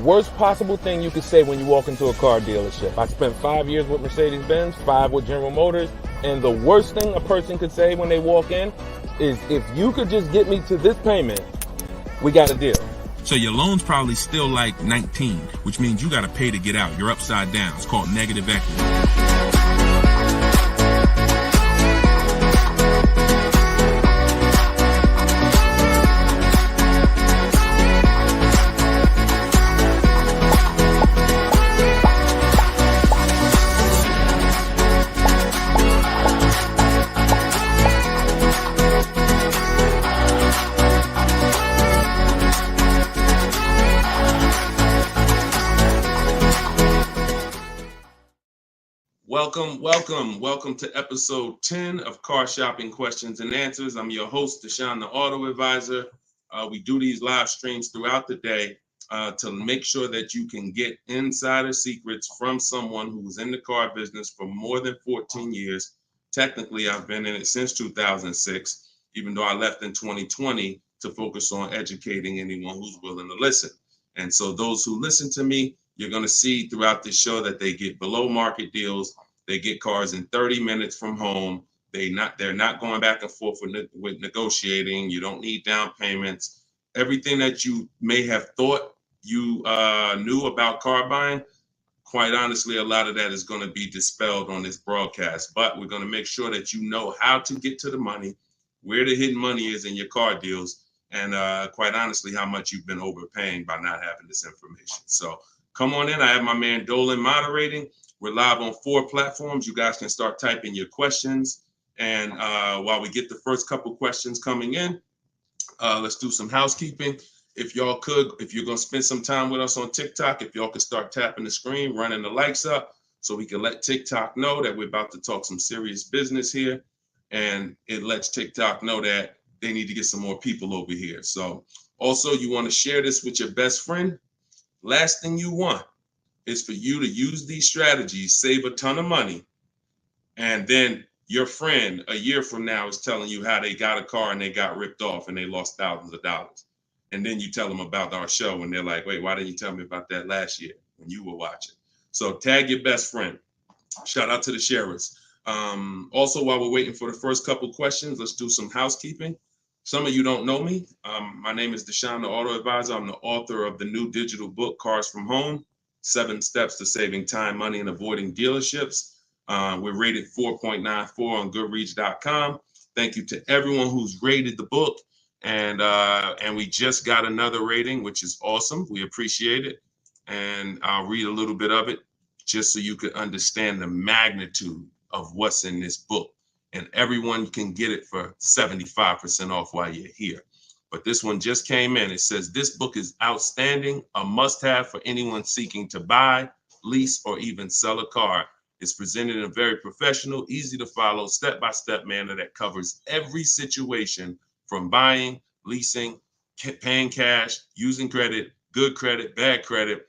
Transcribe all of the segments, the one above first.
worst possible thing you could say when you walk into a car dealership. I spent 5 years with Mercedes-Benz, 5 with General Motors, and the worst thing a person could say when they walk in is, if you could just get me to this payment, we got a deal. So your loan's probably still like 19, which means you got to pay to get out. You're upside down. It's called negative equity. Welcome to episode 10 of Car Shopping Questions and Answers. I'm your host, Deshone the Auto Advisor. We do these live streams throughout the day to make sure that you can get insider secrets from someone who was in the car business for more than 14 years. Technically, I've been in it since 2006, even though I left in 2020 to focus on educating anyone who's willing to listen. And so those who listen to me, you're going to see throughout this show that they get below market deals. They get cars in 30 minutes from home. They're not going back and forth with negotiating. You don't need down payments. Everything that you may have thought you knew about car buying, quite honestly, a lot of that is going to be dispelled on this broadcast. But we're going to make sure that you know how to get to the money, where the hidden money is in your car deals, and quite honestly, how much you've been overpaying by not having this information. So come on in. I have my man Dolan moderating. We're live on 4 platforms. You guys can start typing your questions. And while we get the first couple questions coming in, let's do some housekeeping. If you're going to spend some time with us on TikTok, if y'all could start tapping the screen, running the likes up so we can let TikTok know that we're about to talk some serious business here. And it lets TikTok know that they need to get some more people over here. So also, you want to share this with your best friend. Last thing you want is for you to use these strategies, save a ton of money, and then your friend a year from now is telling you how they got a car and they got ripped off and they lost thousands of dollars. And then you tell them about our show and they're like, wait, why didn't you tell me about that last year when you were watching? So tag your best friend. Shout out to the sharers. Also, while we're waiting for the first couple questions, let's do some housekeeping. Some of you don't know me. My name is Deshone the Auto Advisor. I'm the author of the new digital book, Cars from Home, 7 Steps to Saving Time, Money, and Avoiding Dealerships. We're rated 4.94 on Goodreads.com. Thank you to everyone who's rated the book. And we just got another rating, which is awesome. We appreciate it. And I'll read a little bit of it just so you can understand the magnitude of what's in this book. And everyone can get it for 75% off while you're here. But this one just came in. It says, this book is outstanding, a must-have for anyone seeking to buy, lease, or even sell a car. It's presented in a very professional, easy to follow, step-by-step manner that covers every situation from buying, leasing, paying cash, using credit, good credit, bad credit.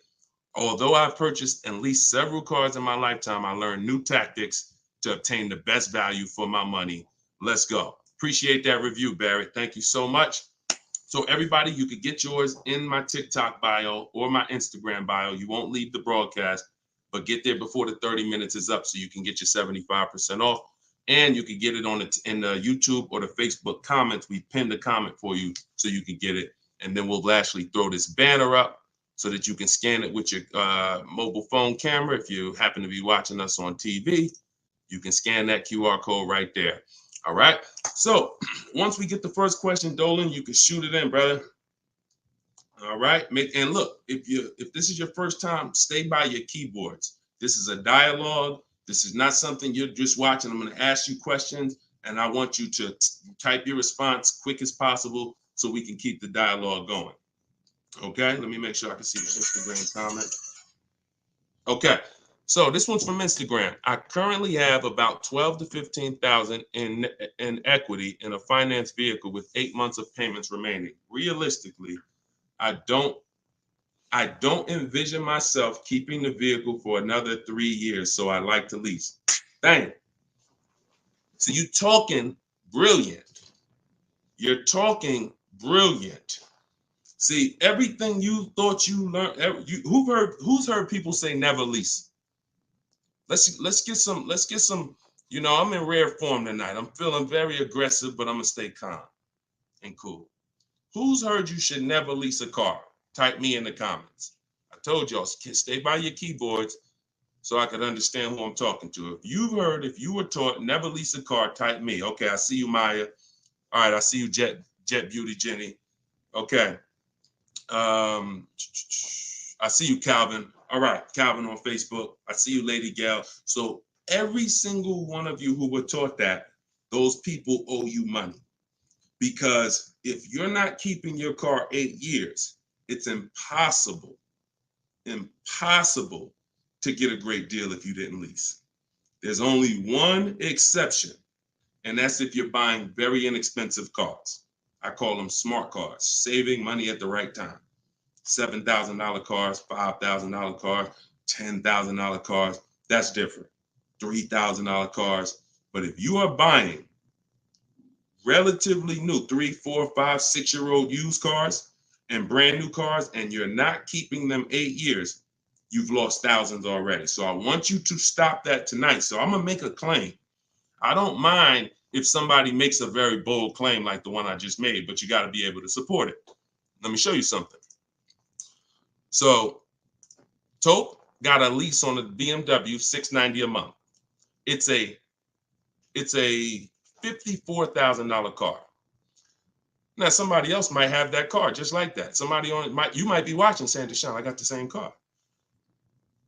Although I've purchased and leased several cars in my lifetime, I learned new tactics to obtain the best value for my money. Let's go. Appreciate that review, Barry. Thank you so much. So everybody, you could get yours in my TikTok bio or my Instagram bio. You won't leave the broadcast, but get there before the 30 minutes is up so you can get your 75% off. And you can get it in the YouTube or the Facebook comments. We pinned the comment for you so you can get it. And then we'll actually throw this banner up so that you can scan it with your mobile phone camera. If you happen to be watching us on TV, you can scan that QR code right there. All right. So once we get the first question, Dolan, you can shoot it in, brother. All right. And look, if this is your first time, stay by your keyboards. This is a dialogue. This is not something you're just watching. I'm going to ask you questions, and I want you to type your response quick as possible so we can keep the dialogue going. Okay. Let me make sure I can see the Instagram comment. Okay. So this one's from Instagram. I currently have about 12 to 15,000 in equity in a finance vehicle with 8 months of payments remaining. Realistically, I don't envision myself keeping the vehicle for another 3 years, so I like to lease. Dang. So you're talking brilliant. You're talking brilliant. See, everything you thought you learned, who's heard people say never lease? Let's get some, I'm in rare form tonight. I'm feeling very aggressive, but I'm gonna stay calm and cool. Who's heard you should never lease a car? Type me in the comments. I told y'all, stay by your keyboards so I could understand who I'm talking to. If you were taught never lease a car, type me. Okay, I see you, Maya. All right, I see you, Jet Beauty Jenny. Okay. I see you, Calvin. All right, Calvin on Facebook. I see you, Lady Gail. So every single one of you who were taught that, those people owe you money. Because if you're not keeping your car 8 years, it's impossible to get a great deal if you didn't lease. There's only one exception, and that's if you're buying very inexpensive cars. I call them smart cars, saving money at the right time. $7,000 cars, $5,000 cars, $10,000 cars, that's different. $3,000 cars. But if you are buying relatively new 3, 4, 5, 6-year-old used cars and brand new cars, and you're not keeping them 8 years, you've lost thousands already. So I want you to stop that tonight. So I'm gonna make a claim. I don't mind if somebody makes a very bold claim like the one I just made, but you got to be able to support it. Let me show you something. So Tope got a lease on a BMW $690 a month. It's a $54,000 car. Now somebody else might have that car just like that. You might be watching saying, Deshone, I got the same car.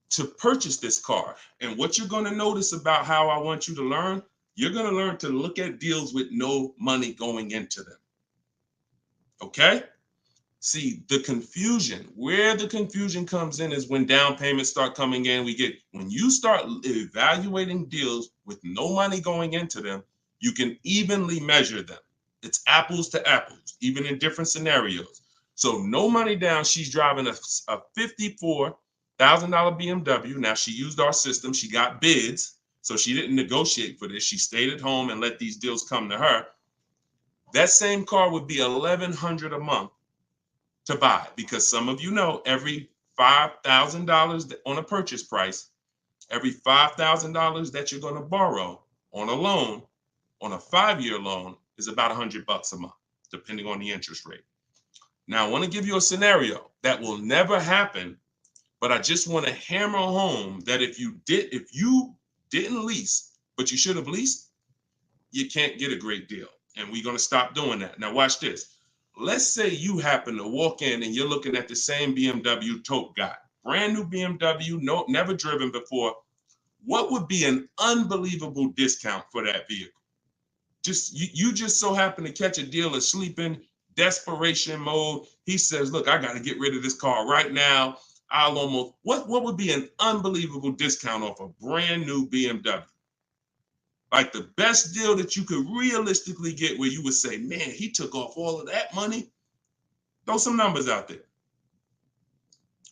To purchase this car, and what you're going to notice about how I want you to learn, you're going to learn to look at deals with no money going into them. Okay? See, where the confusion comes in is when down payments start coming in. When you start evaluating deals with no money going into them, you can evenly measure them. It's apples to apples, even in different scenarios. So no money down, she's driving a $54,000 BMW. Now she used our system, she got bids, so she didn't negotiate for this. She stayed at home and let these deals come to her. That same car would be $1,100 a month to buy, because some of you know every $5,000 on a purchase price, every $5,000 that you're going to borrow on a loan, on a 5-year loan, is about $100 a month, depending on the interest rate. Now, I want to give you a scenario that will never happen, but I just want to hammer home that if you didn't lease, but you should have leased, you can't get a great deal. And we're going to stop doing that. Now, watch this. Let's say you happen to walk in and you're looking at the same BMW Tope got. Brand new BMW, never driven before. What would be an unbelievable discount for that vehicle? You just so happen to catch a deal asleep in desperation mode. He says, look, I got to get rid of this car right now. What would be an unbelievable discount off a brand new BMW? Like the best deal that you could realistically get, where you would say, man, he took off all of that money. Throw some numbers out there.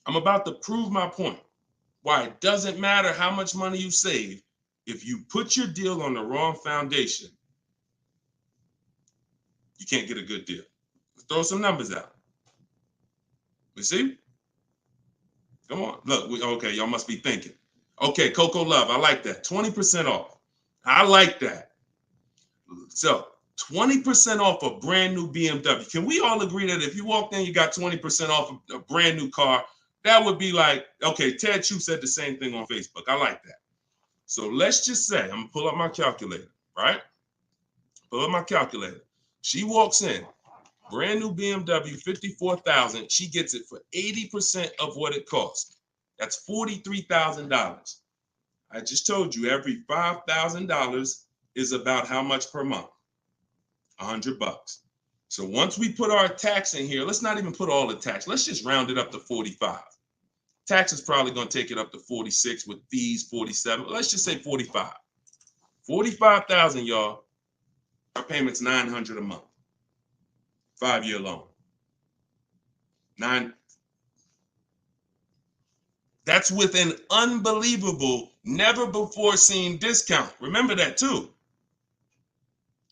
I'm about to prove my point. Why it doesn't matter how much money you save. If you put your deal on the wrong foundation, you can't get a good deal. Let's throw some numbers out. You see? Come on. Look, okay, y'all must be thinking. Okay, Coco Love, I like that. 20% off. I like that. So 20% off a brand new BMW. Can we all agree that if you walked in, you got 20% off a brand new car? That would be like, okay, Ted Chu said the same thing on Facebook. I like that. So let's just say, I'm gonna pull up my calculator, right? Pull up my calculator. She walks in, brand new BMW, $54,000. She gets it for 80% of what it costs. That's $43,000. I just told you every $5,000 is about how much per month? $100. So once we put our tax in here, let's not even put all the tax. Let's just round it up to 45. Tax is probably going to take it up to 46 with fees, 47. Let's just say 45. 45,000, y'all. Our payment's $900 a month. 5-year loan. That's with an unbelievable, never before seen discount. Remember that too.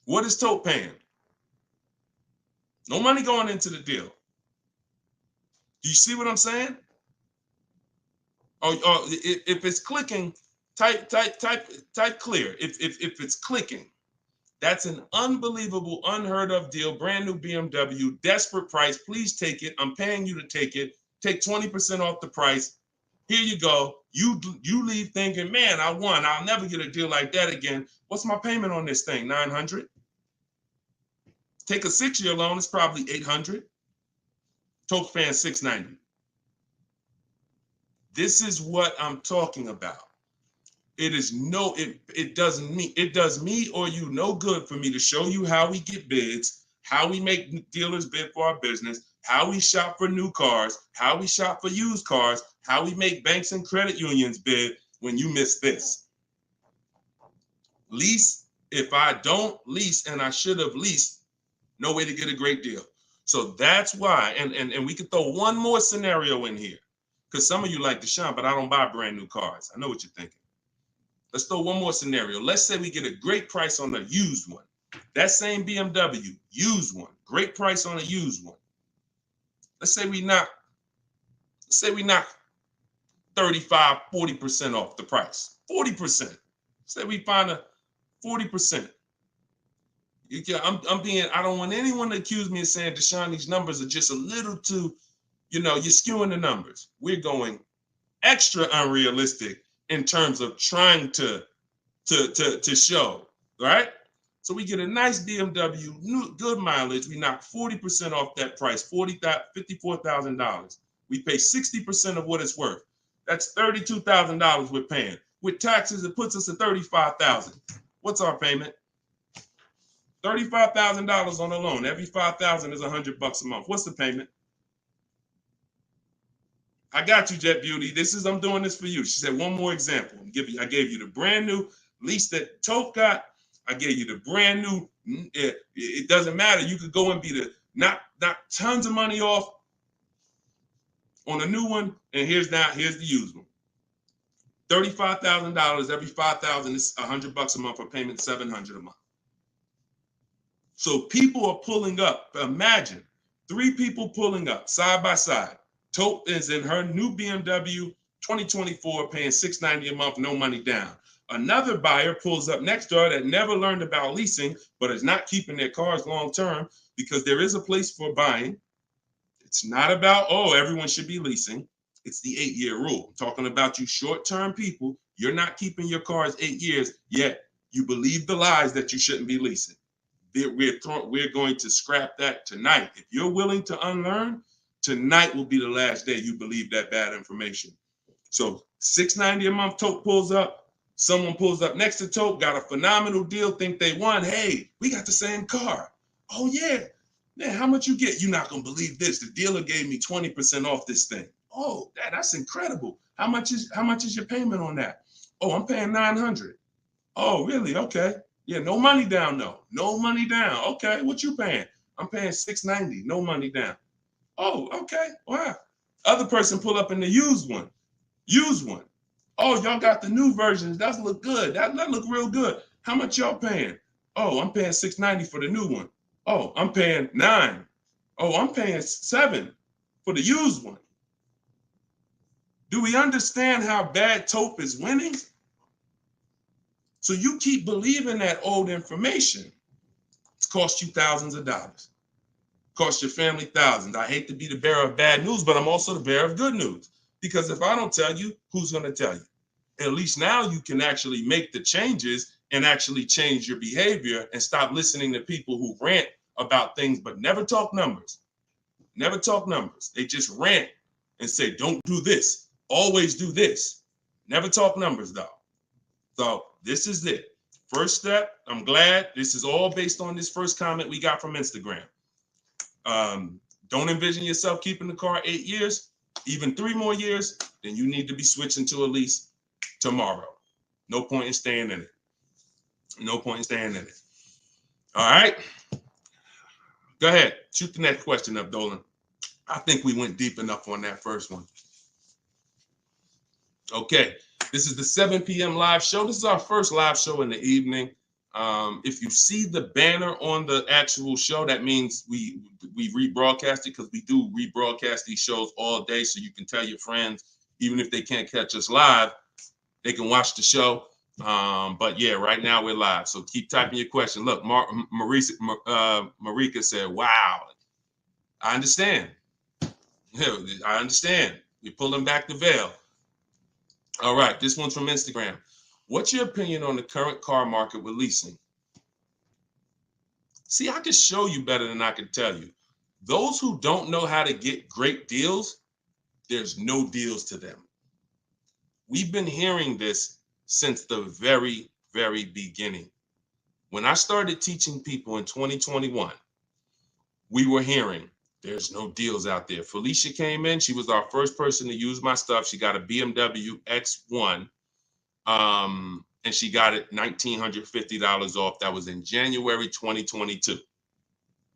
What is Tope paying? No money going into the deal. Do you see what I'm saying? Or if it's clicking, type clear. If it's clicking, that's an unbelievable, unheard of deal. Brand new BMW, desperate price. Please take it. I'm paying you to take it. Take 20% off the price. Here you go. You leave thinking, man, I won. I'll never get a deal like that again. What's my payment on this thing? $900. Take a 6-year loan. It's probably $800. Toke paying $690. This is what I'm talking about. It is it does me or you no good for me to show you how we get bids, how we make dealers bid for our business, how we shop for new cars, how we shop for used cars, how we make banks and credit unions bid when you miss this. Lease, if I don't lease and I should have leased, no way to get a great deal. So that's why, and we could throw one more scenario in here, because some of you like Deshone, but I don't buy brand new cars. I know what you're thinking. Let's throw one more scenario. Let's say we get a great price on a used one. That same BMW, used one, great price on a used one. Let's say we knock 35, 40% off the price. 40%. Say we find a 40%. I don't want anyone to accuse me of saying, Deshone, these numbers are just a little too, you're skewing the numbers. We're going extra unrealistic in terms of trying to show, right? So we get a nice BMW, new, good mileage. We knock 40% off that price, $54,000. We pay 60% of what it's worth. That's $32,000 we're paying. With taxes, it puts us at $35,000. What's our payment? $35,000 on a loan. Every $5,000 is $100 a month. What's the payment? I got you, Jet Beauty. I'm doing this for you. She said, one more example. I gave you the brand new lease that Toke got. I gave you the brand new. It doesn't matter. You could go and be knock tons of money off on a new one. And here's the used one. $35,000. Every $5,000 is $100 a month. A payment $700 a month. So people are pulling up. Imagine 3 people pulling up side by side. Toke is in her new BMW 2024, paying $690 a month, no money down. Another buyer pulls up next door that never learned about leasing, but is not keeping their cars long term, because there is a place for buying. It's not about, everyone should be leasing. It's the 8-year rule. I'm talking about you short-term people. You're not keeping your cars 8 years, yet you believe the lies that you shouldn't be leasing. We're going to scrap that tonight. If you're willing to unlearn, tonight will be the last day you believe that bad information. So $690 a month, Toke pulls up. Someone pulls up next to Toke, got a phenomenal deal, think they won. Hey, we got the same car. Oh yeah, man, how much you get? You're not gonna believe this. The dealer gave me 20% off this thing. Oh, that's incredible. How much is your payment on that? Oh, I'm paying $900. Oh, really? Okay. Yeah, no money down though. No money down. Okay, what you paying? I'm paying $690. No money down. Oh, okay. Wow. Other person pull up in the used one. Oh, y'all got the new versions. That look good. That look real good. How much y'all paying? Oh, I'm paying $690 for the new one. Oh, I'm paying $9. Oh, I'm paying $7 for the used one. Do we understand how bad Tope is winning? So you keep believing that old information. It's cost you thousands of dollars. Cost your family thousands. I hate to be the bearer of bad news, but I'm also the bearer of good news. Because if I don't tell you, who's going to tell you? At least now you can actually make the changes and actually change your behavior and stop listening to people who rant about things but never talk numbers. Never talk numbers. They just rant and say, don't do this. Always do this. Never talk numbers though. So this is it. First step, I'm glad this is all based on this first comment we got from Instagram. Don't envision yourself keeping the car 8 years, even 3 more years, then you need to be switching to a lease tomorrow. No point in staying in it. No point in staying in it. All right. Go ahead. Shoot the next question up, Dolan. I think we went deep enough on that first one. Okay. This is the 7 p.m. live show. This is our first live show in the evening. If you see the banner on the actual show, that means we rebroadcast it, because we do rebroadcast these shows all day, so you can tell your friends, even if they can't catch us live, they can watch the show. But yeah, right now we're live, so keep typing your question. Look, Marika said, "Wow, I understand. Yeah, I understand. You're pulling back the veil." All right, this one's from Instagram. What's your opinion on the current car market with leasing? See, I can show you better than I can tell you. Those who don't know how to get great deals, there's no deals to them. We've been hearing this since the very, very beginning. When I started teaching people in 2021, we were hearing there's no deals out there. Felicia came in. She was our first person to use my stuff. She got a BMW X1. And she got it $1,950 off. That was in January 2022,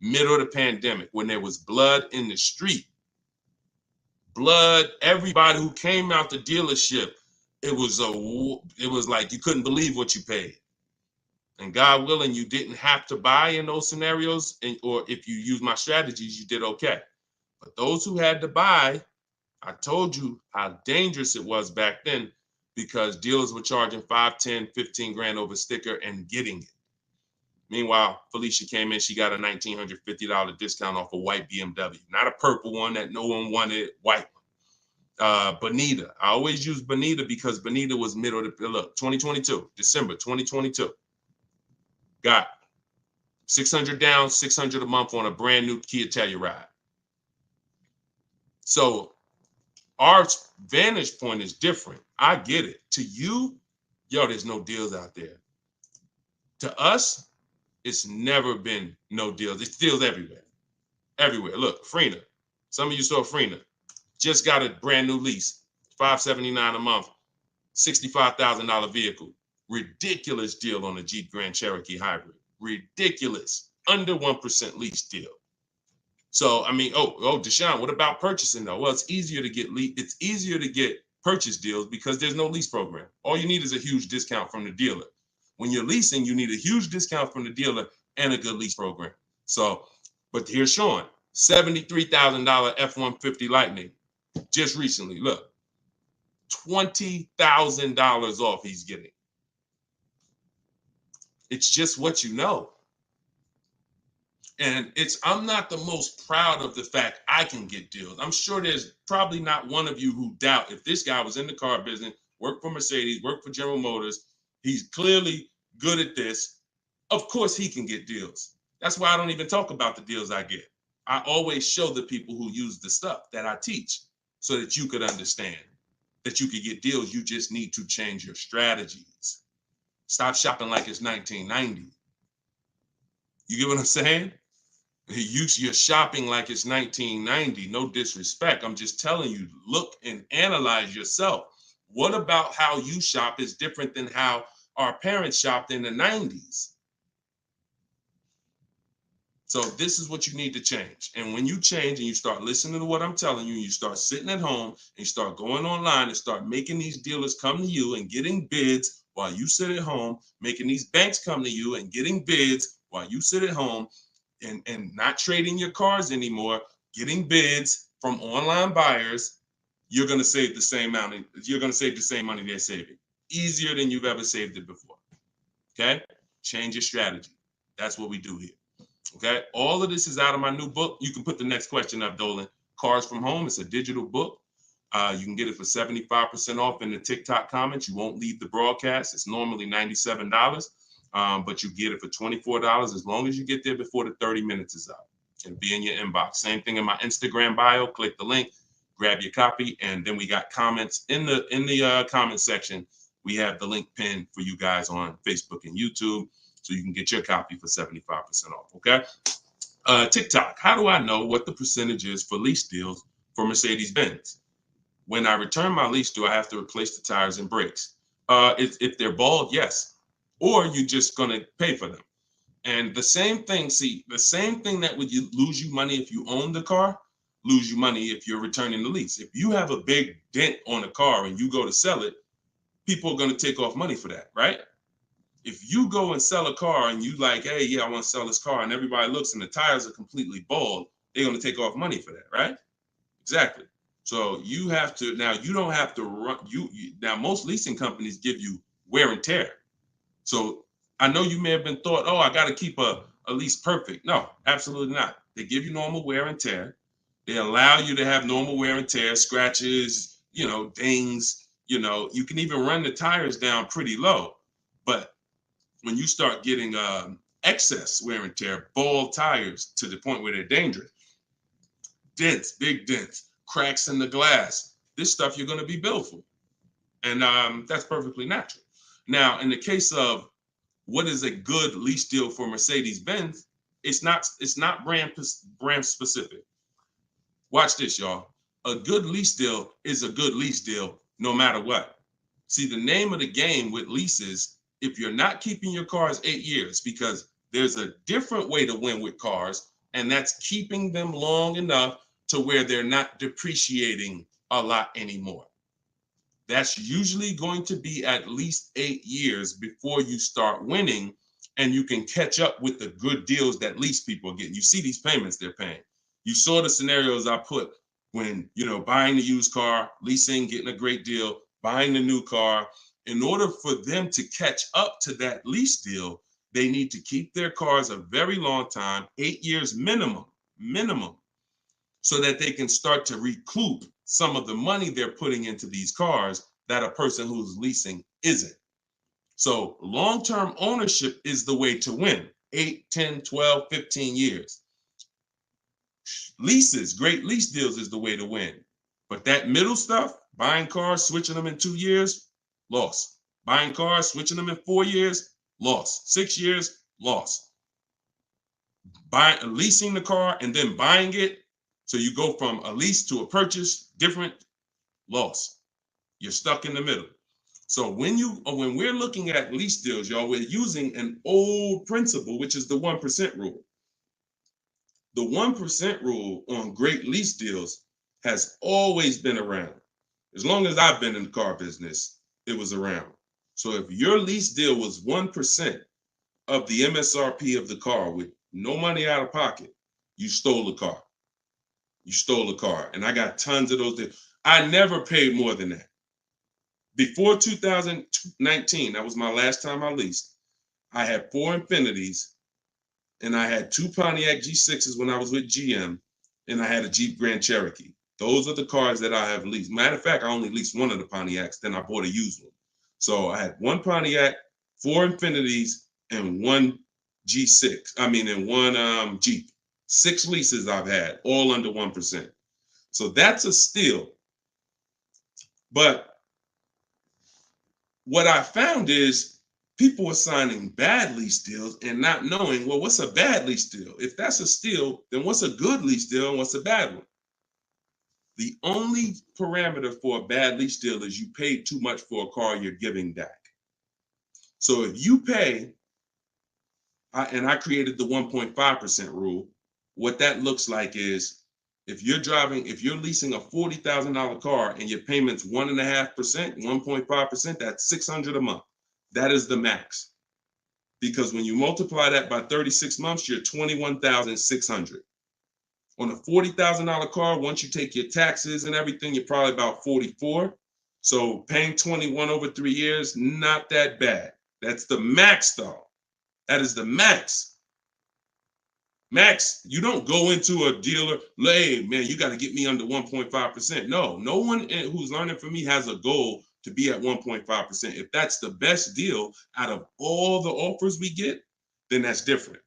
middle of the pandemic, when there was blood in the street. Blood, everybody who came out the dealership, it was like you couldn't believe what you paid. And God willing, you didn't have to buy in those scenarios, or if you use my strategies, you did okay. But those who had to buy, I told you how dangerous it was back then, because dealers were charging 5, 10, 15 grand over sticker and getting it. Meanwhile, Felicia came in, she got a $1,950 discount off a white BMW, not a purple one that no one wanted, white one. Bonita, I always use Bonita because Bonita was middle of the, look, 2022, December 2022. Got 600 down, 600 a month on a brand new Kia Telluride. So our vantage point is different. I get it. To you, yo, there's no deals out there. To us, it's never been no deals. It's deals everywhere. Everywhere. Look, Frena. Some of you saw Frena. Just got a brand new lease. $579 a month. $65,000 vehicle. Ridiculous deal on a Jeep Grand Cherokee Hybrid. Ridiculous. Under 1% lease deal. So, I mean, Deshone, what about purchasing though? Well, it's easier to get purchase deals because there's no lease program. All you need is a huge discount from the dealer. When you're leasing, you need a huge discount from the dealer and a good lease program. So, but here's Sean, $73,000 F-150 Lightning just recently. Look, $20,000 off he's getting. It's just what you know. And I'm not the most proud of the fact I can get deals. I'm sure there's probably not one of you who doubt if this guy was in the car business, worked for Mercedes, worked for General Motors, he's clearly good at this. Of course he can get deals. That's why I don't even talk about the deals I get. I always show the people who use the stuff that I teach so that you could understand that you could get deals. You just need to change your strategies. Stop shopping like it's 1990. You get what I'm saying? You're shopping like it's 1990. No disrespect. I'm just telling you, look and analyze yourself. What about how you shop is different than how our parents shopped in the 90s? So this is what you need to change. And when you change and you start listening to what I'm telling you, you start sitting at home and you start going online and start making these dealers come to you and getting bids while you sit at home, making these banks come to you and getting bids while you sit at home, and not trading your cars anymore, getting bids from online buyers, you're going to save the same amount. You're going to save the same money they're saving. Easier than you've ever saved it before. Okay? Change your strategy. That's what we do here. Okay? All of this is out of my new book. You can put the next question up, Dolan. Cars from Home. It's a digital book. You can get it for 75% off in the TikTok comments. You won't leave the broadcast. It's normally $97. But you get it for $24 as long as you get there before the 30 minutes is up. It'll be in your inbox. Same thing in my Instagram bio. Click the link, grab your copy, and then we got comments in the comment section. We have the link pinned for you guys on Facebook and YouTube, so you can get your copy for 75% off. Okay. TikTok. How do I know what the percentage is for lease deals for Mercedes-Benz? When I return my lease, do I have to replace the tires and brakes? If they're bald, yes. Or you're just going to pay for them. And the same thing that would lose you money if you own the car, lose you money if you're returning the lease. If you have a big dent on a car and you go to sell it, people are going to take off money for that, right? If you go and sell a car and you like, hey, yeah, I want to sell this car, and everybody looks and the tires are completely bald, they're going to take off money for that, right? Exactly. So you have to, now you don't have to run, now most leasing companies give you wear and tear. So I know you may have been thought, oh, I got to keep a lease perfect. No, absolutely not. They give you normal wear and tear. They allow you to have normal wear and tear, scratches, dings, you can even run the tires down pretty low. But when you start getting excess wear and tear, bald tires to the point where they're dangerous, dents, big dents, cracks in the glass, this stuff you're going to be billed for. And that's perfectly natural. Now, in the case of what is a good lease deal for Mercedes-Benz, it's not brand specific. Watch this, y'all. A good lease deal is a good lease deal no matter what. See, the name of the game with leases, if you're not keeping your cars 8 years, because there's a different way to win with cars, and that's keeping them long enough to where they're not depreciating a lot anymore. That's usually going to be at least 8 years before you start winning, and you can catch up with the good deals that lease people are getting. You see these payments they're paying. You saw the scenarios I put when, buying the used car, leasing, getting a great deal, buying the new car. In order for them to catch up to that lease deal, they need to keep their cars a very long time, 8 years minimum, so that they can start to recoup some of the money they're putting into these cars that a person who's leasing isn't. So long-term ownership is the way to win. 8, 10, 12, 15 years. Leases, great lease deals is the way to win. But that middle stuff, buying cars, switching them in 2 years, loss. Buying cars, switching them in 4 years, loss. 6 years, loss. Leasing the car and then buying it, so you go from a lease to a purchase, different, loss. You're stuck in the middle. So when we're looking at lease deals, y'all, we're using an old principle, which is the 1% rule. The 1% rule on great lease deals has always been around. As long as I've been in the car business, it was around. So if your lease deal was 1% of the MSRP of the car with no money out of pocket, you stole the car. You stole a car. And I got tons of those deals. I never paid more than that. Before 2019, that was my last time I leased, I had 4 Infinities, and I had 2 Pontiac G6s when I was with GM, and I had a Jeep Grand Cherokee. Those are the cars that I have leased. Matter of fact, I only leased one of the Pontiacs, then I bought a used one. So I had 1 Pontiac, 4 Infinities, and 1 G6. And 1 Jeep. 6 leases I've had, all under 1%. So that's a steal. But what I found is people were signing bad lease deals and not knowing, well, what's a bad lease deal? If that's a steal, then what's a good lease deal and what's a bad one? The only parameter for a bad lease deal is you paid too much for a car you're giving back. So if you pay, and I created the 1.5% rule, what that looks like is if you're leasing a $40,000 car and your payment's 1.5%, 1.5%, that's $600 a month. That is the max. Because when you multiply that by 36 months, you're $21,600. On a $40,000 car, once you take your taxes and everything, you're probably about 44. So paying 21 over 3 years, not that bad. That's the max though. That is the max. Max, you don't go into a dealer, hey, man, you got to get me under 1.5%. No one who's learning from me has a goal to be at 1.5%. If that's the best deal out of all the offers we get, then that's different.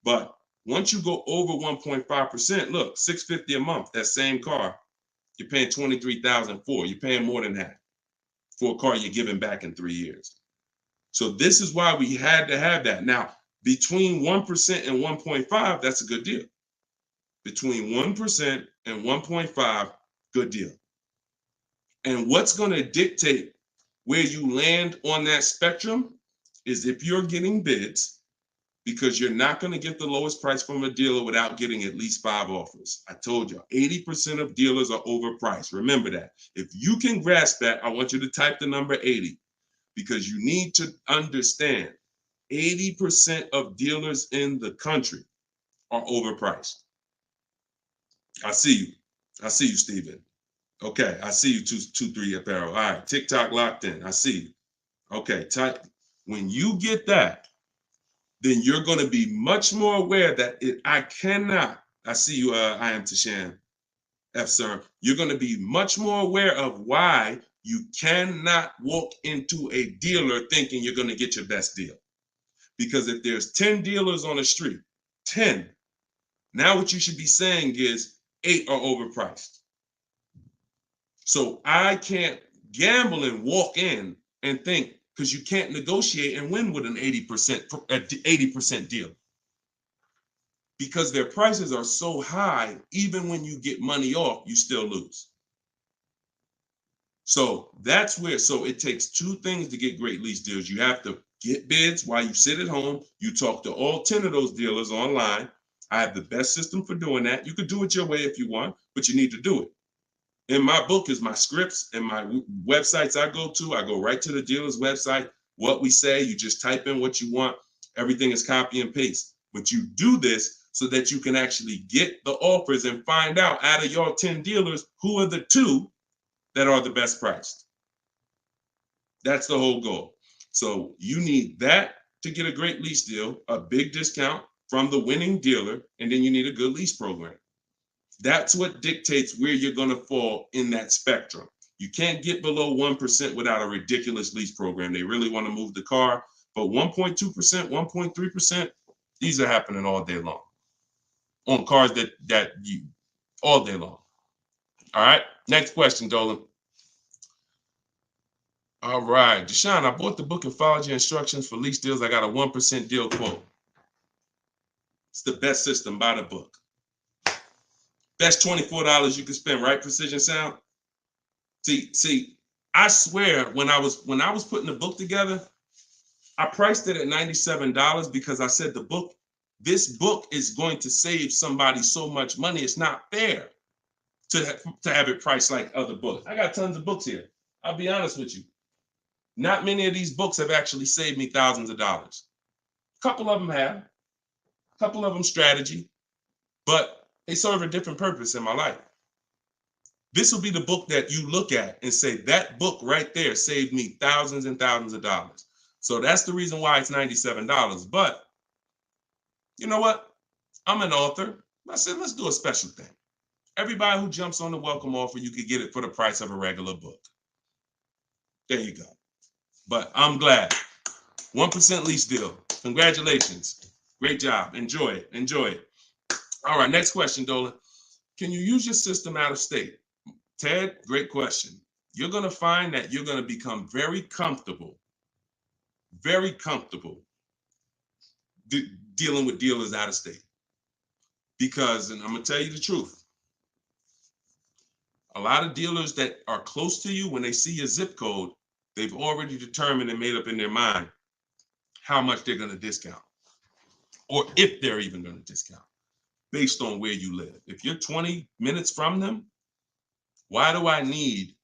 But once you go over 1.5%, look, $650 a month, that same car, you're paying $23,000 for. You're paying more than that for a car you're giving back in 3 years. So this is why we had to have that. Now, between 1% and 1.5, that's a good deal. Between 1% and 1.5, good deal. And what's going to dictate where you land on that spectrum is if you're getting bids, because you're not going to get the lowest price from a dealer without getting at least 5 offers. I told you, 80% of dealers are overpriced. Remember that. If you can grasp that, I want you to type the number 80, because you need to understand 80% of dealers in the country are overpriced. I see you. I see you, Steven. Okay, I see you, 223 apparel. All right, TikTok locked in. I see you. Okay, type. When you get that, then you're going to be much more aware that I cannot. I see you. I am Tashan F. Sir. You're going to be much more aware of why you cannot walk into a dealer thinking you're going to get your best deal. Because if there's 10 dealers on the street, 10, now what you should be saying is 8 are overpriced. So I can't gamble and walk in and think, because you can't negotiate and win with an 80% deal. Because their prices are so high, even when you get money off, you still lose. So that's where, so it takes two things to get great lease deals. You have to get bids while you sit at home. You talk to all 10 of those dealers online. I have the best system for doing that. You could do it your way if you want, but you need to do it. In my book is my scripts and my websites I go to. I go right to the dealer's website. What we say, you just type in what you want. Everything is copy and paste. But you do this so that you can actually get the offers and find out of your 10 dealers, who are the 2 that are the best priced. That's the whole goal. So you need that to get a great lease deal, a big discount from the winning dealer, and then you need a good lease program. That's what dictates where you're going to fall in that spectrum. You can't get below 1% without a ridiculous lease program. They really want to move the car, but 1.2%, 1.3%, these are happening all day long on cars that you all day long. All right, next question, Dolan. All right, Deshaun, I bought the book and followed your instructions for lease deals. I got a 1% deal quote. It's the best system. Buy the book. Best $24 you can spend, right? Precision Sound. See, I swear when I was putting the book together, I priced it at $97 because I said this book is going to save somebody so much money. It's not fair to have it priced like other books. I got tons of books here. I'll be honest with you. Not many of these books have actually saved me thousands of dollars. A couple of them have. A couple of them strategy, but they serve a different purpose in my life. This will be the book that you look at and say, that book right there saved me thousands and thousands of dollars. So that's the reason why it's $97. But you know what? I'm an author. I said, let's do a special thing. Everybody who jumps on the welcome offer, you could get it for the price of a regular book. There you go. But I'm glad. 1% lease deal. Congratulations. Great job. Enjoy it. Enjoy it. All right, next question, Dolan. Can you use your system out of state? Ted, great question. You're going to find that you're going to become very comfortable dealing with dealers out of state. Because, and I'm going to tell you the truth, a lot of dealers that are close to you, when they see your zip code, they've already determined and made up in their mind how much they're going to discount, or if they're even going to discount, based on where you live. If you're 20 minutes from them, why do I need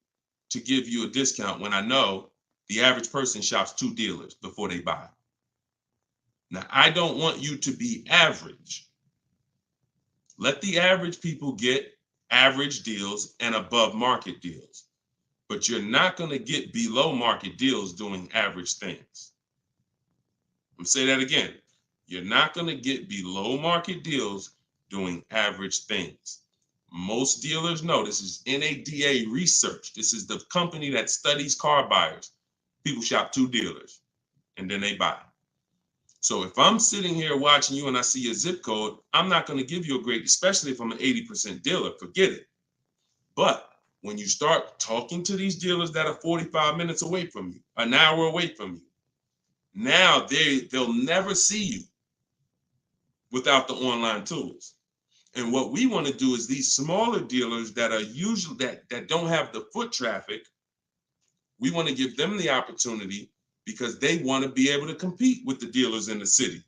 to give you a discount when I know the average person shops 2 dealers before they buy? Now, I don't want you to be average. Let the average people get average deals and above market deals, but you're not going to get below market deals doing average things. I'm going to say that again. You're not going to get below market deals doing average things. Most dealers know, this is NADA research. This is the company that studies car buyers. People shop 2 dealers and then they buy. So if I'm sitting here watching you and I see a zip code, I'm not going to give you a great, especially if I'm an 80% dealer, forget it. But when you start talking to these dealers that are 45 minutes away from you, an hour away from you, now they'll never see you without the online tools. And what we want to do is these smaller dealers that are usually that don't have the foot traffic, we want to give them the opportunity because they want to be able to compete with the dealers in the city.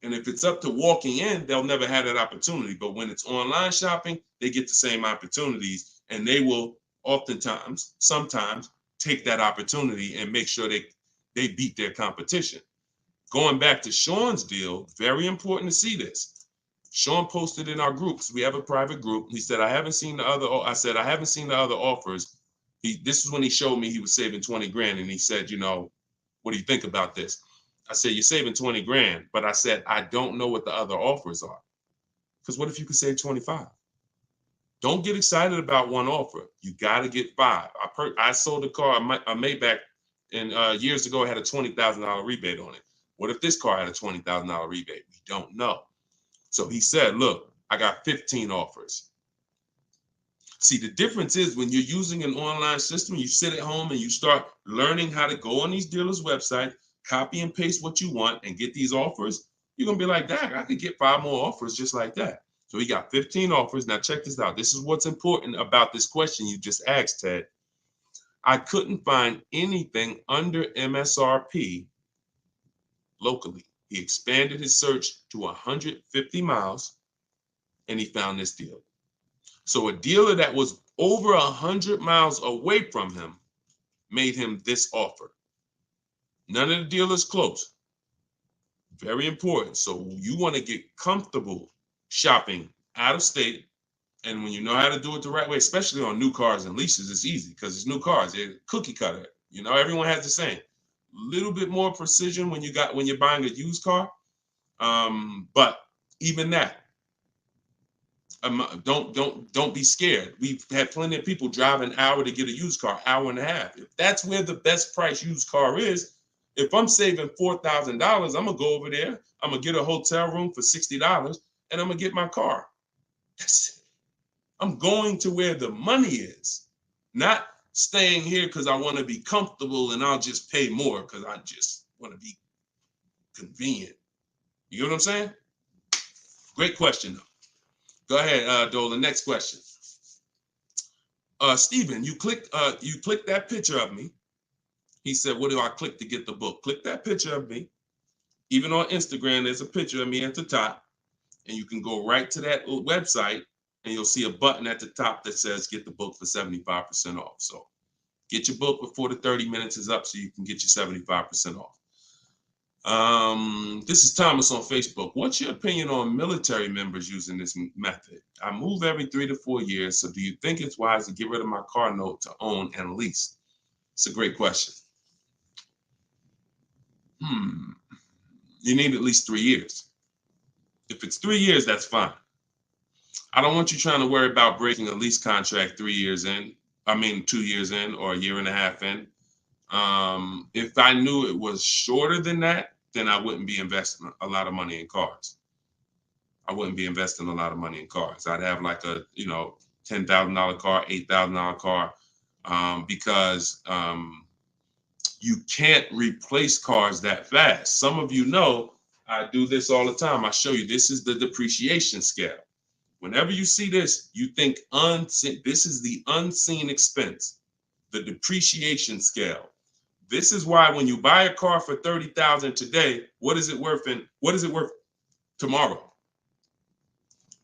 And if it's up to walking in, they'll never have that opportunity. But when it's online shopping, they get the same opportunities, and they will sometimes take that opportunity and make sure they beat their competition. going back to Sean's deal, very important to see this. Sean posted in our groups. We have a private group. He said, I haven't seen the other. I said, I haven't seen the other offers. This is when he showed me he was saving 20 grand. And he said, you know, what do you think about this? I said, you're saving 20 grand. But I said, I don't know what the other offers are. Because what if you could save 25? Don't get excited about one offer. You got to get 5. I sold a car, a Maybach, and years ago, it had a $20,000 rebate on it. What if this car had a $20,000 rebate? We don't know. So he said, look, I got 15 offers. See, the difference is when you're using an online system, you sit at home and you start learning how to go on these dealers' website, copy and paste what you want and get these offers. You're going to be like, dang, I could get 5 more offers just like that. So he got 15 offers. Now check this out. This is what's important about this question you just asked, Ted. I couldn't find anything under MSRP locally. He expanded his search to 150 miles and he found this deal. So a dealer that was over 100 miles away from him made him this offer. None of the dealers close. Very important. So you want to get comfortable shopping out of state. And when you know how to do it the right way, especially on new cars and leases, it's easy because it's new cars. They're cookie cutter. You know, everyone has the same. Little bit more precision when you're buying a used car. But even that, don't be scared. We've had plenty of people drive an hour to get a used car, hour and a half. If that's where the best price used car is, if I'm saving $4,000, I'm gonna go over there. I'm gonna get a hotel room for $60, and I'm gonna get my car. I'm going to where the money is, not staying here because I want to be comfortable and I'll just pay more because I just want to be convenient. You know what I'm saying? Great question, though. Go ahead, Dolan. Next question. Steven, you clicked that picture of me. He said, what do I click to get the book? Click that picture of me. Even on Instagram, there's a picture of me at the top. And you can go right to that website and you'll see a button at the top that says get the book for 75% off. So get your book before the 30 minutes is up so you can get your 75% off. This is Thomas on Facebook. What's your opinion on military members using this method? I move every 3 to 4 years. So do you think it's wise to get rid of my car note to own and lease? It's a great question. You need at least 3 years. If it's 3 years, that's fine. I don't want you trying to worry about breaking a lease contract 2 years in, or a year and a half in. If I knew it was shorter than that, then I wouldn't be investing a lot of money in cars. I'd have like a, $10,000 car, $8,000 car, because you can't replace cars that fast. Some of you know I do this all the time. I show you, this is the depreciation scale. Whenever you see this, you think unseen. This is the unseen expense, the depreciation scale. This is why when you buy a car for $30,000 today, what is it worth tomorrow?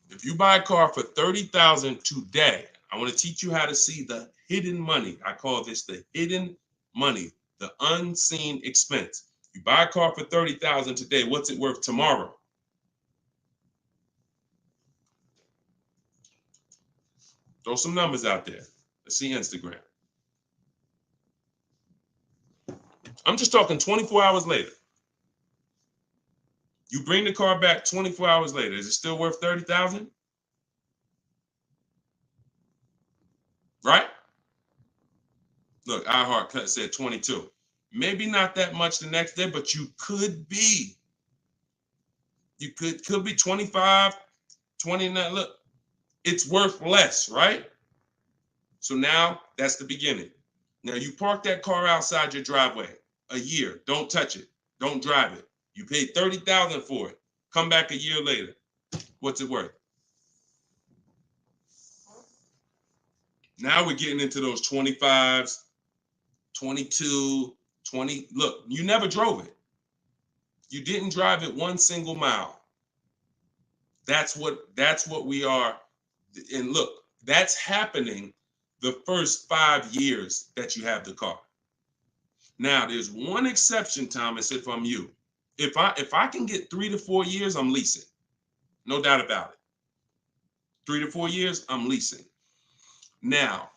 If you buy a car for $30,000 today, I want to teach you how to see the hidden money. I call this the hidden money, the unseen expense. You buy a car for $30,000 today, what's it worth tomorrow? Throw some numbers out there. Let's see Instagram. I'm just talking 24 hours later. You bring the car back 24 hours later. Is it still worth $30,000? Right? Look, iHeart said 22. Maybe not that much the next day, but you could be. You could be 25, 29. Look, it's worth less, right? So now that's the beginning. Now you park that car outside your driveway a year. Don't touch it. Don't drive it. You paid $30,000 for it. Come back a year later. What's it worth? Now we're getting into those 25s, 22, 20. Look, you never drove it. You didn't drive it one single mile. That's what we are. And look, that's happening the first 5 years that you have the car. Now, there's one exception, Thomas, if I'm you. if I can get 3 to 4 years, I'm leasing. No doubt about it. 3 to 4 years, I'm leasing. Now,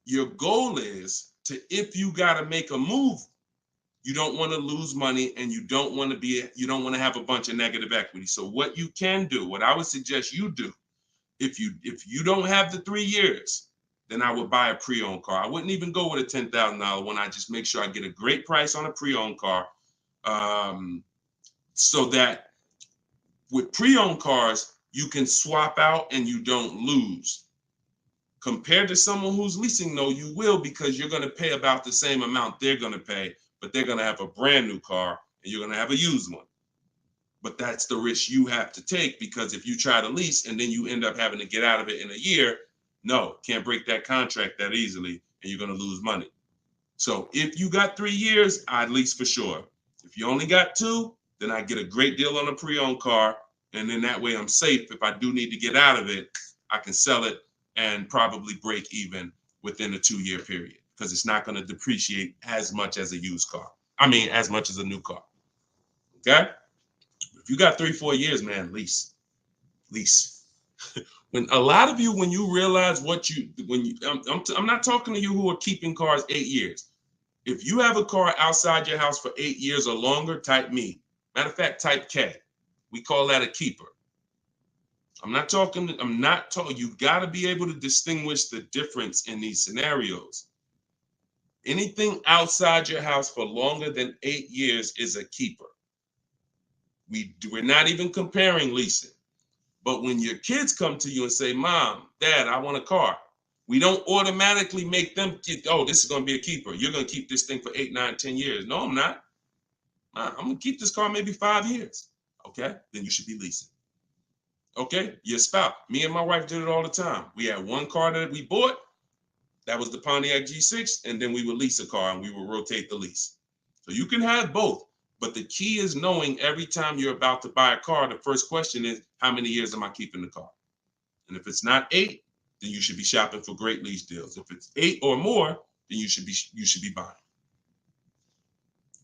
your goal is to, if you got to make a move, you don't want to lose money and you don't want to have a bunch of negative equity. So what you can do, what I would suggest you do, if you don't have the 3 years, then I would buy a pre-owned car. I wouldn't even go with a $10,000 one. I just make sure I get a great price on a pre-owned car, so that with pre-owned cars, you can swap out and you don't lose. Compared to someone who's leasing, though, you will, because you're going to pay about the same amount they're going to pay, but they're going to have a brand new car and you're going to have a used one. But that's the risk you have to take, because if you try to lease and then you end up having to get out of it in a year, no, can't break that contract that easily and you're going to lose money. So if you got 3 years, I'd lease for sure. If you only got 2, then I get a great deal on a pre-owned car. And then that way I'm safe. If I do need to get out of it, I can sell it and probably break even within a 2-year period, because it's not going to depreciate as much as a used car. I mean, as much as a new car. Okay? If you got 3-4 years, man, lease. When a lot of you, when you realize I'm not talking to you who are keeping cars 8 years. If you have a car outside your house for 8 years or longer, type me. Matter of fact, type K. We call that a keeper. You got to be able to distinguish the difference in these scenarios. Anything outside your house for longer than 8 years is a keeper. We're not even comparing leasing. But when your kids come to you and say, Mom, Dad, I want a car, we don't automatically make them this is going to be a keeper. You're going to keep this thing for 8, 9, 10 years. No, I'm not. I'm going to keep this car maybe 5 years. Okay, then you should be leasing. Okay, your spouse. Me and my wife did it all the time. We had one car that we bought. That was the Pontiac G6. And then we would lease a car and we would rotate the lease. So you can have both. But the key is knowing every time you're about to buy a car, the first question is, how many years am I keeping the car? And if it's not 8, then you should be shopping for great lease deals. If it's 8 or more, then you should be buying.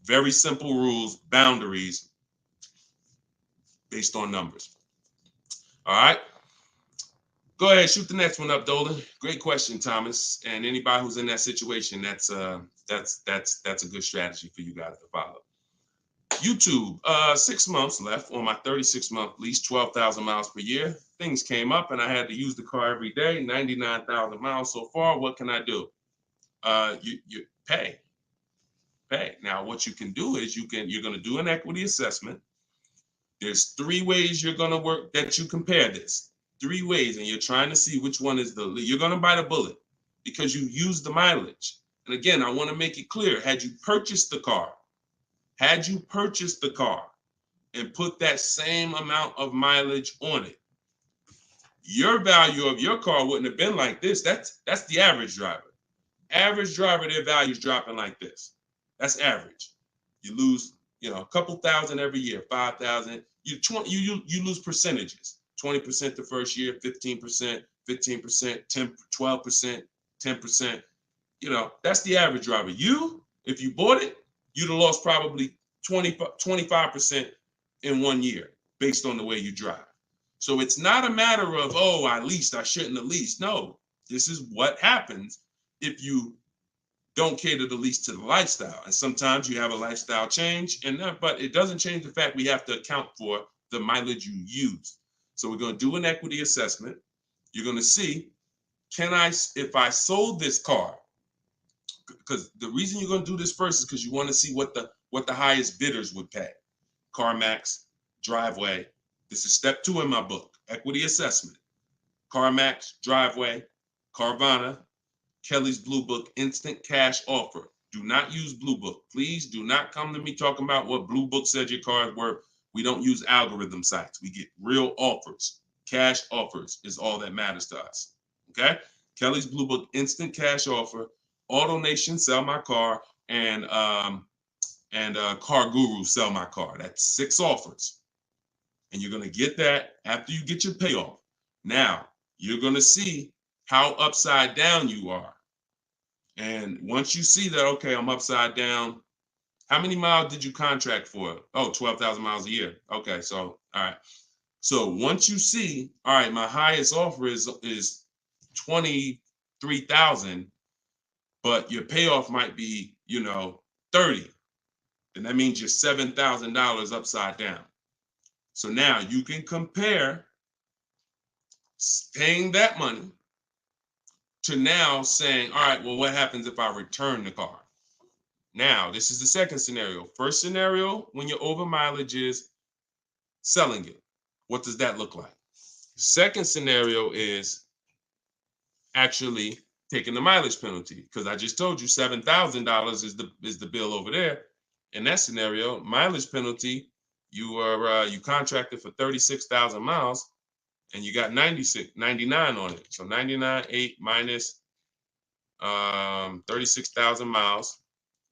Very simple rules, boundaries based on numbers. All right. Go ahead, shoot the next one up, Dolan. Great question, Thomas. And anybody who's in that situation, that's a good strategy for you guys to follow. YouTube, 6 months left on my 36-month lease, 12,000 miles per year. Things came up and I had to use the car every day, 99,000 miles so far. What can I do? You pay. Now, what you can do is you're going to do an equity assessment. There's 3 ways you're going to work that you compare this. 3 ways, and you're trying to see which one is you're going to bite a bullet because you use the mileage. And again, I want to make it clear, had you purchased the car and put that same amount of mileage on it, your value of your car wouldn't have been like this. That's the average driver. Average driver, their value's dropping like this. That's average. You lose, a couple thousand every year, 5,000. You lose percentages. 20% the first year, 15%, 10%, 12%, 10%. That's the average driver. If you bought it, you'd have lost probably 25% in 1 year based on the way you drive. So it's not a matter of, I leased, I shouldn't have leased. No, this is what happens if you don't cater the lease to the lifestyle. And sometimes you have a lifestyle change, but it doesn't change the fact we have to account for the mileage you use. So we're going to do an equity assessment. You're going to see, if I sold this car, because the reason you're going to do this first is because you want to see what the highest bidders would pay. CarMax, Driveway. This is step 2 in my book, equity assessment. CarMax, Driveway, Carvana, Kelly's Blue Book, instant cash offer. Do not use Blue Book. Please do not come to me talking about what Blue Book said your car is worth. We don't use algorithm sites. We get real offers. Cash offers is all that matters to us. Okay? Kelly's Blue Book, instant cash offer. AutoNation, sell my car, and Car Guru, sell my car. That's 6 offers. And you're going to get that after you get your payoff. Now, you're going to see how upside down you are. And once you see that, okay, I'm upside down, How many miles did you contract for? Oh, 12,000 miles a year. Okay, so all right. So once you see, all right, my highest offer is 23,000, but your payoff might be, 30. Then that means you're $7,000 upside down. So now you can compare paying that money to now saying, all right, well, what happens if I return the car? Now, this is the second scenario. First scenario, when your over mileage is selling it. What does that look like? Second scenario is actually taking the mileage penalty, because I just told you $7,000 is the bill over there. In that scenario, mileage penalty, you contracted for 36,000 miles and you got 99 on it. So 99.8 minus 36,000 miles,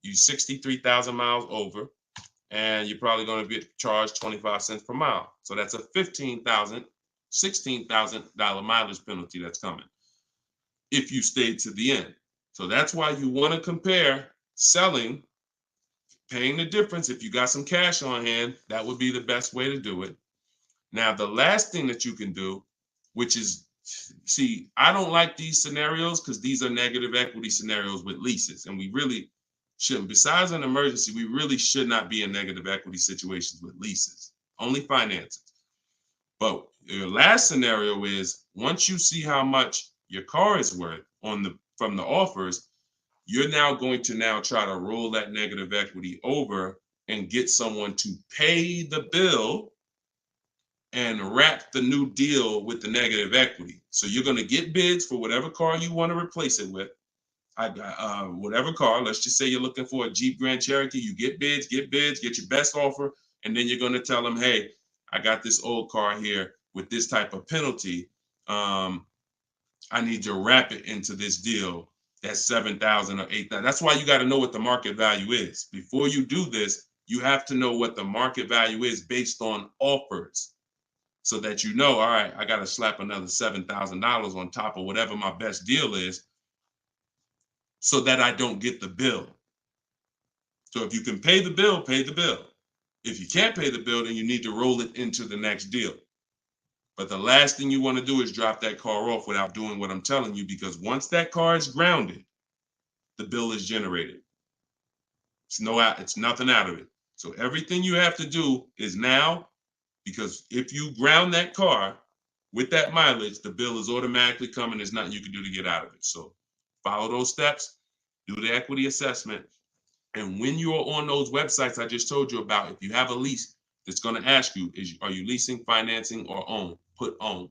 you 63,000 miles over, and you're probably going to be charged 25 cents per mile. So that's a $16,000 mileage penalty that's coming if you stayed to the end. So that's why you want to compare selling, paying the difference. If you got some cash on hand, that would be the best way to do it. Now, the last thing that you can do, which is, see, I don't like these scenarios because these are negative equity scenarios with leases, and we really shouldn't. Besides an emergency, we really should not be in negative equity situations with leases, only finances. But your last scenario is, once you see how much your car is worth from the offers, you're now going to try to roll that negative equity over and get someone to pay the bill and wrap the new deal with the negative equity. So you're going to get bids for whatever car you want to replace it with. Whatever car, let's just say you're looking for a Jeep Grand Cherokee, you get bids, get your best offer, and then you're going to tell them, hey, I got this old car here with this type of penalty. I need to wrap it into this deal that's 7,000 or 8,000. That's why you got to know what the market value is. Before you do this, you have to know what the market value is based on offers, so that you know, all right, I got to slap another $7,000 on top of whatever my best deal is, so that I don't get the bill. So if you can pay the bill, pay the bill. If you can't pay the bill, then you need to roll it into the next deal. But the last thing you want to do is drop that car off without doing what I'm telling you, because once that car is grounded, the bill is generated. It's nothing out of it. So everything you have to do is now, because if you ground that car with that mileage, the bill is automatically coming. There's nothing you can do to get out of it. So follow those steps, do the equity assessment. And when you're on those websites I just told you about, if you have a lease, that's going to ask you, are you leasing, financing, or own? Put own.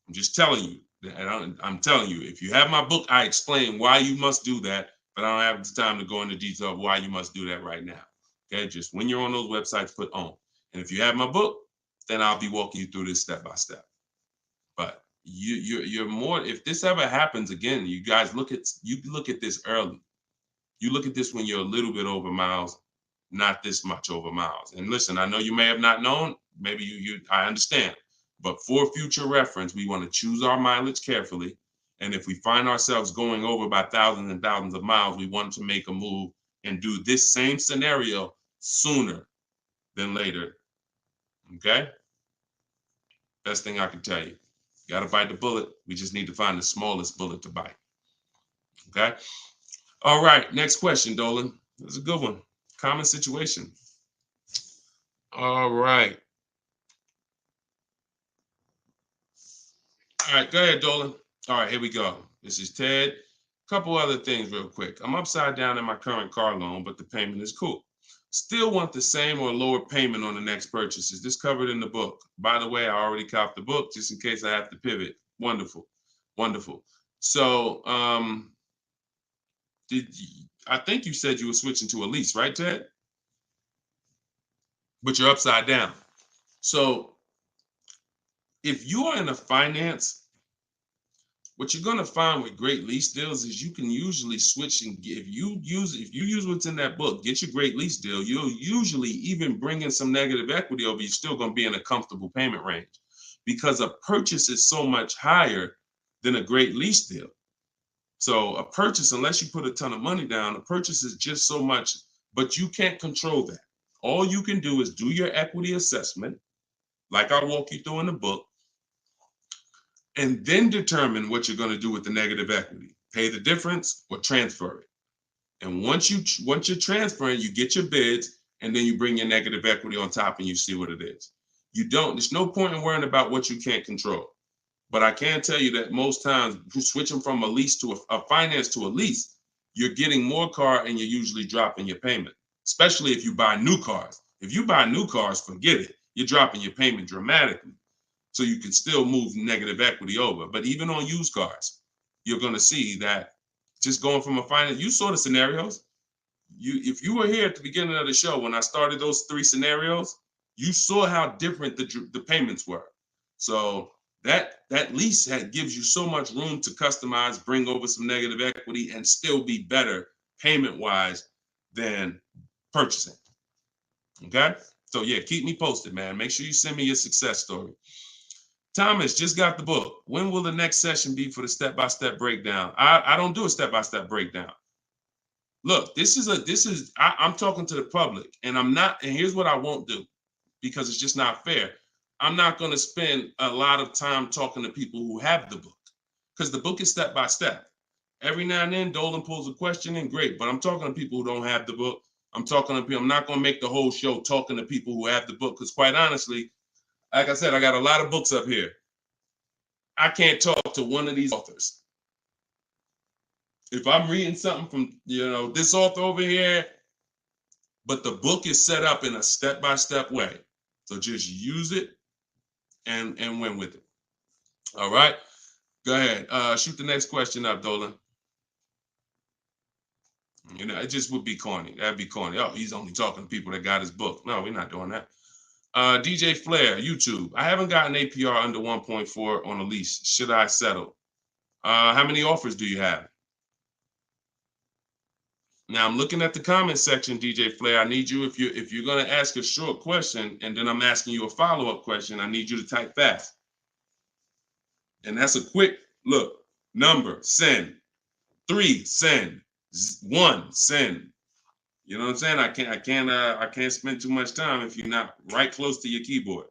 I'm just telling you. And I'm telling you, if you have my book, I explain why you must do that, but I don't have the time to go into detail of why you must do that right now. Okay, just when you're on those websites, put own. And if you have my book, then I'll be walking you through this step by step. But you're more, if this ever happens again, you guys look at this early. You look at this when you're a little bit over miles, not this much over miles. And listen, I know you may have not known, maybe I understand, but for future reference, we want to choose our mileage carefully. And if we find ourselves going over by thousands and thousands of miles, we want to make a move and do this same scenario sooner than later. Okay? Best thing I can tell you. You got to bite the bullet. We just need to find the smallest bullet to bite. Okay? All right, next question, Dolan. That's a good one. Common situation. All right. All right, go ahead, Dolan. All right, here we go. This is Ted. A couple other things real quick. I'm upside down in my current car loan, but the payment is cool. Still want the same or lower payment on the next purchases. This covered in the book. By the way, I already copied the book just in case I have to pivot. Wonderful. Wonderful. So I think you said you were switching to a lease, right, Ted? But you're upside down. So if you are in a finance, what you're going to find with great lease deals is you can usually switch, and if you use what's in that book, get your great lease deal, you'll usually even bring in some negative equity over, you're still going to be in a comfortable payment range, because a purchase is so much higher than a great lease deal. So a purchase, unless you put a ton of money down, a purchase is just so much but you can't control that. All you can do is do your equity assessment, like I walk you through in the book, and then determine what you're going to do with the negative equity. Pay the difference or transfer it. And once you're transferring, you get your bids, and then you bring your negative equity on top and you see what it is. There's no point in worrying about what you can't control. But I can tell you that most times switching from a lease to a finance to a lease, you're getting more car and you're usually dropping your payment, especially if you buy new cars. If you buy new cars, forget it. You're dropping your payment dramatically. So you can still move negative equity over. But even on used cars, you're going to see that just going from a finance, you saw the scenarios. If you were here at the beginning of the show when I started those 3 scenarios, you saw how different the payments were. So that lease gives you so much room to customize, bring over some negative equity, and still be better payment-wise than purchasing. Okay? So yeah, keep me posted, man. Make sure you send me your success story. Thomas just got the book. When will the next session be for the step-by-step breakdown? I don't do a step-by-step breakdown. Look, I'm talking to the public, and here's what I won't do, because it's just not fair. I'm not going to spend a lot of time talking to people who have the book, because the book is step by step. Every now and then, Dolan pulls a question in, great, but I'm talking to people who don't have the book. I'm not going to make the whole show talking to people who have the book, because quite honestly, like I said, I got a lot of books up here. I can't talk to one of these authors. If I'm reading something from, this author over here, but the book is set up in a step-by-step way. So just use it and win with it. All right. Go ahead. Shoot the next question up, Dolan. It just would be corny. That'd be corny. Oh, he's only talking to people that got his book. No, we're not doing that. DJ Flair, YouTube. I haven't gotten APR under 1.4 on a lease. Should I settle? How many offers do you have? Now I'm looking at the comment section, DJ Flair. I need you, if you're going to ask a short question and then I'm asking you a follow-up question, I need you to type fast. And that's a quick look. Number, send. 3, send. 1, send. You know what I'm saying? I can't spend too much time if you're not right close to your keyboard.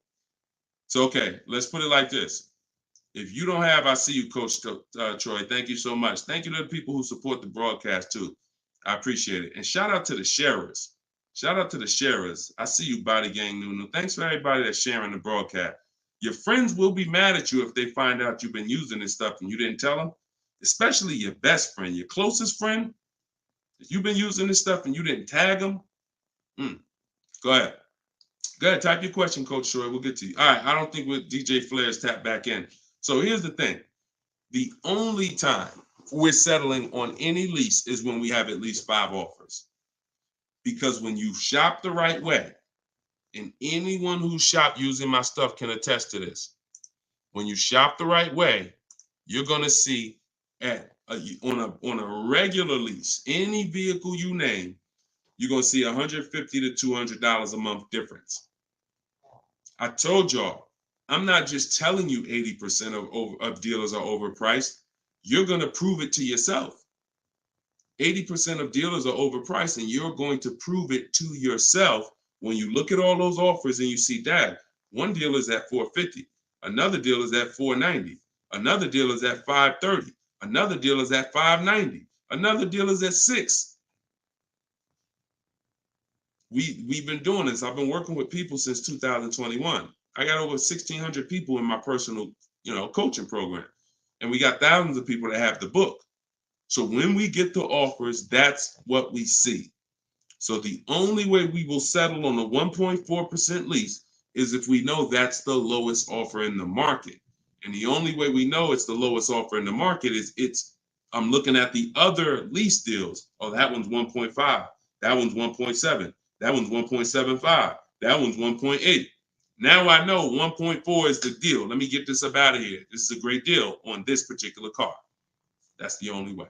So okay, let's put it like this. If you don't have, I see you, Coach Troy. Thank you so much. Thank you to the people who support the broadcast too. I appreciate it. And shout out to the sharers. Shout out to the sharers. I see you, Body Gang Nunu. Thanks for everybody that's sharing the broadcast. Your friends will be mad at you if they find out you've been using this stuff and you didn't tell them, especially your best friend, your closest friend. If you've been using this stuff and you didn't tag them, go ahead. Go ahead, type your question, Coach Troy. We'll get to you. All right, I don't think DJ Flair's tapped back in. So here's the thing. The only time we're settling on any lease is when we have at least 5 offers. Because when you shop the right way, and anyone who shopped using my stuff can attest to this, when you shop the right way, you're going to see on a regular lease, any vehicle you name, you're going to see $150 to $200 a month difference. I told y'all, I'm not just telling you 80% of dealers are overpriced. You're going to prove it to yourself. 80% of dealers are overpriced, and you're going to prove it to yourself when you look at all those offers and you see that one dealer is at $450, another dealer is at $490, another dealer is at $530, another dealer is at $590, another dealer is at $6. We've been doing this. I've been working with people since 2021. I got over 1,600 people in my personal, coaching program, and we got thousands of people that have the book. So when we get the offers, that's what we see. So the only way we will settle on a 1.4% lease is if we know that's the lowest offer in the market. And the only way we know it's the lowest offer in the market is I'm looking at the other lease deals. Oh, that one's 1.5. That one's 1.7. That one's 1.75. That one's 1.8. Now I know 1.4 is the deal. Let me get this up out of here. This is a great deal on this particular car. That's the only way.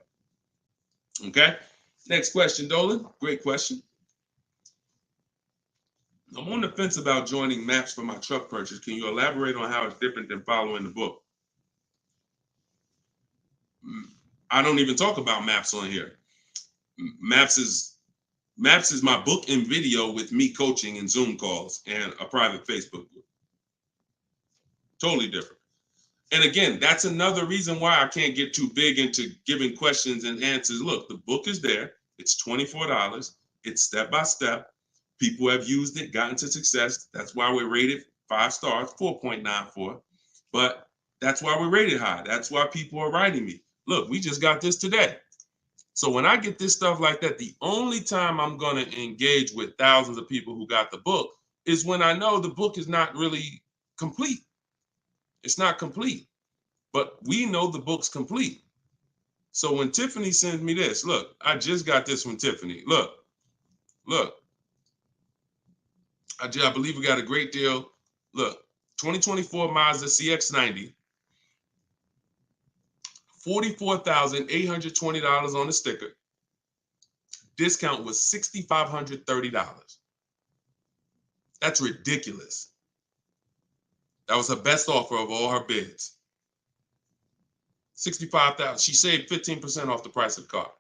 Okay. Next question, Dolan. Great question. I'm on the fence about joining maps for my truck purchase. Can you elaborate on how it's different than following the book? I don't even talk about maps on here. Maps is Maps is my book and video with me coaching and Zoom calls and a private Facebook group. Totally different. And again, that's another reason why I can't get too big into giving questions and answers. Look, the book is there. It's $24. It's step by step. People have used it, gotten to success. That's why we're rated 5 stars, 4.94. But that's why we're rated high. That's why people are writing me. Look, we just got this today. So when I get this stuff like that, the only time I'm going to engage with thousands of people who got the book is when I know the book is not really complete. It's not complete, but we know the book's complete. So when Tiffany sends me this, look, I just got this from Tiffany. Look. I believe we got a great deal. Look, 2024 Mazda CX-90, $44,820 on the sticker. Discount was $6,530. That's ridiculous. That was her best offer of all her bids. $65,000. She saved 15% off the price of the car.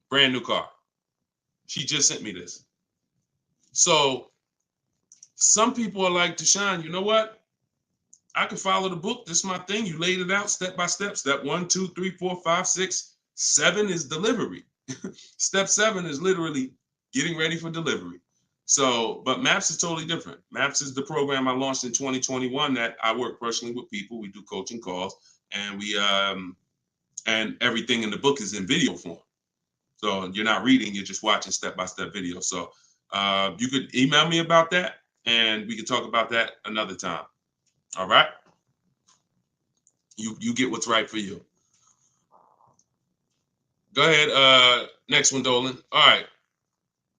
Brand new car. She just sent me this. So some people are like, Deshone, you know what? I can follow the book. This is my thing. You laid it out step by step. Step 1, 2, 3, 4, 5, 6, 7 is delivery. Step 7 is literally getting ready for delivery. So, but Maps is totally different. Maps is the program I launched in 2021 that I work personally with people. We do coaching calls, and we and everything in the book is in video form. So you're not reading, you're just watching step-by-step video. So you could email me about that, and we could talk about that another time. All right? You get what's right for you. Go ahead. Next one, Dolan. All right.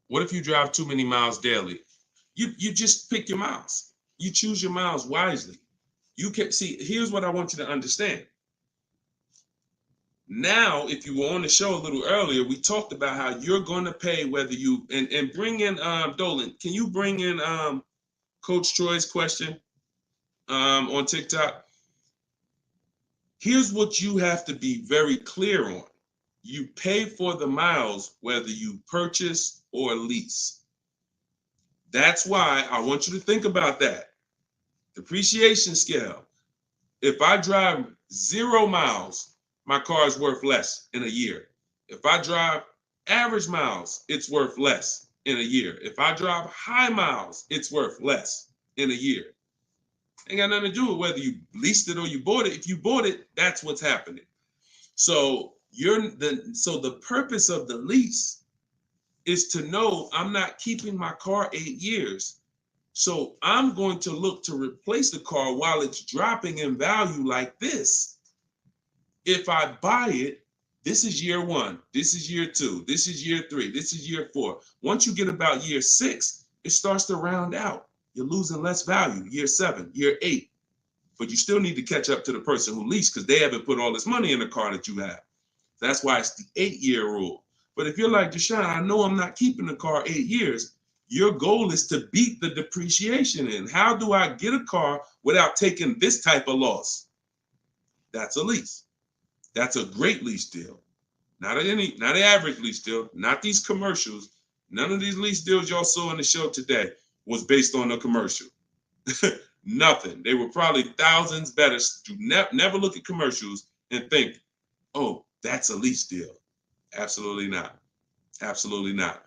What if you drive too many miles daily? You just pick your miles. You choose your miles wisely. You can see, here's what I want you to understand. Now, if you were on the show a little earlier, we talked about how you're going to pay whether you, and bring in, Dolan, can you bring in Coach Troy's question on TikTok? Here's what you have to be very clear on. You pay for the miles whether you purchase or lease. That's why I want you to think about that. Depreciation scale. If I drive 0 miles, my car is worth less in a year. If I drive average miles, it's worth less in a year. If I drive high miles, it's worth less in a year. Ain't got nothing to do with whether you leased it or you bought it. If you bought it, that's what's happening. So the purpose of the lease is to know I'm not keeping my car 8 years. So I'm going to look to replace the car while it's dropping in value like this. If I buy it, this is year 1, this is year 2, this is year 3, this is year 4. Once you get about year 6, it starts to round out. You're losing less value, year 7, year 8. But you still need to catch up to the person who leased because they haven't put all this money in the car that you have. That's why it's the 8-year rule. But if you're like, Deshone, I know I'm not keeping the car 8 years. Your goal is to beat the depreciation in. How do I get a car without taking this type of loss? That's a lease. That's a great lease deal. Not an average lease deal, not these commercials. None of these lease deals y'all saw in the show today was based on a commercial. Nothing. They were probably thousands better. Do never look at commercials and think, oh, that's a lease deal. Absolutely not. Absolutely not.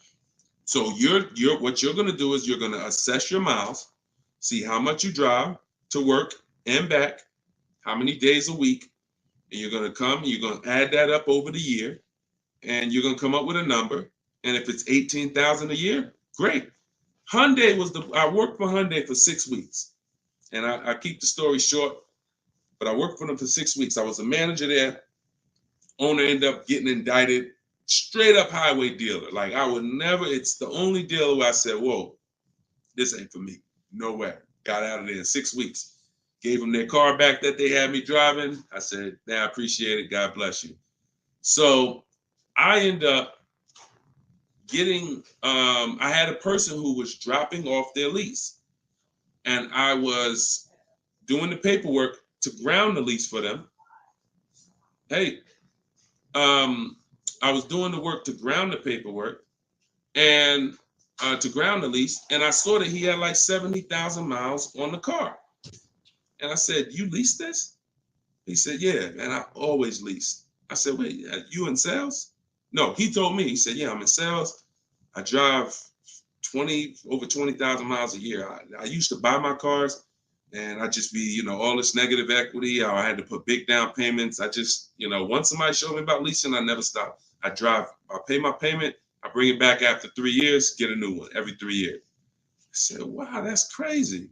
So what you're going to do is you're going to assess your miles, see how much you drive to work and back, how many days a week, and you're going to add that up over the year, and you're going to come up with a number. And if it's $18,000 a year, great. I worked for Hyundai for 6 weeks, and I keep the story short, but I worked for them for 6 weeks. I was a manager there. Owner ended up getting indicted. Straight up highway dealer. Like I would never, it's the only dealer where I said, whoa, this ain't for me. No way. Got out of there in 6 weeks. Gave them their car back that they had me driving. I said, I appreciate it. God bless you. So I end up getting, I had a person who was dropping off their lease. And I was doing the paperwork to ground the lease for them. Hey, I was doing the work to ground the paperwork, and to ground the lease, and I saw that he had like 70,000 miles on the car. And I said, "You lease this?" He said, "Yeah, man, I always lease." I said, "Wait, you in sales?" No, he told me. He said, "Yeah, I'm in sales. I drive over 20,000 miles a year. I used to buy my cars, and I just be, all this negative equity. I had to put big down payments. I just, once somebody showed me about leasing, I never stop. I pay my payment, I bring it back after 3 years, get a new one every 3 years." I said, "Wow, that's crazy."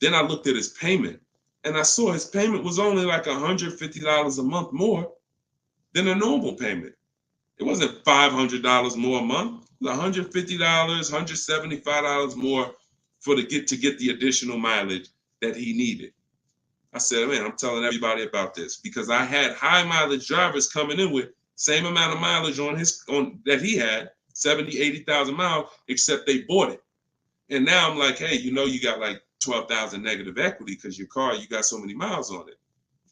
Then I looked at his payment, and I saw his payment was only like $150 a month more than a normal payment. It wasn't $500 more a month. It was $150, $175 more to get the additional mileage that he needed. I said, "Man, I'm telling everybody about this," because I had high mileage drivers coming in with same amount of mileage on that he had, 70, 80,000 miles, except they bought it. And now I'm like, "Hey, you got like 12,000 negative equity because your car, you got so many miles on it."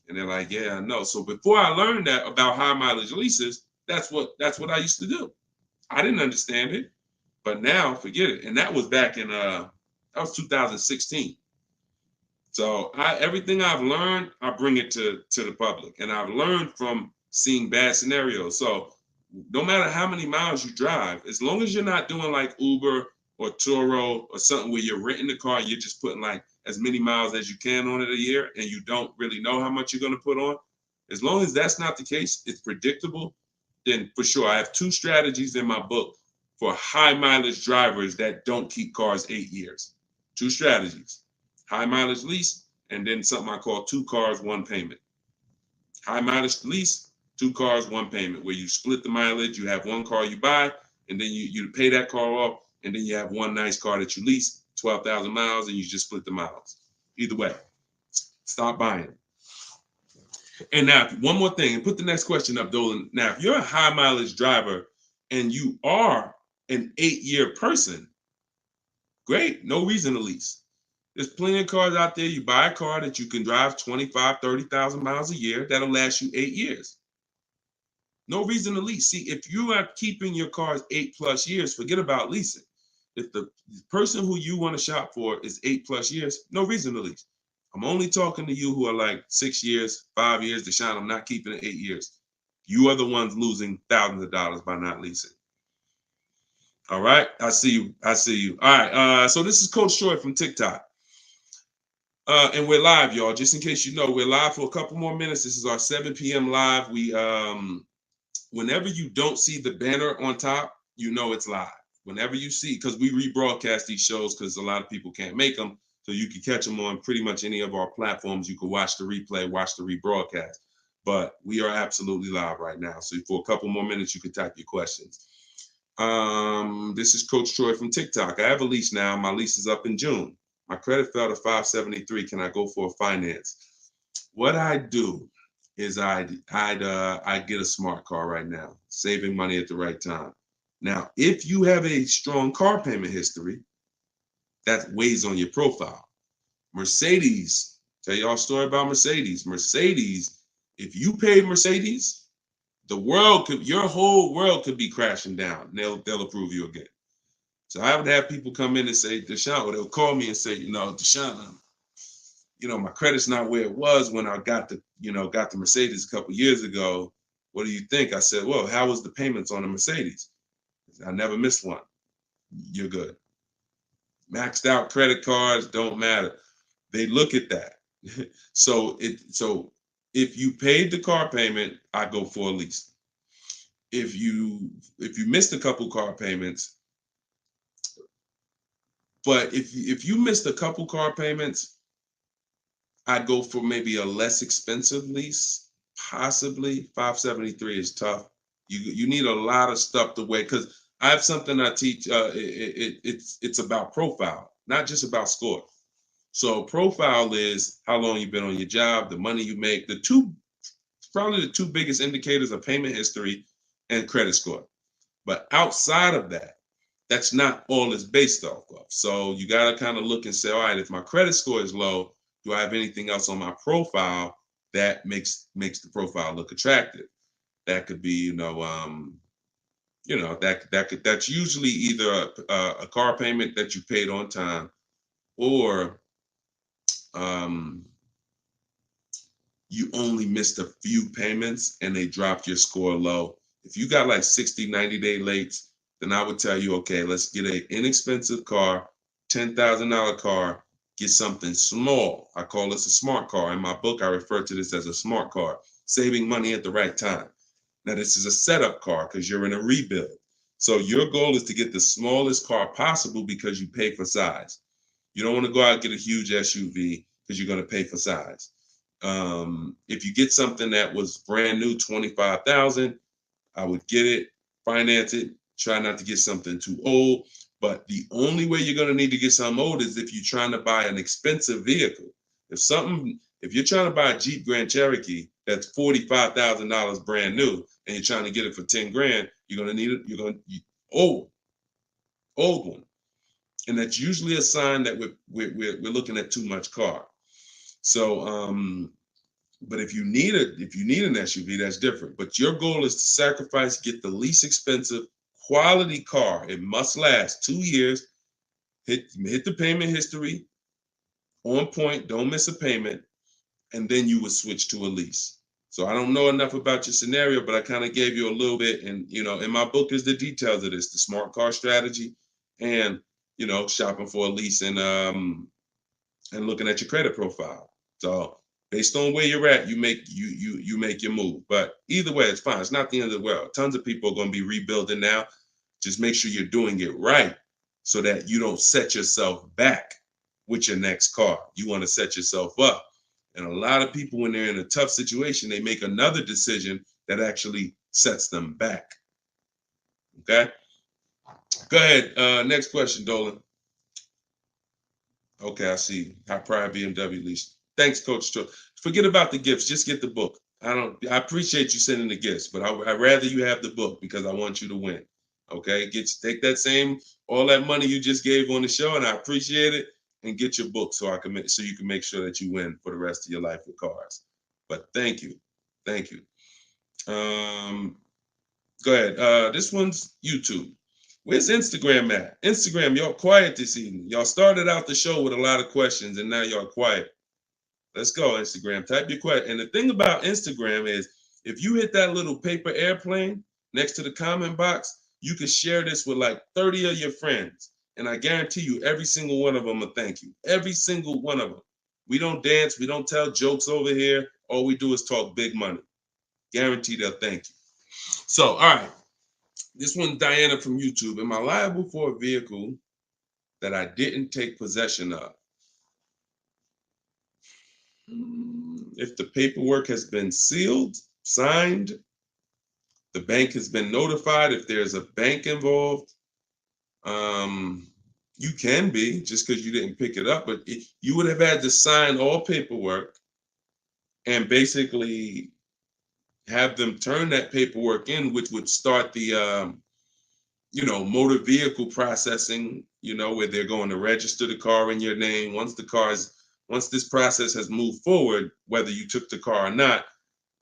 And they're like, "Yeah, I know." So before I learned that about high mileage leases, that's what I used to do. I didn't understand it, but now forget it. And that was back in that was 2016. So everything I've learned, I bring it to the public, and I've learned from seeing bad scenarios. So no matter how many miles you drive, as long as you're not doing like Uber or Turo or something where you're renting the car, you're just putting like as many miles as you can on it a year, and you don't really know how much you're going to put on. As long as that's not the case, it's predictable, then for sure. I have 2 strategies in my book for high mileage drivers that don't keep cars 8 years. 2 strategies: high mileage lease, and then something I call 2 cars, 1 payment. High mileage lease, 2 cars, 1 payment, where you split the mileage. You have 1 car you buy, and then you pay that car off, and then you have 1 nice car that you lease, 12,000 miles, and you just split the miles. Either way, stop buying. And now, one more thing, and put the next question up, Dolan. Now, if you're a high mileage driver and you are an 8-year person, great, no reason to lease. There's plenty of cars out there. You buy a car that you can drive 25, 30,000 miles a year. That'll last you 8 years. No reason to lease. See, if you are keeping your cars 8+ years, forget about leasing. If the person who you want to shop for is 8+ years, no reason to lease. I'm only talking to you who are like 6 years, 5 years. Deshone, I'm not keeping it 8 years. You are the ones losing thousands of dollars by not leasing. All right, I see you. All right, so this is Coach Troy from TikTok. And we're live, y'all. Just in case you know, we're live for a couple more minutes. This is our 7 p.m. live. We whenever you don't see the banner on top, you know it's live. Whenever you see, because we rebroadcast these shows because a lot of people can't make them, so you can catch them on pretty much any of our platforms. You can watch the replay, watch the rebroadcast. But we are absolutely live right now. So for a couple more minutes, you can type your questions. This is Coach Troy from TikTok. I have a lease now. My lease is up in June. My credit fell to 573. Can I go for a finance? What I do is I'd get a smart car right now, saving money at the right time. Now, if you have a strong car payment history, that weighs on your profile. Mercedes, tell y'all a story about Mercedes. Mercedes, if you paid Mercedes, your whole world could be crashing down. They'll approve you again. So I would have people come in and say, Deshone, or they'll call me and say, Deshone, my credit's not where it was when I got the Mercedes a couple years ago. What do you think? I said, well, how was the payments on the Mercedes? I never missed one. You're good. Maxed out credit cards don't matter. They look at that. So if you paid the car payment, I go for a lease. If you missed a couple car payments, but if you missed a couple car payments, I'd go for maybe a less expensive lease. Possibly 573 is tough. You need a lot of stuff to weigh, because I have something I teach. It's about profile, not just about score. So profile is how long you've been on your job, the money you make. Probably the 2 biggest indicators are payment history and credit score. But outside of that, that's not all it's based off of. So you got to kind of look and say, all right, if my credit score is low, do I have anything else on my profile that makes the profile look attractive? That could be, you know, that's usually either a car payment that you paid on time, or um, you only missed a few payments and they dropped your score low. If you got like 60, 90-day late, then I would tell you, okay, let's get an inexpensive car, $10,000 car, get something small. I call this a smart car. In my book, I refer to this as a smart car, saving money at the right time. Now, this is a setup car because you're in a rebuild. So your goal is to get the smallest car possible because you pay for size. You don't want to go out and get a huge SUV because you're going to pay for size. If you get something that was brand new, 25,000, I would get it, finance it, try not to get something too old. But the only way you're going to need to get something old is if you're trying to buy an expensive vehicle. If you're trying to buy a Jeep Grand Cherokee that's $45,000 brand new and you're trying to get it for 10 grand, you're going to need it. Old one, and that's usually a sign that we're looking at too much car. So, but if you need an SUV, that's different. But your goal is to sacrifice, get the least expensive quality car. It must last 2 years. Hit the payment history on point. Don't miss a payment, and then you would switch to a lease. So I don't know enough about your scenario, but I kind of gave you a little bit. And in my book is the details of this: the smart car strategy, and shopping for a lease, and looking at your credit profile. So based on where you're at, you make your move. But either way, it's fine. It's not the end of the world. Tons of people are going to be rebuilding now. Just make sure you're doing it right so that you don't set yourself back with your next car. You want to set yourself up. And a lot of people, when they're in a tough situation, they make another decision that actually sets them back. Okay? Go ahead. Next question, Dolan. Okay, I see. High pride BMW lease. Thanks, Coach Cho. Forget about the gifts. Just get the book. I appreciate you sending the gifts, but I'd rather you have the book because I want you to win. Okay, take all that money you just gave on the show, and I appreciate it, and get your book so you can make sure that you win for the rest of your life with cars. But thank you. Go ahead. This one's YouTube. Where's Instagram at? Instagram, y'all quiet this evening. Y'all started out the show with a lot of questions, and now y'all quiet. Let's go, Instagram. Type your question. And the thing about Instagram is, if you hit that little paper airplane next to the comment box, you can share this with like 30 of your friends. And I guarantee you, every single one of them will thank you. Every single one of them. We don't dance. We don't tell jokes over here. All we do is talk big money. Guarantee they'll thank you. So, all right. This one, Diana from YouTube. Am I liable for a vehicle that I didn't take possession of? If the paperwork has been sealed, signed, the bank has been notified, if there's a bank involved, you can be, just because you didn't pick it up, but you would have had to sign all paperwork and basically have them turn that paperwork in, which would start the motor vehicle processing, where they're going to register the car in your name. Once this process has moved forward, whether you took the car or not,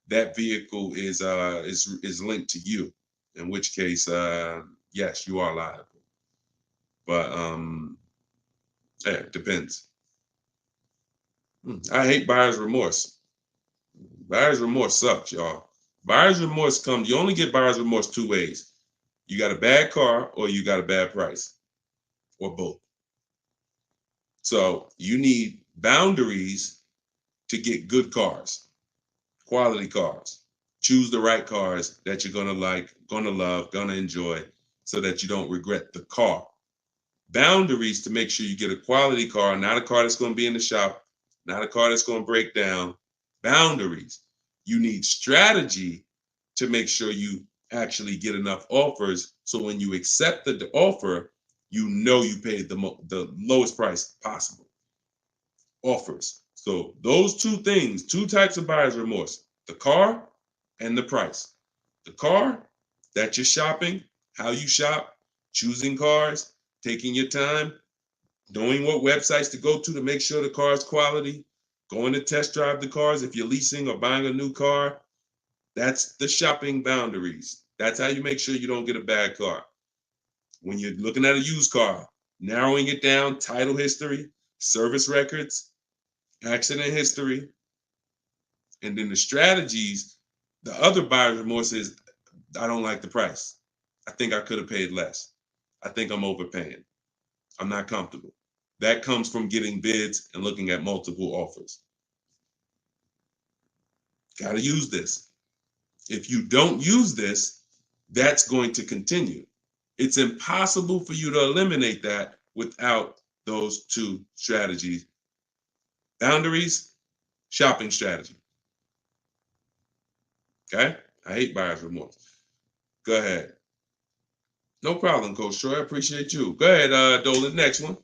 that vehicle is linked to you. In which case, yes, you are liable. But yeah, it depends. I hate buyer's remorse. Buyer's remorse sucks, y'all. Buyer's remorse comes. You only get buyer's remorse two ways. You got a bad car or you got a bad price, or both. So you need boundaries to get good cars, quality cars. Choose the right cars that you're gonna like, gonna love, gonna enjoy, so that you don't regret the car. Boundaries to make sure you get a quality car, not a car that's gonna be in the shop, not a car that's gonna break down. Boundaries. You need strategy to make sure you actually get enough offers, so when you accept the offer, you paid the lowest price possible. Offers. So those two things, two types of buyer's remorse: the car and the price. The car, that you're shopping, how you shop, choosing cars, taking your time, knowing what websites to go to make sure the car is quality, going to test drive the cars if you're leasing or buying a new car. That's the shopping boundaries. That's how you make sure you don't get a bad car. When you're looking at a used car, narrowing it down, title history, service records, accident history, and then the strategies. The other buyer's remorse is, I don't like the price. I think I could have paid less. I think I'm overpaying. I'm not comfortable. That comes from getting bids and looking at multiple offers. Got to use this. If you don't use this, that's going to continue. It's impossible for you to eliminate that without those two strategies. Boundaries, shopping strategy. Okay? I hate buyer's remorse. Go ahead. No problem, Coach Troy. I appreciate you. Go ahead, Dolan. Next one.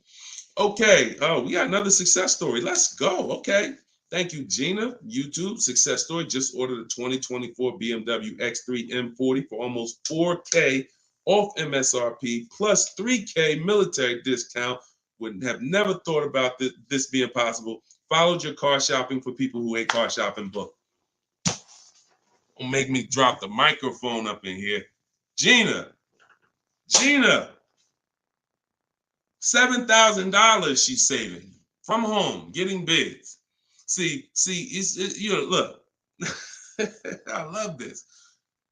Okay. Oh, we got another success story. Let's go. Okay. Thank you, Gina. YouTube success story. Just ordered a 2024 BMW X3 M40 for almost $4K off MSRP plus $3K military discount. Would have never thought about this being possible. Followed your car shopping for people who hate car shopping book. Don't make me drop the microphone up in here. Gina, $7,000 she's saving from home, getting bids. See, look, I love this.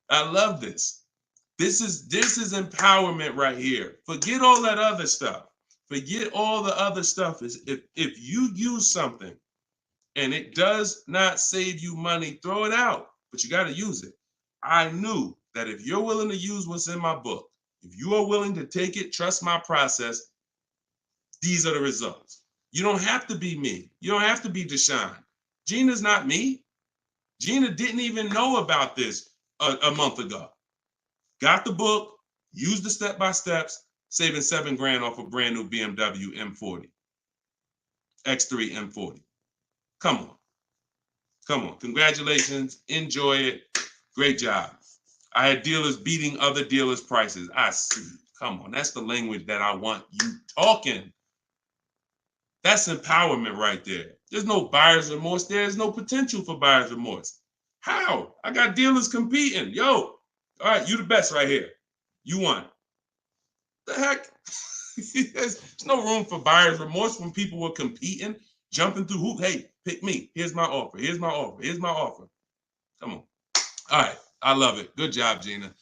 I love this. This is empowerment right here. Forget all that other stuff. Forget all the other stuff. Is if you use something and it does not save you money, throw it out. But you got to use it. I knew that if you're willing to use what's in my book, if you are willing to take it, trust my process, these are the results. You don't have to be me. You don't have to be Deshone. Gina's not me. Gina didn't even know about this a month ago. Got the book, used the step-by-steps, saving $7,000 off a brand new BMW M40. X3 M40. Come on. Come on. Congratulations. Enjoy it. Great job. I had dealers beating other dealers' prices. I see. Come on. That's the language that I want you talking. That's empowerment right there. There's no buyer's remorse. There's no potential for buyer's remorse. How? I got dealers competing. Yo, all right, you the best right here. You won. The heck? There's no room for buyer's remorse when people were competing, jumping through hoops. Hey, pick me. Here's my offer. Here's my offer. Here's my offer. Come on. All right. I love it. Good job, Gina.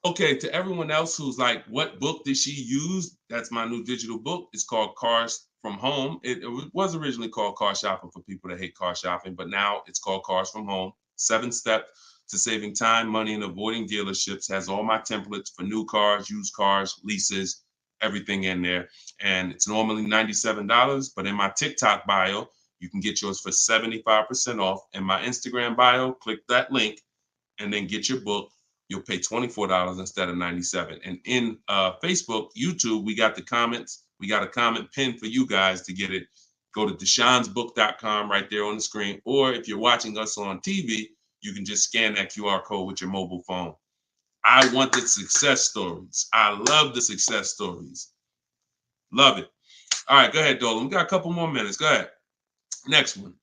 Okay, to everyone else who's like, what book did she use? That's my new digital book. It's called Cars from Home. It was originally called Car Shopping for people that hate car shopping, but now it's called Cars from Home. 7 steps to saving time, money, and avoiding dealerships. Has all my templates for new cars, used cars, leases, everything in there. And it's normally $97, but in my TikTok bio, you can get yours for 75% off. In my Instagram bio, click that link and then get your book. You'll pay $24 instead of $97. And in Facebook, YouTube, we got the comments. We got a comment pinned for you guys to get it. Go to deshonsbook.com right there on the screen. Or if you're watching us on TV, you can just scan that QR code with your mobile phone. I want the success stories. I love the success stories. Love it. All right, go ahead, Dolan. We got a couple more minutes. Go ahead. Next one.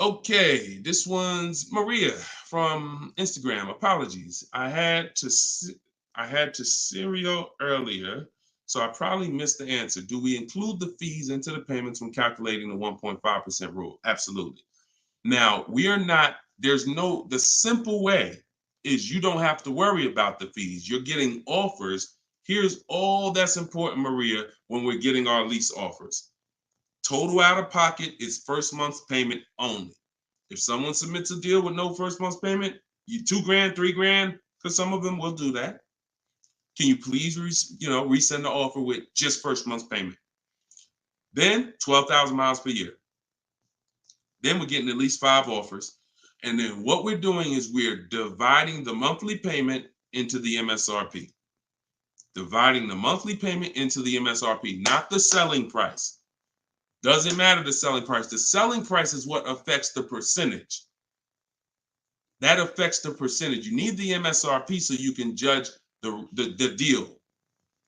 Okay, this one's Maria from Instagram. Apologies. I had to serial earlier, so I probably missed the answer. Do we include the fees into the payments when calculating the 1.5% rule? Absolutely. Now, the simple way is you don't have to worry about the fees. You're getting offers. Here's all that's important, Maria, when we're getting our lease offers. Total out of pocket is first month's payment only. If someone submits a deal with no first month's payment, you $2,000, $3,000, because some of them will do that. Can you please, resend the offer with just first month's payment? Then 12,000 miles per year. Then we're getting at least 5 offers. And then what we're doing is we're dividing the monthly payment into the MSRP. Dividing the monthly payment into the MSRP, not the selling price. Doesn't matter the selling price. The selling price is what affects the percentage. That affects the percentage. You need the MSRP so you can judge the deal.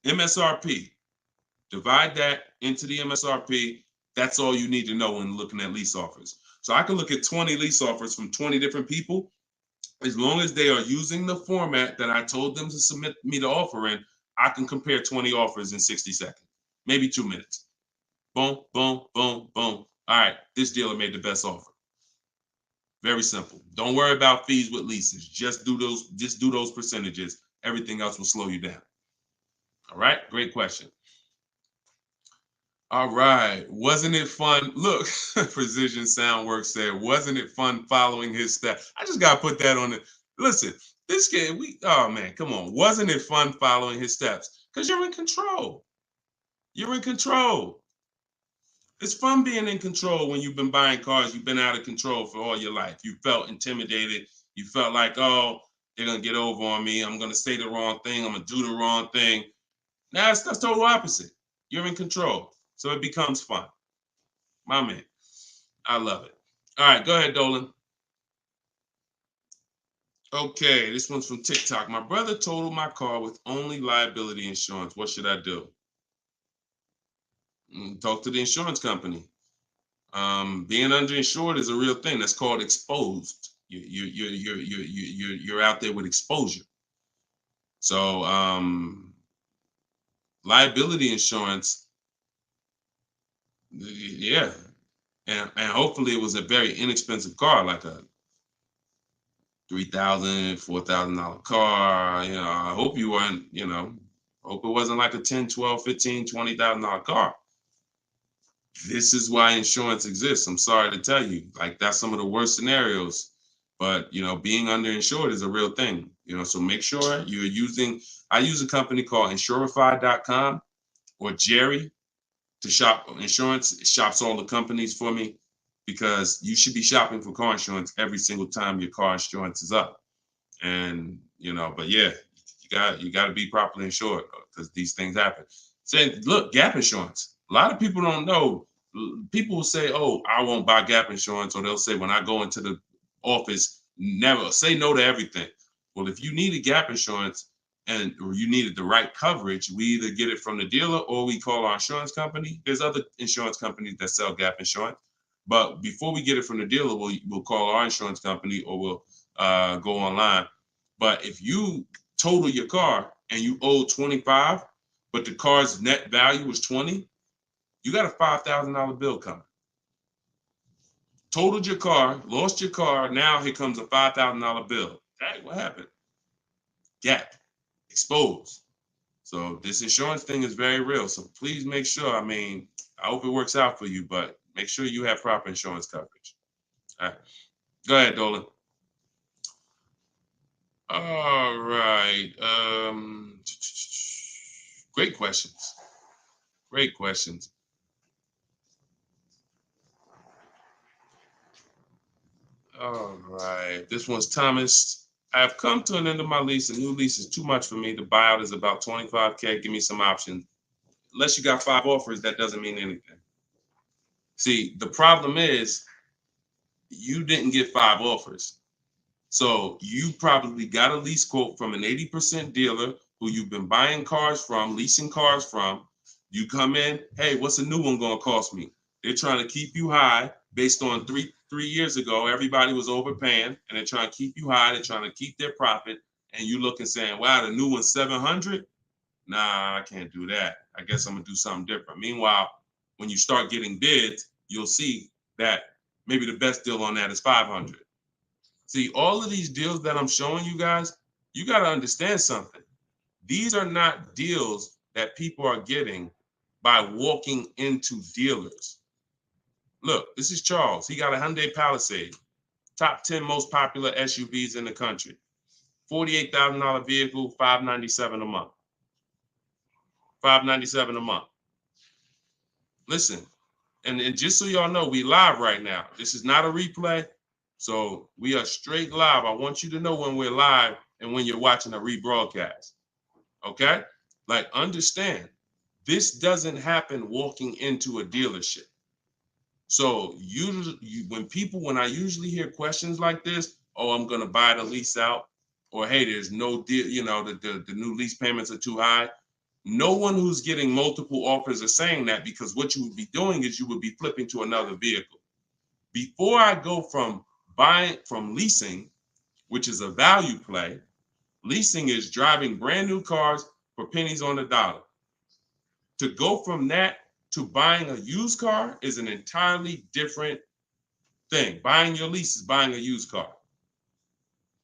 MSRP. Divide that into the MSRP. That's all you need to know when looking at lease offers. So I can look at 20 lease offers from 20 different people, As long as they are using the format that I told them to submit me the offer in, I can compare 20 offers in 60 seconds, maybe 2 minutes. Boom, boom, boom, boom. All right, this dealer made the best offer. Very simple. Don't worry about fees with leases. Just do those percentages. Everything else will slow you down. All right, great question. All right, wasn't it fun? Look, Precision Soundworks said, wasn't it fun following his steps? I just gotta put that on it. Listen, this game, oh man, come on. Wasn't it fun following his steps? Because you're in control. You're in control. It's fun being in control when you've been buying cars. You've been out of control for all your life. You felt intimidated. You felt like, oh, they're gonna get over on me. I'm gonna say the wrong thing. I'm gonna do the wrong thing. Now it's the total opposite. You're in control. So it becomes fun. My man. I love it. All right, go ahead, Dolan. Okay, this one's from TikTok. My brother totaled my car with only liability insurance. What should I do? Talk to the insurance company. Being underinsured is a real thing. That's called exposed. You're out there with exposure. So liability insurance, yeah, and hopefully it was a very inexpensive car, like a $3,000, $4,000 car. I hope you weren't. Hope it wasn't like a $10, $12, $15, $20,000 car. This is why insurance exists. I'm sorry to tell you, like that's some of the worst scenarios. But being underinsured is a real thing. So make sure you're using. I use a company called Insurify.com or Jerry to shop insurance. It shops all the companies for me because you should be shopping for car insurance every single time your car insurance is up. And but yeah, you got to be properly insured because these things happen. Say, look, gap insurance. A lot of people don't know. People will say, "Oh, I won't buy gap insurance," or they'll say, "When I go into the office, never say no to everything." Well, if you needed gap insurance or you needed the right coverage, we either get it from the dealer or we call our insurance company. There's other insurance companies that sell gap insurance, but before we get it from the dealer, we'll call our insurance company or we'll go online. But if you total your car and you owe 25, but the car's net value was 20, you got a $5,000 bill coming. Totaled your car, lost your car. Now here comes a $5,000 bill. Hey, what happened? Gap, exposed. So this insurance thing is very real. So please make sure. I hope it works out for you, but make sure you have proper insurance coverage. All right, go ahead, Dolan. All right. Great questions. Great questions. All right. This one's Thomas. I have come to an end of my lease. A new lease is too much for me. The buyout is about $25K. Give me some options. Unless you got 5 offers, that doesn't mean anything. See, the problem is you didn't get 5 offers. So you probably got a lease quote from an 80% dealer who you've been buying cars from, leasing cars from. You come in, hey, what's a new one going to cost me? They're trying to keep you high based on three years ago. Everybody was overpaying and they're trying to keep you high. They're trying to keep their profit. And you look and saying, wow, the new one's 700. Nah, I can't do that. I guess I'm going to do something different. Meanwhile, when you start getting bids, you'll see that maybe the best deal on that is 500. See, all of these deals that I'm showing you guys, you got to understand something. These are not deals that people are getting by walking into dealers. Look, this is Charles. He got a Hyundai Palisade, top 10 most popular SUVs in the country. $48,000 vehicle, $597 a month. $597 a month. Listen, and just so y'all know, we live right now. This is not a replay. So we are straight live. I want you to know when we're live and when you're watching a rebroadcast. Okay? Like, understand, this doesn't happen walking into a dealership. So when I usually hear questions like this, oh, I'm gonna buy the lease out, or hey, there's no deal, the new lease payments are too high. No one who's getting multiple offers are saying that, because what you would be doing is you would be flipping to another vehicle. Before I go from leasing, which is a value play. Leasing is driving brand new cars for pennies on the dollar. To go from that to buying a used car is an entirely different thing. Buying your lease is buying a used car.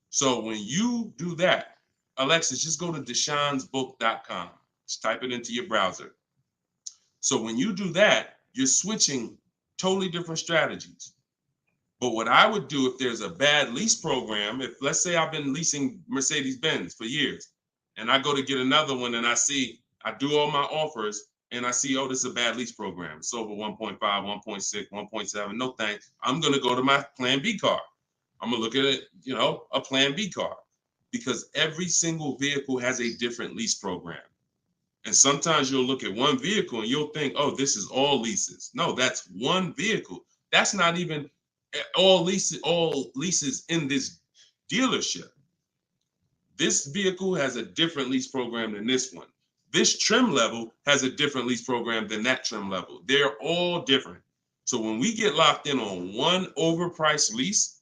So when you do that, Alexis, just go to deshonsbook.com. Just type it into your browser. So when you do that, you're switching totally different strategies. But what I would do if there's a bad lease program, if let's say I've been leasing Mercedes-Benz for years and I go to get another one and I do all my offers and I see, oh, this is a bad lease program. It's over 1.5, 1.6, 1.7. No thanks. I'm going to go to my plan B car. I'm going to look at it, a plan B car, because every single vehicle has a different lease program. And sometimes you'll look at one vehicle and you'll think, oh, this is all leases. No, that's one vehicle. That's not even all leases in this dealership. This vehicle has a different lease program than this one. This trim level has a different lease program than that trim level. They're all different. So when we get locked in on one overpriced lease,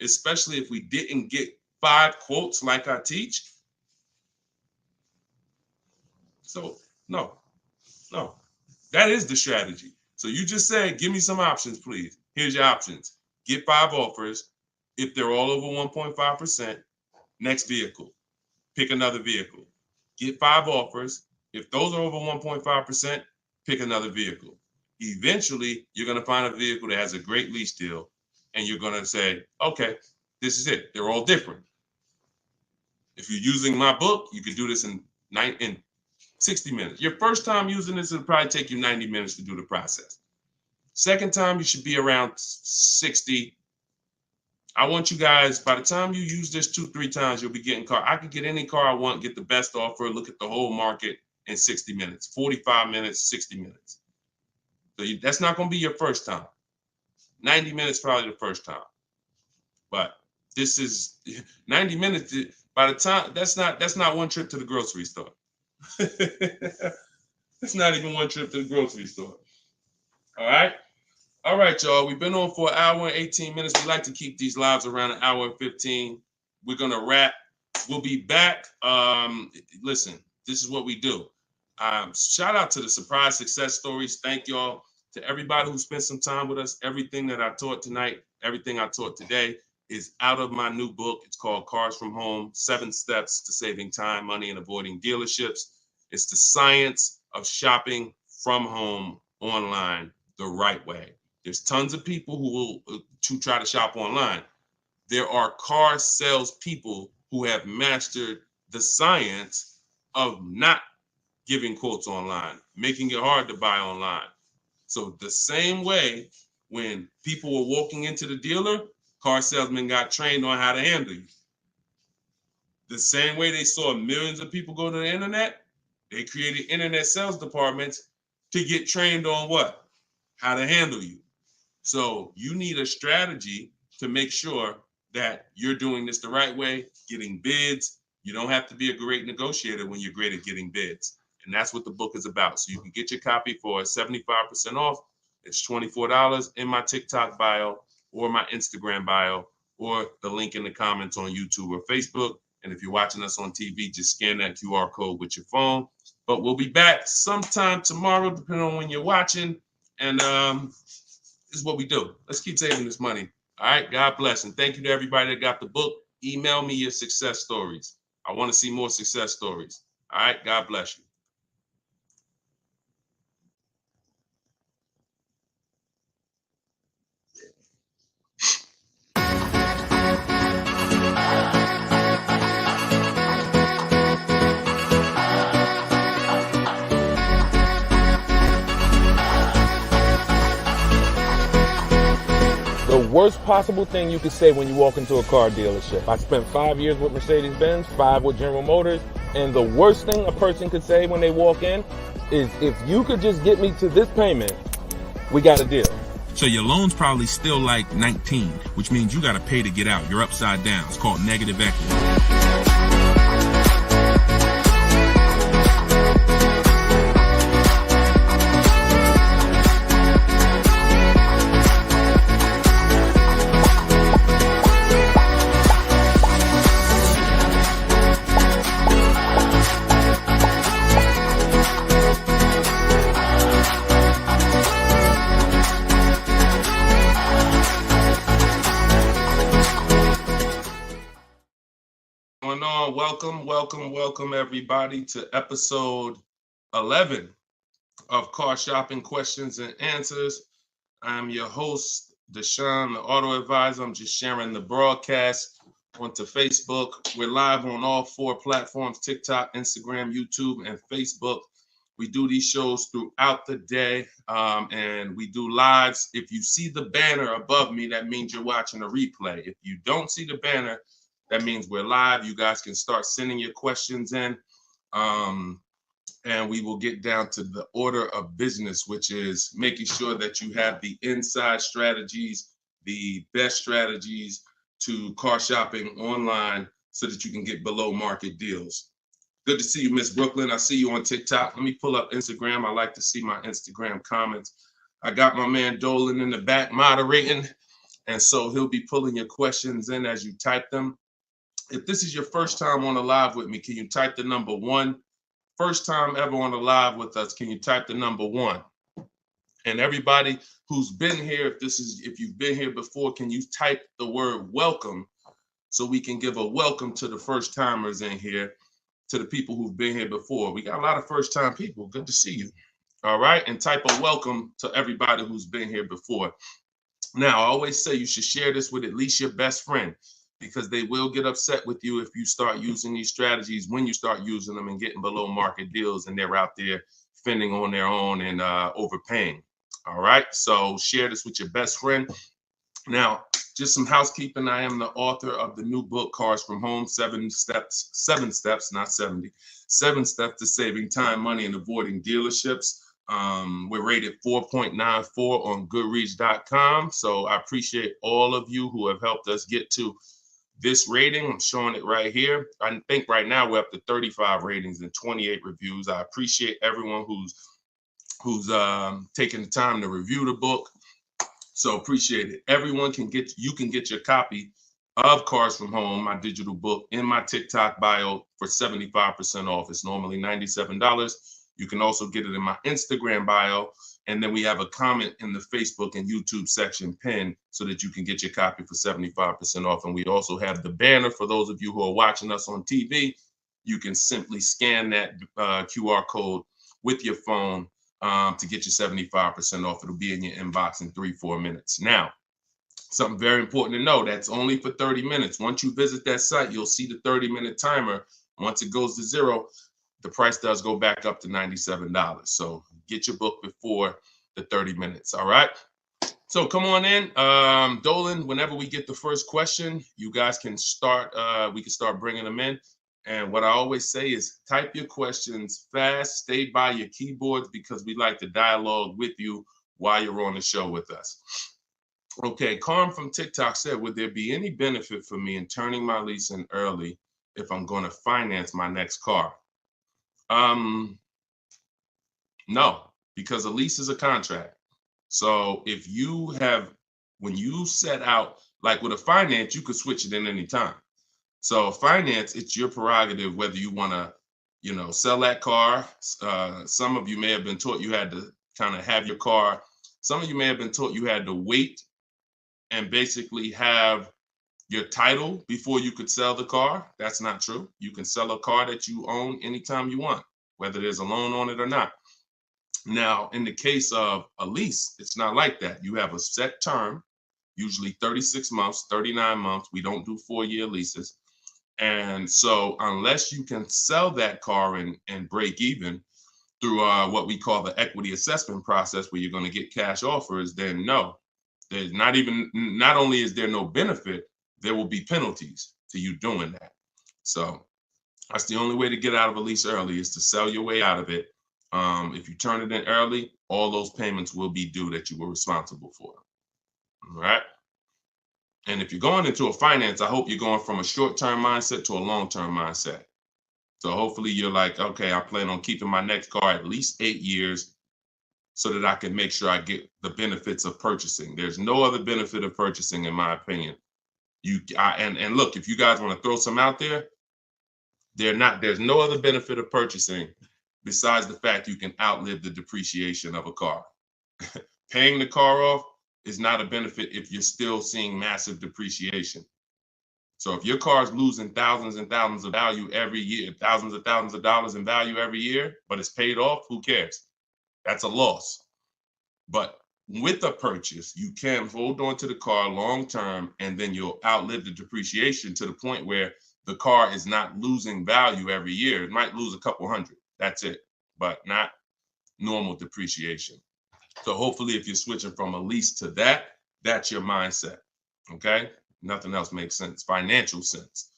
especially if we didn't get 5 quotes like I teach, so no, that is the strategy. So you just say, give me some options, please. Here's your options. Get 5 offers. If they're all over 1.5%, next vehicle, pick another vehicle. Get 5 offers. If those are over 1.5%, pick another vehicle. Eventually, you're going to find a vehicle that has a great lease deal, and you're going to say, okay, this is it. They're all different. If you're using my book, you can do this in 60 minutes. Your first time using this, it'll probably take you 90 minutes to do the process. Second time, you should be around 60. I want you guys, by the time you use this 2-3 times, you'll be getting car. I can get any car I want, get the best offer, look at the whole market in 60 minutes, 45 minutes, 60 minutes. So that's not going to be your first time. 90 minutes probably the first time. But this is 90 minutes. By the time, that's not one trip to the grocery store. It's not even one trip to the grocery store. All right, y'all. We've been on for an hour and 18 minutes. We like to keep these lives around an hour and 15. We're gonna wrap. We'll be back. Listen, this is what we do. Shout out to the surprise success stories. Thank y'all to everybody who spent some time with us. Everything that I taught tonight, everything I taught today is out of my new book. It's called Cars from Home: 7 Steps to Saving Time, Money, and Avoiding Dealerships. It's the science of shopping from home online the right way. There's tons of people who try to shop online. There are car sales people who have mastered the science of not giving quotes online, making it hard to buy online. So the same way when people were walking into the dealer, car salesmen got trained on how to handle you. The same way they saw millions of people go to the internet, they created internet sales departments to get trained on what? How to handle you. So you need a strategy to make sure that you're doing this the right way, getting bids. You don't have to be a great negotiator when you're great at getting bids. And that's what the book is about. So you can get your copy for 75% off. It's $24 in my TikTok bio or my Instagram bio or the link in the comments on YouTube or Facebook. And if you're watching us on TV, just scan that QR code with your phone. But we'll be back sometime tomorrow, depending on when you're watching. And this is what we do. Let's keep saving this money. All right. God bless. And thank you to everybody that got the book. Email me your success stories. I want to see more success stories. All right. God bless you. The worst possible thing you could say when you walk into a car dealership. I spent 5 years with Mercedes-Benz, 5 with General Motors, and the worst thing a person could say when they walk in is, if you could just get me to this payment, we got a deal. So your loan's probably still like 19, which means you got to pay to get out. You're upside down. It's called negative equity. Welcome everybody to episode 11 of Car Shopping Questions and Answers. I'm your host, Deshone the Auto Advisor. I'm just sharing the broadcast onto Facebook. We're live on all 4 platforms: TikTok, Instagram, YouTube, and Facebook. We do these shows throughout the day, and we do lives. If you see the banner above me, that means you're watching a replay. If you don't see the banner, that means we're live. You guys can start sending your questions in, and we will get down to the order of business, which is making sure that you have the inside strategies, the best strategies to car shopping online so that you can get below market deals. Good to see you, Miss Brooklyn. I see you on TikTok. Let me pull up Instagram. I like to see my Instagram comments. I got my man Dolan in the back moderating, and so he'll be pulling your questions in as you type them. If this is your first time on a live with me, can you type the number 1? First time ever on a live with us, can you type the number 1? And everybody who's been here, if you've been here before, can you type the word welcome so we can give a welcome to the first timers in here, to the people who've been here before. We got a lot of first time people. Good to see you. All right. And type a welcome to everybody who's been here before. Now, I always say you should share this with at least your best friend, because they will get upset with you if you start using these strategies, when you start using them and getting below market deals and they're out there fending on their own and overpaying. All right. So share this with your best friend. Now, just some housekeeping. I am the author of the new book, Cars from Home, 7 steps, not 70, 7 steps to saving time, money, and avoiding dealerships. We're rated 4.94 on Goodreads.com. So I appreciate all of you who have helped us get to this rating. I'm showing it right here. I think right now we're up to 35 ratings and 28 reviews. I appreciate everyone who's taking the time to review the book. So appreciate it. Everyone can get your copy of Cars from Home, my digital book, in my TikTok bio for 75% off. It's normally $97. You can also get it in my Instagram bio. And then we have a comment in the Facebook and YouTube section pinned so that you can get your copy for 75% off. And we also have the banner for those of you who are watching us on TV. You can simply scan that QR code with your phone to get your 75% off. It'll be in your inbox in 3-4 minutes. Now, something very important to know, that's only for 30 minutes. Once you visit that site, you'll see the 30-minute timer. Once it goes to 0, the price does go back up to $97. So get your book before the 30 minutes. All right. So come on in. Dolan, whenever we get the first question, you guys can start. We can start bringing them in. And what I always say is type your questions fast, stay by your keyboards, because we like to dialogue with you while you're on the show with us. Okay, Carm from TikTok said, would there be any benefit for me in turning my lease in early if I'm going to finance my next car? No, because a lease is a contract. So if when you set out, like with a finance, you could switch it in any time. So finance, it's your prerogative whether you want to, sell that car. Some of you may have been taught you had to kind of have your car. Some of you may have been taught you had to wait and basically have your title before you could sell the car. That's not true. You can sell a car that you own anytime you want, whether there's a loan on it or not. Now, in the case of a lease, it's not like that. You have a set term, usually 36 months, 39 months. We don't do 4-year leases. And so unless you can sell that car and break even through what we call the equity assessment process, where you're going to get cash offers, then no, there's not only is there no benefit, there will be penalties to you doing that. So that's the only way to get out of a lease early, is to sell your way out of it. If you turn it in early, all those payments will be due that you were responsible for. All right. And if you're going into a finance, I hope you're going from a short-term mindset to a long-term mindset. So hopefully you're like, okay, I plan on keeping my next car at least 8 years so that I can make sure I get the benefits of purchasing. There's no other benefit of purchasing, in my opinion. And look, if you guys want to throw some out there, there's no other benefit of purchasing besides the fact you can outlive the depreciation of a car. Paying the car off is not a benefit if you're still seeing massive depreciation. So if your car is losing thousands and thousands of value every year, thousands of dollars in value every year, but it's paid off, who cares? That's a loss. But with a purchase, you can hold on to the car long term, and then you'll outlive the depreciation to the point where the car is not losing value every year. It might lose a couple hundred. That's it, but not normal depreciation. So hopefully if you're switching from a lease to that, that's your mindset. Okay? Nothing else makes sense. Financial sense.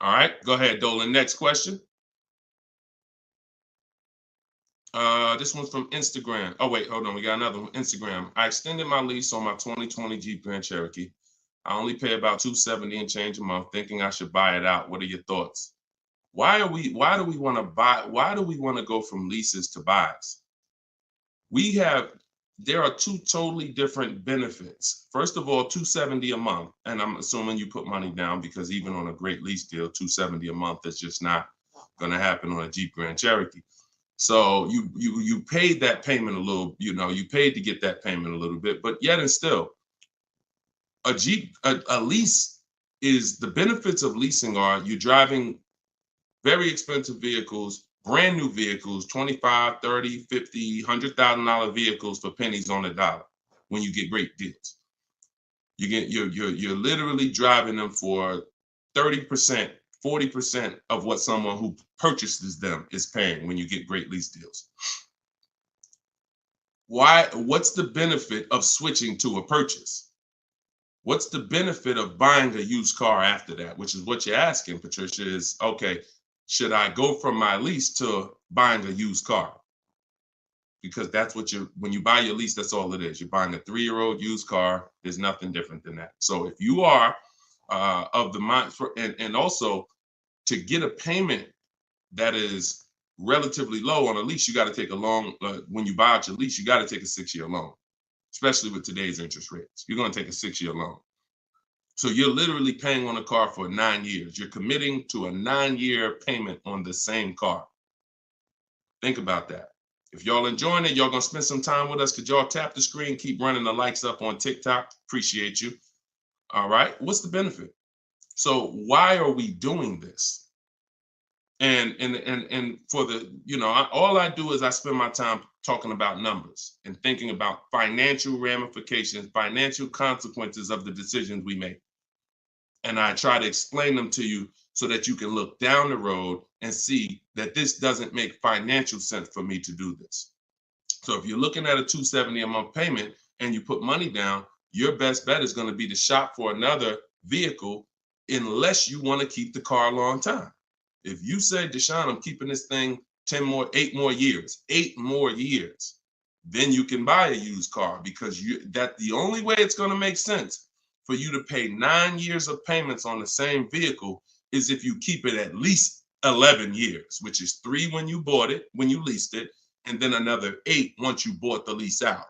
All right, go ahead, Dolan. Next question. This one's from Instagram. Oh, wait, hold on. We got another one. Instagram. I extended my lease on my 2020 Jeep Grand Cherokee. I only pay about $270 and change a month, thinking I should buy it out. What are your thoughts? Why do we want to go from leases to buys? There are two totally different benefits. First of all, $270 a month, and I'm assuming you put money down, because even on a great lease deal, $270 a month is just not going to happen on a Jeep Grand Cherokee. So you paid that payment a little, you paid to get that payment a little bit, but yet and still, a lease is, the benefits of leasing are you're driving very expensive vehicles, brand new vehicles, $25,000, $30,000, $50,000, $100,000 vehicles for pennies on the dollar when you get great deals. You're literally driving them for 30%, 40% of what someone who purchases them is paying when you get great lease deals. What's the benefit of switching to a purchase? What's the benefit of buying a used car after that? Which is what you're asking, Patricia, is, okay, should I go from my lease to buying a used car? Because that's what when you buy your lease, that's all it is. You're buying a 3-year-old used car. There's nothing different than that. So if you are of the mind, and also to get a payment that is relatively low on a lease, you got to take a long, when you buy out your lease, you got to take a 6-year loan, especially with today's interest rates. You're going to take a 6-year loan. So you're literally paying on a car for 9 years. You're committing to a 9-year payment on the same car. Think about that. If y'all enjoying it, y'all going to spend some time with us. Could y'all tap the screen, keep running the likes up on TikTok? Appreciate you. All right. What's the benefit? So why are we doing this? And for the, all I do is I spend my time talking about numbers and thinking about financial ramifications, financial consequences of the decisions we make. And I try to explain them to you so that you can look down the road and see that this doesn't make financial sense for me to do this. So if you're looking at a $270 a month payment and you put money down, your best bet is going to be to shop for another vehicle, unless you want to keep the car a long time. If you say, Deshone, I'm keeping this thing 8 more years, then you can buy a used car, because the only way it's going to make sense for you to pay 9 years of payments on the same vehicle is if you keep it at least 11 years, which is 3 when you bought it, when you leased it, and then another 8 once you bought the lease out.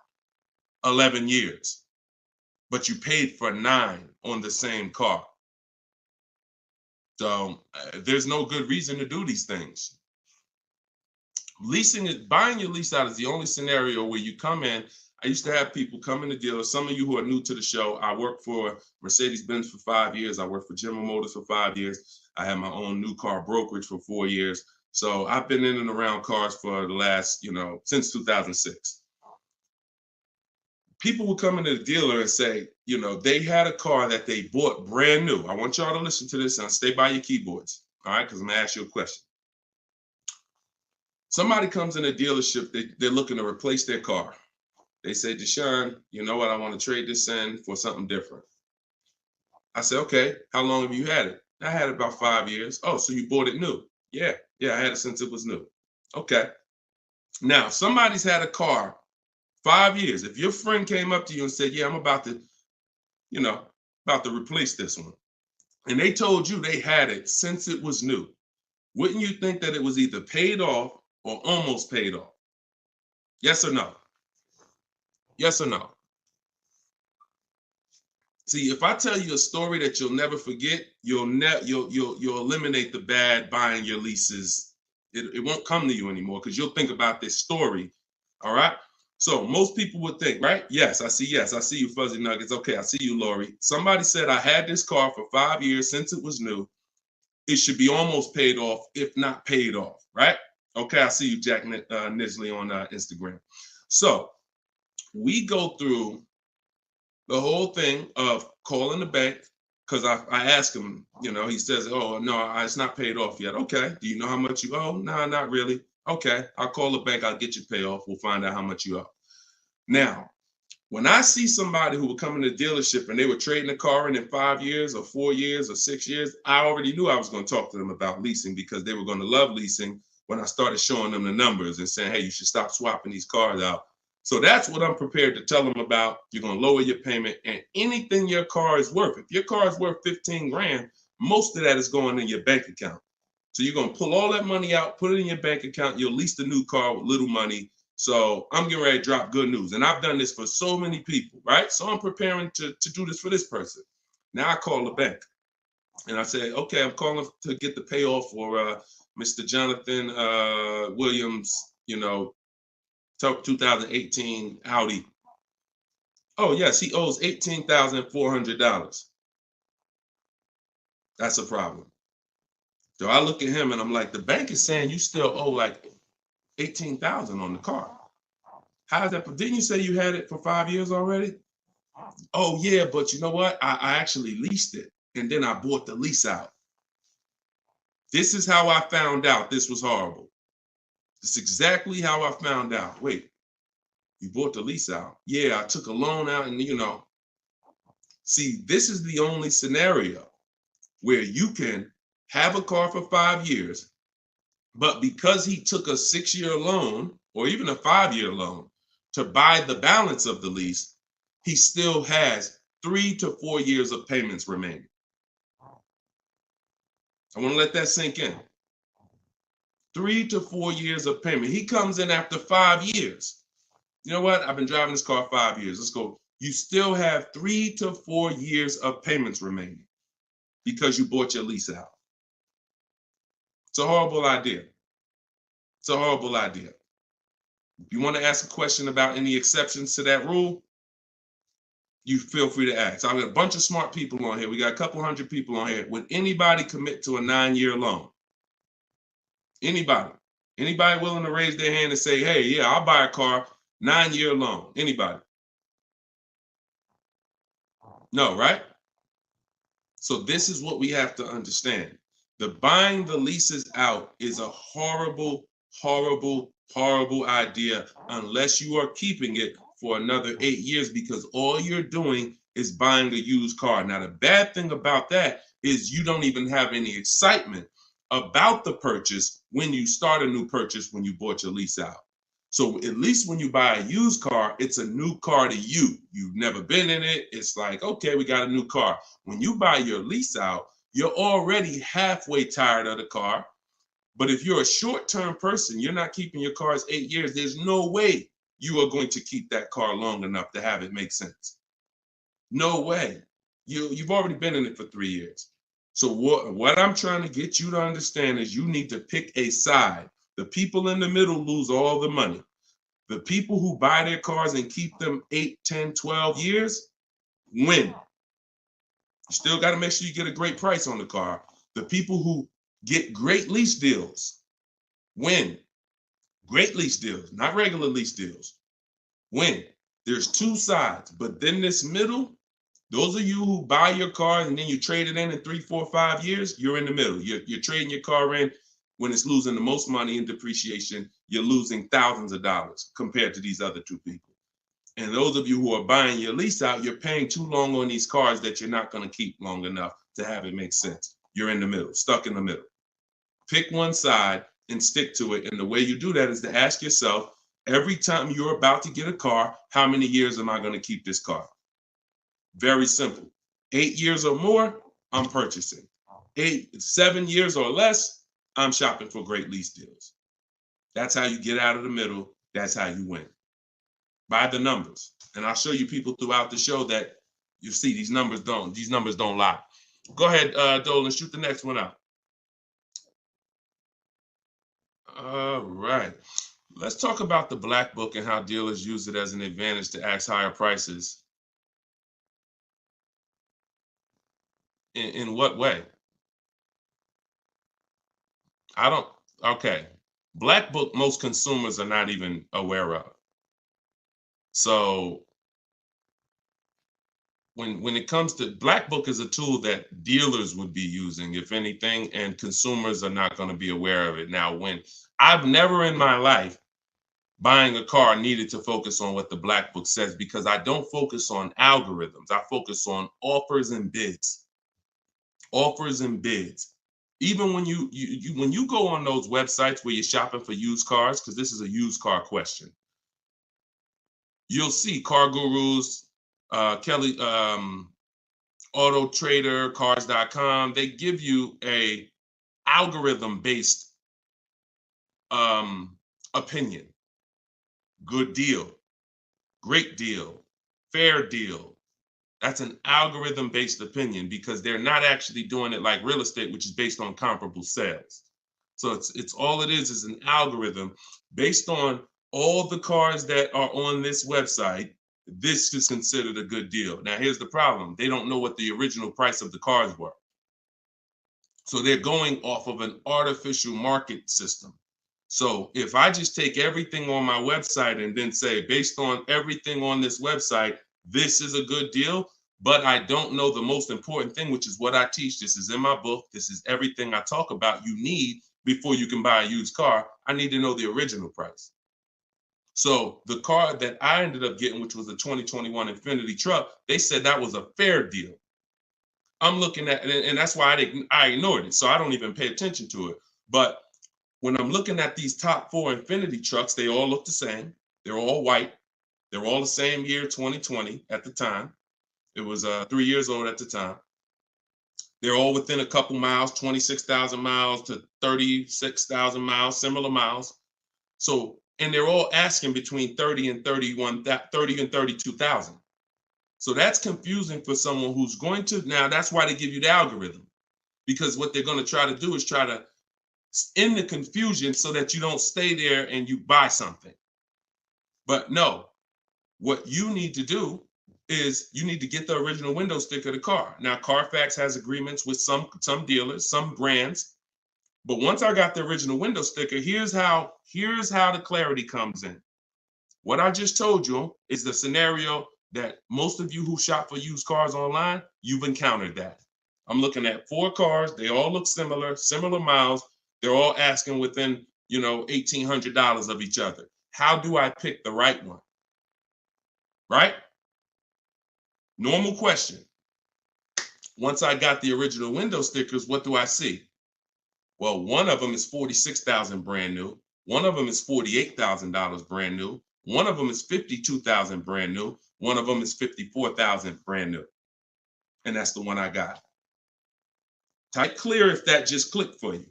11 years. But you paid for 9 on the same car. So there's no good reason to do these things. Buying your lease out is the only scenario where you come in. I used to have people come in the dealer. Some of you who are new to the show, I worked for Mercedes-Benz for 5 years. I worked for General Motors for 5 years. I had my own new car brokerage for 4 years. So I've been in and around cars for the last, since 2006. People would come into the dealer and say, they had a car that they bought brand new. I want y'all to listen to this and stay by your keyboards, all right? Because I'm going to ask you a question. Somebody comes in a dealership, they're looking to replace their car. They say, Deshone, you know what? I want to trade this in for something different. I say, okay, how long have you had it? I had it about 5 years. Oh, so you bought it new? Yeah, I had it since it was new. Okay. Now, somebody's had a car 5 years. If your friend came up to you and said, yeah, I'm about to replace this one, and they told you they had it since it was new, wouldn't you think that it was either paid off or almost paid off? Yes or no? Yes or no? See, if I tell you a story that you'll never forget, you'll eliminate the bad buying your leases. It won't come to you anymore, because you'll think about this story. All right. So most people would think, right? Yes, I see you, Fuzzy Nuggets. Okay, I see you, Lori. Somebody said I had this car for 5 years since it was new. It should be almost paid off, if not paid off, right? Okay, I see you, Jack Nisley on Instagram. So we go through the whole thing of calling the bank, because I ask him, he says, oh, no, it's not paid off yet. Okay, do you know how much you owe? No, not really. Okay, I'll call the bank, I'll get you pay off. We'll find out how much you owe. Now, when I see somebody who would come in the dealership and they were trading the car in 5 years or 4 years or 6 years, I already knew I was going to talk to them about leasing, because they were going to love leasing when I started showing them the numbers and saying, hey, you should stop swapping these cars out. So that's what I'm prepared to tell them about. You're going to lower your payment, and anything your car is worth. If your car is worth 15 grand, most of that is going in your bank account. So you're going to pull all that money out, put it in your bank account. You'll lease the new car with little money. So I'm getting ready to drop good news. And I've done this for so many people, right? So I'm preparing to do this for this person. Now I call the bank and I say, okay, I'm calling to get the payoff for Mr. Jonathan Williams, 2018 Audi. Oh, yes, he owes $18,400. That's a problem. So I look at him and I'm like, the bank is saying you still owe like $18,000 on the car. How's that? Didn't you say you had it for 5 years already? Oh, yeah, but you know what? I actually leased it, and then I bought the lease out. This is how I found out this was horrible. It's exactly how I found out. Wait, you bought the lease out? Yeah, I took a loan out, and See, this is the only scenario where you can have a car for 5 years, but because he took a 6-year loan or even a 5-year loan to buy the balance of the lease, he still has 3 to 4 years of payments remaining. I want to let that sink in. 3 to 4 years of payment. He comes in after 5 years. You know what? I've been driving this car 5 years. Let's go. You still have 3 to 4 years of payments remaining because you bought your lease out. It's a horrible idea. It's a horrible idea. If you want to ask a question about any exceptions to that rule, you feel free to ask. I've got a bunch of smart people on here. We got a couple hundred people on here. Would anybody commit to a 9-year loan? Anybody? Anybody willing to raise their hand and say, hey, yeah, I'll buy a car, 9-year loan? Anybody? No, right? So this is what we have to understand. The buying the leases out is a horrible, horrible, horrible idea unless you are keeping it for another 8 years, because all you're doing is buying a used car. Now, the bad thing about that is you don't even have any excitement about the purchase when you start a new purchase, when you bought your lease out. So at least when you buy a used car, it's a new car to you. You've never been in it. It's like, okay, we got a new car. When you buy your lease out, you're already halfway tired of the car. But if you're a short-term person, you're not keeping your cars 8 years, there's no way you are going to keep that car long enough to have it make sense. No way. You've already been in it for 3 years. So what I'm trying to get you to understand is you need to pick a side. The people in the middle lose all the money. The people who buy their cars and keep them 8, 10, 12 years win. You still got to make sure you get a great price on the car. The people who get great lease deals win. Great lease deals, not regular lease deals. Win. There's two sides, but then this middle, those of you who buy your car and then you trade it in 3, 4, 5 years, you're in the middle. You're trading your car in when it's losing the most money in depreciation. You're losing thousands of dollars compared to these other two people. And those of you who are buying your lease out, you're paying too long on these cars that you're not going to keep long enough to have it make sense. You're in the middle, stuck in the middle. Pick one side and stick to it. And the way you do that is to ask yourself, every time you're about to get a car, how many years am I going to keep this car? Very simple. 8 years or more, I'm purchasing. 7 years or less, I'm shopping for great lease deals. That's how you get out of the middle. That's how you win. By the numbers. And I'll show you people throughout the show that you see these numbers don't lie. Go ahead, Dolan, shoot the next one out. All right. Let's talk about the black book and how dealers use it as an advantage to ask higher prices. In what way? Okay. Black book, most consumers are not even aware of. So when it comes to black book is a tool that dealers would be using, if anything, and consumers are not going to be aware of it. Now, when I've never in my life buying a car needed to focus on what the black book says, because I don't focus on algorithms. I focus on offers and bids. Offers and bids. Even when you go on those websites where you're shopping for used cars, because this is a used car question, you'll see Car Gurus, Kelly, Auto Trader, Cars.com. They give you a algorithm-based opinion. Good deal, great deal, fair deal. That's an algorithm-based opinion because they're not actually doing it like real estate, which is based on comparable sales. So it's all it is an algorithm based on all the cars that are on this website. This is considered a good deal. Now, here's the problem. They don't know what the original price of the cars were. So they're going off of an artificial market system. So if I just take everything on my website and then say, based on everything on this website, this is a good deal, but I don't know the most important thing, which is what I teach. This is in my book. This is everything I talk about you need before you can buy a used car. I need to know the original price. So the car that I ended up getting, which was a 2021 Infiniti truck, they said that was a fair deal. I'm looking at it, and that's why I ignored it. So I don't even pay attention to it. But when I'm looking at these top 4 Infiniti trucks, they all look the same. They're all white. They're all the same year, 2020 at the time. It was 3 years old at the time. They're all within a couple miles, 26,000 miles to 36,000 miles, similar miles. So, and they're all asking between 30 and 32,000. So that's confusing for someone who's going to, now that's why they give you the algorithm, because what they're going to try to do is try to end the confusion so that you don't stay there and you buy something. But no, what you need to do is you need to get the original window sticker of the car. Now, Carfax has agreements with some dealers, some brands. But once I got the original window sticker, here's how the clarity comes in. What I just told you is the scenario that most of you who shop for used cars online, you've encountered that. I'm looking at 4 cars. They all look similar miles. They're all asking within, $1,800 of each other. How do I pick the right one? Right? Normal question. Once I got the original window stickers, what do I see? Well, one of them is $46,000 brand new. One of them is $48,000 brand new. One of them is $52,000 brand new. One of them is $54,000 brand new. And that's the one I got. Type clear if that just clicked for you.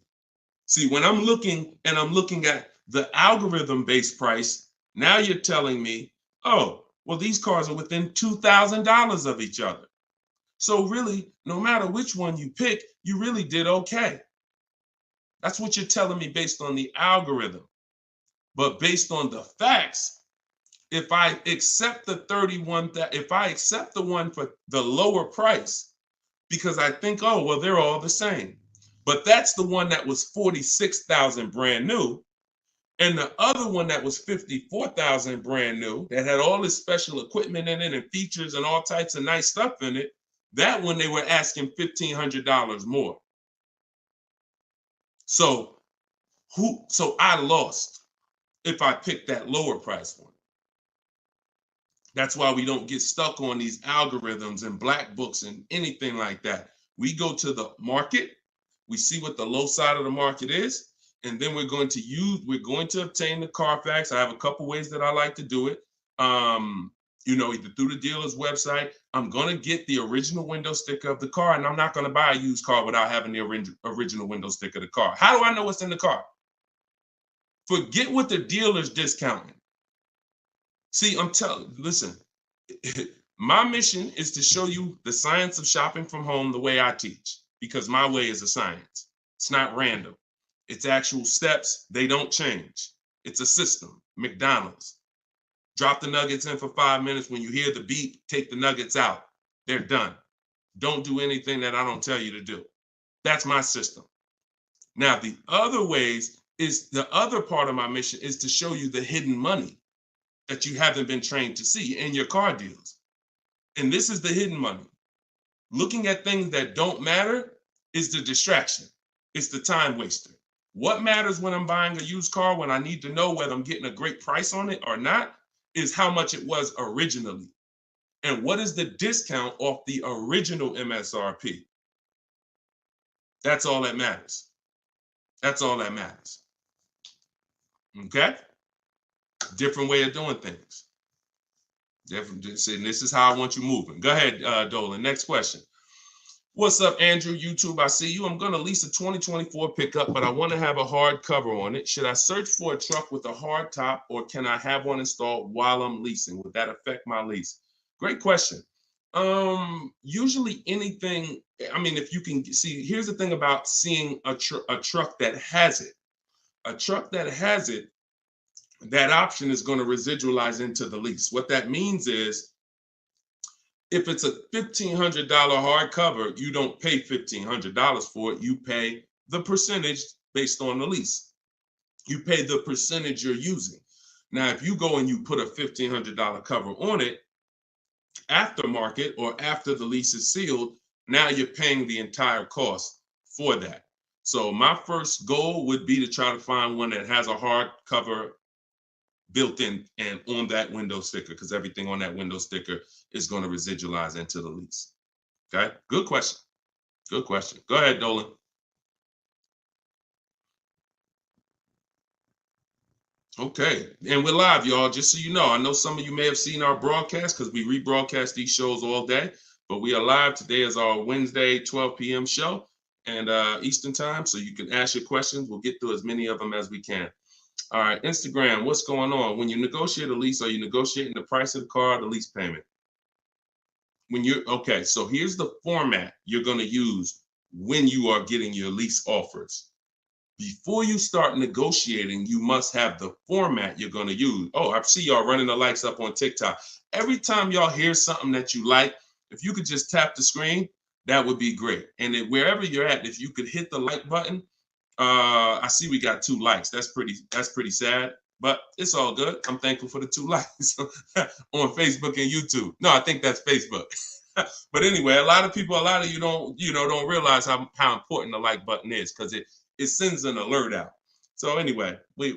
See, when I'm looking at the algorithm-based price, now you're telling me, oh, well, these cars are within $2,000 of each other. So really, no matter which one you pick, you really did okay. That's what you're telling me based on the algorithm. But based on the facts, if I accept the one for the lower price, because I think, oh, well, they're all the same. But that's the one that was $46,000 brand new. And the other one that was $54,000 brand new, that had all this special equipment in it and features and all types of nice stuff in it, that one they were asking $1,500 more. So I lost if I picked that lower price one. That's why we don't get stuck on these algorithms and black books and anything like that. We go to the market, we see what the low side of the market is, and then we're going to obtain the Carfax. I have a couple ways that I like to do it. Either through the dealer's website. I'm going to get the original window sticker of the car, and I'm not going to buy a used car without having the original window sticker of the car. How do I know what's in the car? Forget what the dealer's discounting. See, listen, my mission is to show you the science of shopping from home the way I teach, because my way is a science. It's not random. It's actual steps. They don't change. It's a system. McDonald's. Drop the nuggets in for 5 minutes. When you hear the beep, take the nuggets out. They're done. Don't do anything that I don't tell you to do. That's my system. Now, the other ways is the other part of my mission is to show you the hidden money that you haven't been trained to see in your car deals. And this is the hidden money. Looking at things that don't matter is the distraction. It's the time waster. What matters when I'm buying a used car, when I need to know whether I'm getting a great price on it or not, is how much it was originally. And what is the discount off the original MSRP? That's all that matters. That's all that matters. Okay? Different way of doing things. Different. And this is how I want you moving. Go ahead, Dolan. Next question. What's up, Andrew? YouTube, I see you. I'm going to lease a 2024 pickup, but I want to have a hard cover on it. Should I search for a truck with a hard top, or can I have one installed while I'm leasing? Would that affect my lease? Great question. Usually anything, I mean, if you can see, here's the thing about seeing a truck that has it. A truck that has it, that option is going to residualize into the lease. What that means is, if it's a $1,500 hardcover, you don't pay $1,500 for it. You pay the percentage based on the lease. You pay the percentage you're using. Now, if you go and you put a $1,500 cover on it, aftermarket or after the lease is sealed, now you're paying the entire cost for that. So my first goal would be to try to find one that has a hard cover built in and on that window sticker, because everything on that window sticker is going to residualize into the lease. Okay, good question. Good question. Go ahead, Dolan. Okay, and we're live, y'all. Just so you know, I know some of you may have seen our broadcast because we rebroadcast these shows all day, but we are live. Today is our Wednesday 12 p.m. show and Eastern time, so you can ask your questions. We'll get through as many of them as we can. All right, Instagram, what's going on? When you negotiate a lease, are you negotiating the price of the car or the lease payment? Okay, so here's the format you're going to use when you are getting your lease offers. Before you start negotiating, you must have the format you're going to use. Oh, I see y'all running the likes up on TikTok. Every time y'all hear something that you like, if you could just tap the screen, that would be great. And then wherever you're at, if you could hit the like button, I see we got 2 likes. That's pretty sad, but it's all good. I'm thankful for the 2 likes on Facebook and YouTube. No, I think that's Facebook. But anyway, a lot of you don't realize how important the like button is, because it sends an alert out. So anyway, we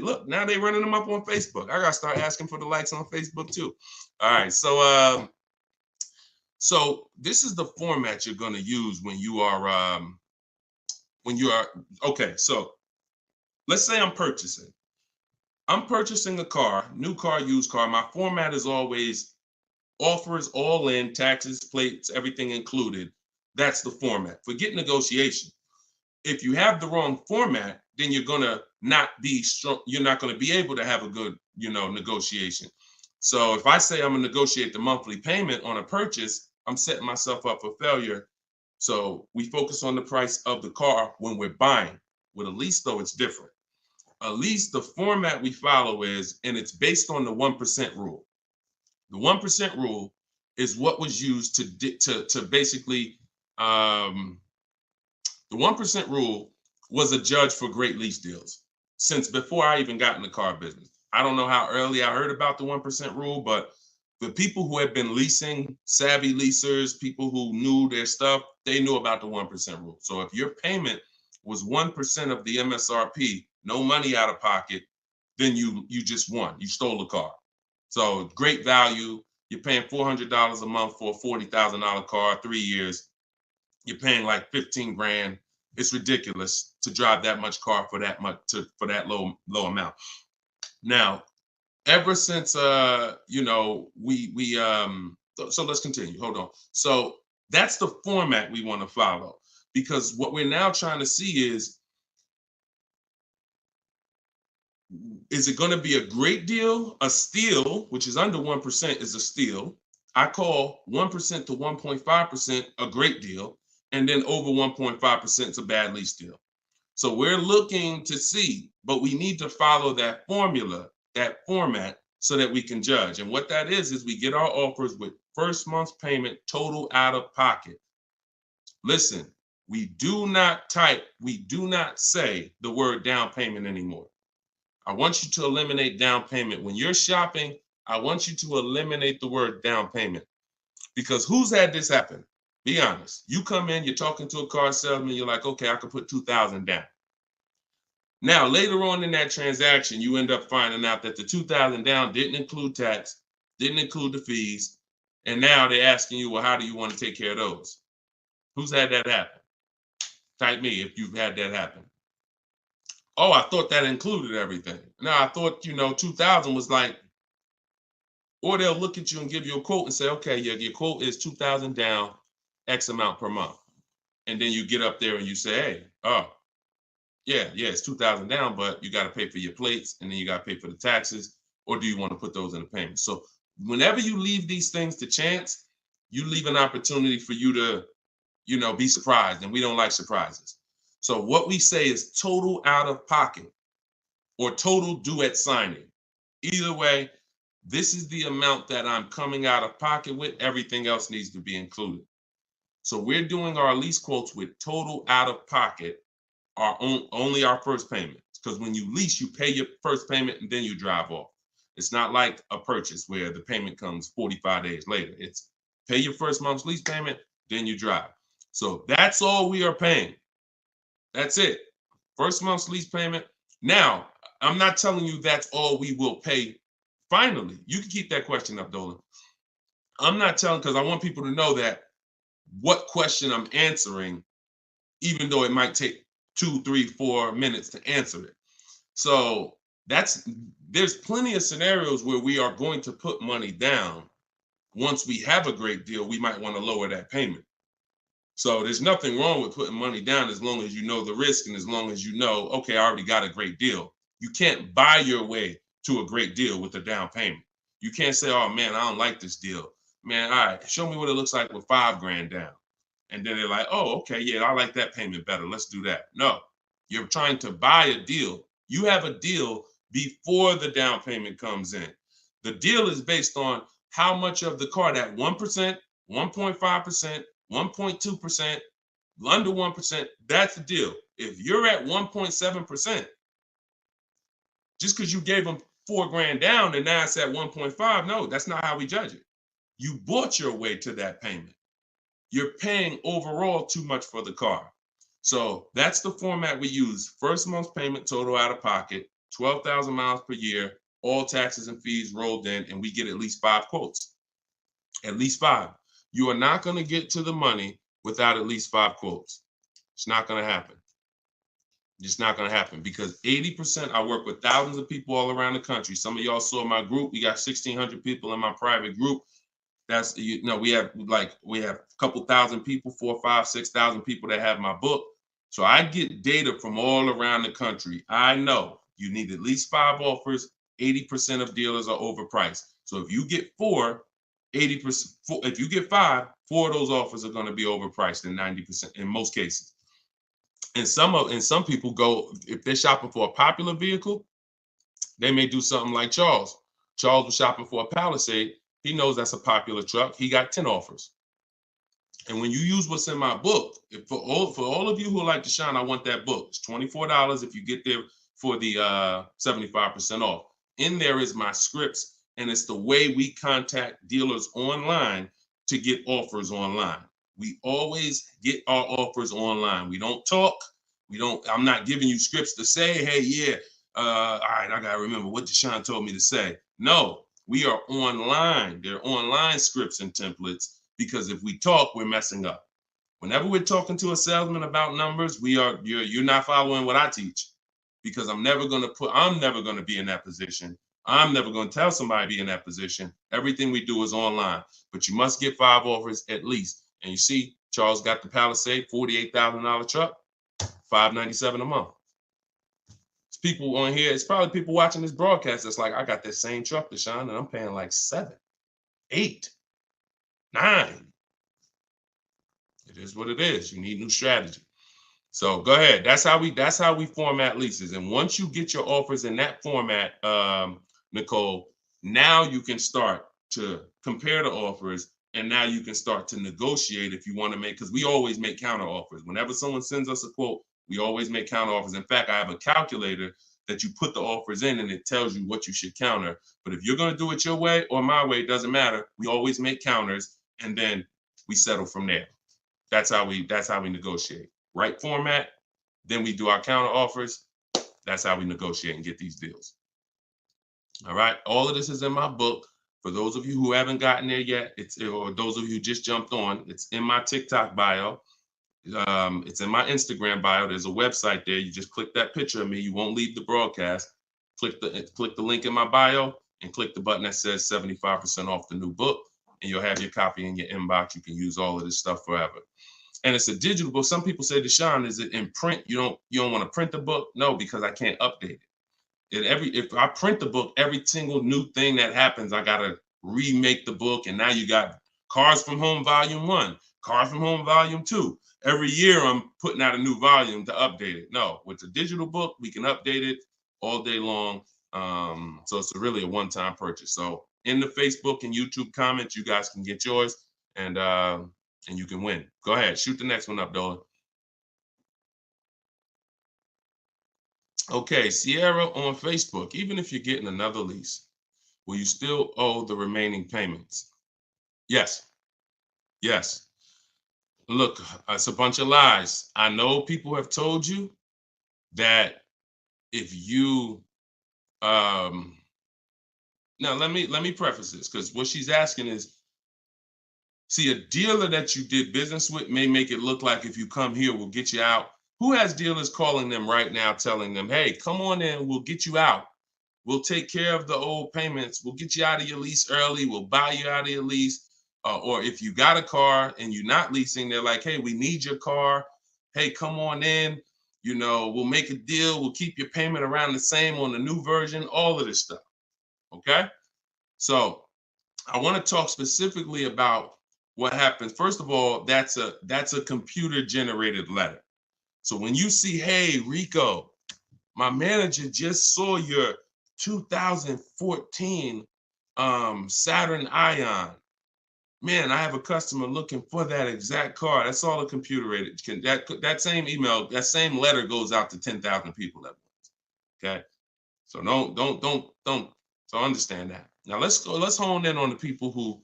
look, now they're running them up on Facebook. I gotta start asking for the likes on Facebook too. All right, so this is the format you're gonna use when you are okay. So let's say I'm purchasing a car, new car, used car. My format is always offers all in, taxes, plates, everything included. That's the format. Forget negotiation. If you have the wrong format, then you're gonna not be strong. You're not gonna be able to have a good, negotiation. So if I say I'm gonna negotiate the monthly payment on a purchase, I'm setting myself up for failure. So we focus on the price of the car when we're buying. With a lease, though, it's different. A lease, the format we follow is, and it's based on the 1% rule. The 1% rule is what was used to basically, the 1% rule was a judge for great lease deals since before I even got in the car business. I don't know how early I heard about the 1% rule, but the people who had been leasing, savvy leasers, people who knew their stuff, they knew about the 1% rule. So if your payment was 1% of the MSRP, no money out of pocket, then you just won. You stole the car. So great value. You're paying $400 a month for a $40,000 car, 3 years. You're paying like 15 grand. It's ridiculous to drive that much car for that low amount. Now, ever since so let's continue. Hold on. So that's the format we want to follow, because what we're now trying to see is it going to be a great deal? A steal, which is under 1%, is a steal. I call 1% to 1.5% a great deal, and then over 1.5% is a bad lease deal. So we're looking to see, but we need to follow that formula, that format, so that we can judge. And what that is we get our offers with first month's payment total out of pocket. Listen, we do not say the word down payment anymore. I want you to eliminate down payment. When you're shopping, I want you to eliminate the word down payment. Because who's had this happen? Be honest. You come in, you're talking to a car salesman, you're like, okay, I can put $2,000 down. Now, later on in that transaction, you end up finding out that the $2,000 down didn't include tax, didn't include the fees, and now they're asking you, well, how do you want to take care of those? Who's had that happen? Type me if you've had that happen. Oh, I thought that included everything. Now, I thought, 2,000 was like, or they'll look at you and give you a quote and say, okay, yeah, your quote is 2,000 down, X amount per month. And then you get up there and you say, hey, oh, yeah, it's 2,000 down, but you got to pay for your plates and then you got to pay for the taxes, or do you want to put those in the payment? So whenever you leave these things to chance, you leave an opportunity for you to, be surprised, and we don't like surprises. So what we say is total out of pocket or total due at signing. Either way, this is the amount that I'm coming out of pocket with. Everything else needs to be included. So we're doing our lease quotes with total out of pocket, only our first payment. Because when you lease, you pay your first payment and then you drive off. It's not like a purchase where the payment comes 45 days later. It's pay your first month's lease payment, then you drive. So that's all we are paying. That's it. First month's lease payment. Now, I'm not telling you that's all we will pay finally. You can keep that question up, Dolan. I'm not telling, because I want people to know that what question I'm answering, even though it might take 2, 3, 4 minutes to answer it. So there's plenty of scenarios where we are going to put money down. Once we have a great deal, we might want to lower that payment. So there's nothing wrong with putting money down as long as you know the risk and as long as you know, okay, I already got a great deal. You can't buy your way to a great deal with a down payment. You can't say, oh man, I don't like this deal. Man, all right, show me what it looks like with $5,000 down. And then they're like, oh, okay, yeah, I like that payment better. Let's do that. No, you're trying to buy a deal. You have a deal before the down payment comes in. The deal is based on how much of the car, that 1%, 1.5%, 1.2%, under 1%, that's the deal. If you're at 1.7%, just because you gave them $4,000 down and now it's at 1.5, no, that's not how we judge it. You bought your way to that payment. You're paying overall too much for the car. So that's the format we use. First month's payment total out of pocket, 12,000 miles per year, all taxes and fees rolled in, and we get at least 5 quotes. At least 5. You are not going to get to the money without at least 5 quotes. It's not going to happen. It's not going to happen because 80%, I work with thousands of people all around the country. Some of y'all saw my group. We got 1,600 people in my private group. That's, we have a couple thousand people, 4,000, 5,000, 6,000 people that have my book. So I get data from all around the country. I know you need at least 5 offers. 80% of dealers are overpriced. So if you get 4, 80%, if you get 5, 4 of those offers are going to be overpriced in 90% in most cases. And some people go, if they're shopping for a popular vehicle, they may do something like Charles. Charles was shopping for a Palisade. He knows that's a popular truck. He got 10 offers. And when you use what's in my book, for all of you who like Deshone, I want that book. It's $24 if you get there for the 75% off. In there is my scripts, and it's the way we contact dealers online to get offers online. We always get our offers online. We don't talk. I'm not giving you scripts to say, hey, yeah, all right, I gotta remember what Deshone told me to say. No, we are online. They're online scripts and templates, because if we talk, we're messing up. Whenever we're talking to a salesman about numbers, you're not following what I teach, because I'm never gonna be in that position. I'm never gonna tell somebody to be in that position. Everything we do is online, but you must get 5 offers at least. And you see, Charles got the Palisade, $48,000 truck, $597 a month. It's people on here. It's probably people watching this broadcast that's like, I got that same truck, Deshone, and I'm paying like 7, 8, 9. It is what it is. You need new strategy. So go ahead. That's how we format leases. And once you get your offers in that format, Nicole, now you can start to compare the offers, and now you can start to negotiate if you want to make, because we always make counter offers. Whenever someone sends us a quote, we always make counter offers. In fact, I have a calculator that you put the offers in and it tells you what you should counter. But if you're going to do it your way or my way, it doesn't matter. We always make counters and then we settle from there. That's how we negotiate. Right format, then we do our counter offers. That's how we negotiate and get these deals. All right. All of this is in my book. For those of you who haven't gotten there yet, or those of you who just jumped on, it's in my TikTok bio. It's in my Instagram bio. There's a website there. You just click that picture of me. You won't leave the broadcast. Click the link in my bio and click the button that says 75% off the new book, and you'll have your copy in your inbox. You can use all of this stuff forever. And it's a digital book. Some people say, Deshone, is it in print? You don't want to print the book? No, because I can't update it. If I print the book, every single new thing that happens, I gotta remake the book. And now you got Cars from Home Volume 1, Cars from Home Volume 2. Every year I'm putting out a new volume to update it. No, with the digital book, we can update it all day long. So it's really a one-time purchase. So in the Facebook and YouTube comments, you guys can get yours, and you can win. Go ahead, shoot the next one up, Dolan. Okay, Sierra on Facebook. Even if you're getting another lease, will you still owe the remaining payments? Yes. Yes. Look, it's a bunch of lies. I know people have told you that if you now let me preface this, because what she's asking is, see, a dealer that you did business with may make it look like if you come here, we'll get you out. Who has dealers calling them right now telling them, hey, come on in, we'll get you out. We'll take care of the old payments. We'll get you out of your lease early. We'll buy you out of your lease. Or if you got a car and you're not leasing, they're like, hey, we need your car. Hey, come on in. We'll make a deal. We'll keep your payment around the same on the new version, all of this stuff. Okay? So I want to talk specifically about what happens. First of all, that's a computer generated letter. So when you see, hey, Rico, my manager just saw your 2014 Saturn Ion. Man, I have a customer looking for that exact car. That's all a computer rated. That same email, that same letter goes out to 10,000 people at once. Okay, so don't. So understand that. Now let's hone in on the people who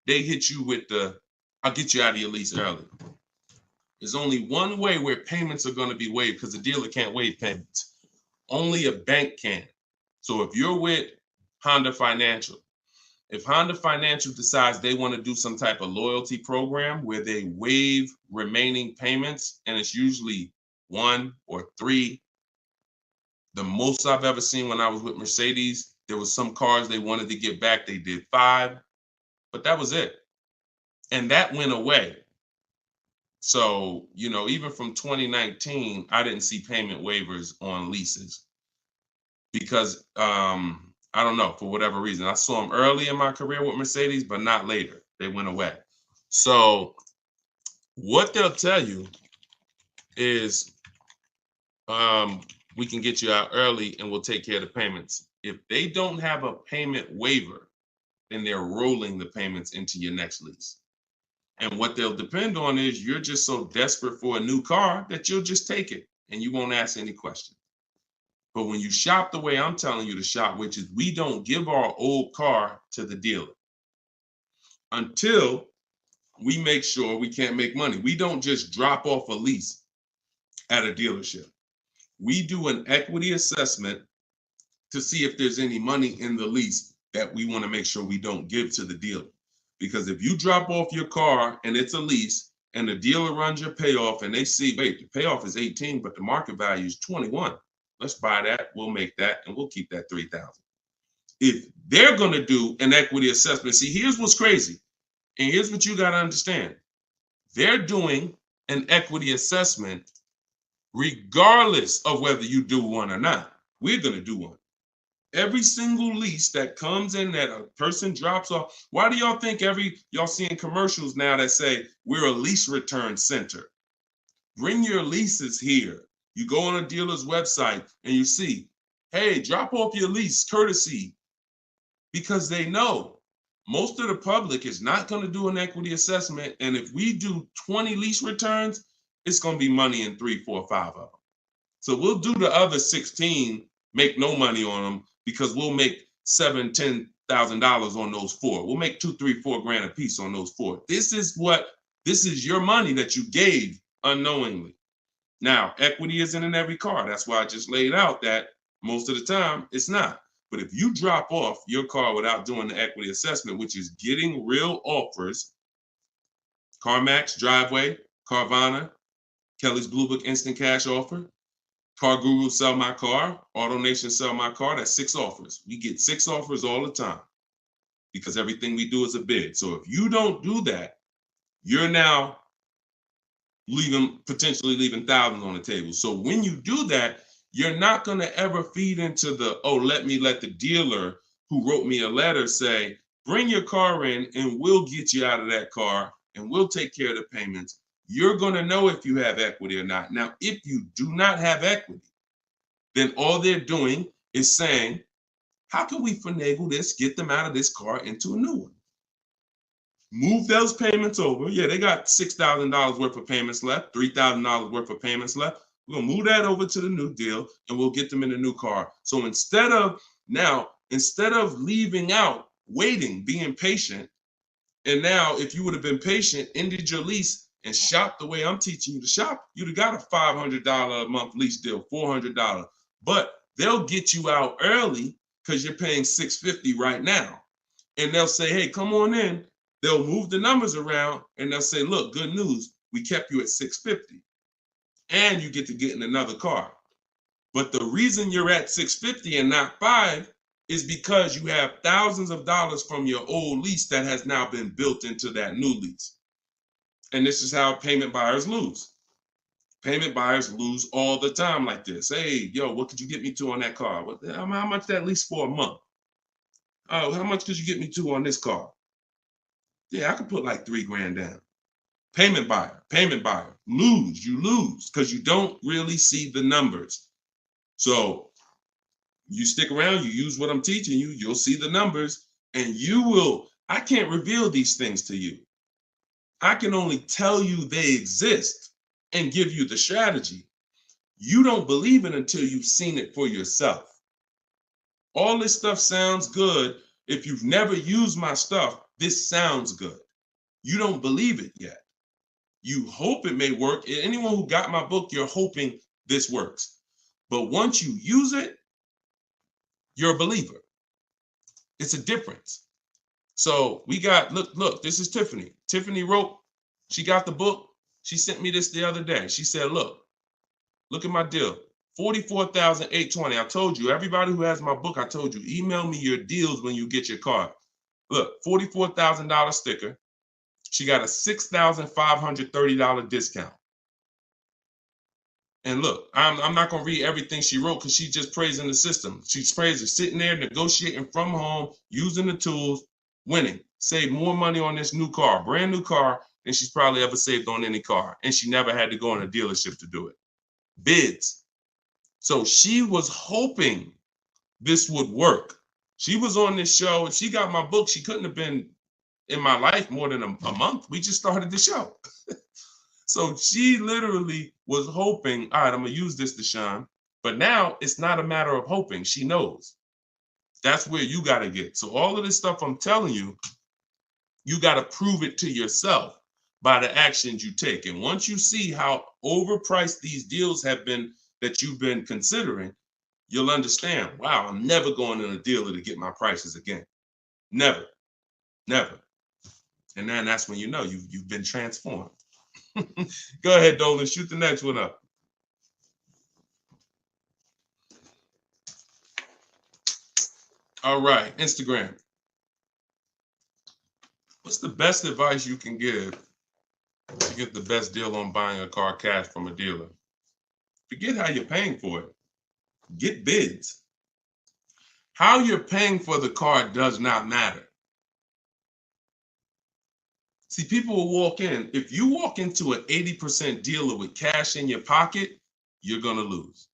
they hit you with I'll get you out of your lease early. There's only one way where payments are going to be waived, because the dealer can't waive payments. Only a bank can. So if you're with Honda Financial, if Honda Financial decides they want to do some type of loyalty program where they waive remaining payments, and it's usually 1 or 3. The most I've ever seen when I was with Mercedes, there was some cars they wanted to get back. They did 5, but that was it. And that went away. So, even from 2019, I didn't see payment waivers on leases because I don't know, for whatever reason. I saw them early in my career with Mercedes, but not later. They went away. So what they'll tell you is we can get you out early and we'll take care of the payments. If they don't have a payment waiver, then they're rolling the payments into your next lease. And what they'll depend on is you're just so desperate for a new car that you'll just take it and you won't ask any questions. But when you shop the way I'm telling you to shop, which is we don't give our old car to the dealer until we make sure we can't make money. We don't just drop off a lease at a dealership. We do an equity assessment to see if there's any money in the lease that we want to make sure we don't give to the dealer. Because if you drop off your car and it's a lease and the dealer runs your payoff and they see, wait, the payoff is 18, but the market value is 21. Let's buy that. We'll make that and we'll keep that 3,000. If they're going to do an equity assessment, see, here's what's crazy. And here's what you got to understand. They're doing an equity assessment regardless of whether you do one or not. We're going to do one. Every single lease that comes in that a person drops off. Why do y'all think y'all seeing commercials now that say we're a lease return center? Bring your leases here. You go on a dealer's website and you see, hey, drop off your lease courtesy, because they know most of the public is not going to do an equity assessment. And if we do 20 lease returns, it's going to be money in 3, 4, 5 of them. So we'll do the other 16, make no money on them, because we'll make $7,000, $10,000 on those 4. We'll make 2, 3, 4 grand a piece on those 4. This is your money that you gave unknowingly. Now, equity isn't in every car. That's why I just laid out that most of the time it's not. But if you drop off your car without doing the equity assessment, which is getting real offers, CarMax, Driveway, Carvana, Kelly's Blue Book Instant Cash Offer, Car Guru Sell My Car, AutoNation Sell My Car, that's 6 offers. We get 6 offers all the time because everything we do is a bid. So if you don't do that, you're now potentially leaving thousands on the table. So when you do that, you're not going to ever feed into the, oh, let the dealer who wrote me a letter say, bring your car in and we'll get you out of that car and we'll take care of the payments. You're going to know if you have equity or not. Now, if you do not have equity, then all they're doing is saying, how can we finagle this, get them out of this car into a new one? Move those payments over. Yeah, they got $6,000 worth of payments left, $3,000 worth of payments left. We're going to move that over to the new deal and we'll get them in a new car. So instead of leaving out, waiting, being patient, and now if you would have been patient, ended your lease and shopped the way I'm teaching you to shop, you'd have got a $500 a month lease deal, $400. But they'll get you out early because you're paying $650 right now. And they'll say, hey, come on in. They'll move the numbers around and they'll say, look, good news, we kept you at $650 and you get to get in another car. But the reason you're at $650 and not $5 is because you have thousands of dollars from your old lease that has now been built into that new lease. And this is how payment buyers lose. Payment buyers lose all the time like this. Hey, yo, what could you get me to on that car? How much that lease for a month? Oh, how much could you get me to on this car? Yeah, I could put like $3 grand down. Payment buyer, you lose because you don't really see the numbers. So you stick around, you use what I'm teaching you, you'll see the numbers and I can't reveal these things to you. I can only tell you they exist and give you the strategy. You don't believe it until you've seen it for yourself. All this stuff sounds good. If you've never used my stuff, this sounds good. You don't believe it yet. You hope it may work. Anyone who got my book, you're hoping this works. But once you use it, you're a believer. It's a difference. So we got, look, this is Tiffany. Tiffany wrote, she got the book. She sent me this the other day. She said, look at my deal. $44,820. I told you, everybody who has my book, I told you, email me your deals when you get your card. Look, $44,000 sticker. She got a $6,530 discount. And look, I'm not going to read everything she wrote because she's just praising the system. She's praising sitting there, negotiating from home, using the tools, winning. Saved more money on this new car, brand new car, than she's probably ever saved on any car. And she never had to go in a dealership to do it. Bids. So she was hoping this would work. She was on this show. If she got my book, she couldn't have been in my life more than a month. We just started the show. So she literally was hoping, all right, I'm going to use this, Deshone. But now it's not a matter of hoping. She knows. That's where you got to get. So all of this stuff I'm telling you, you got to prove it to yourself by the actions you take. And once you see how overpriced these deals have been that you've been considering, you'll understand, wow, I'm never going in a dealer to get my prices again. Never. And then that's when you know you've been transformed. Go ahead, Dolan, shoot the next one up. All right, Instagram. What's the best advice you can give to get the best deal on buying a car cash from a dealer? Forget how you're paying for it. Get bids. How you're paying for the car does not matter. See, people will walk in. If you walk into an 80% dealer with cash in your pocket, you're going to lose.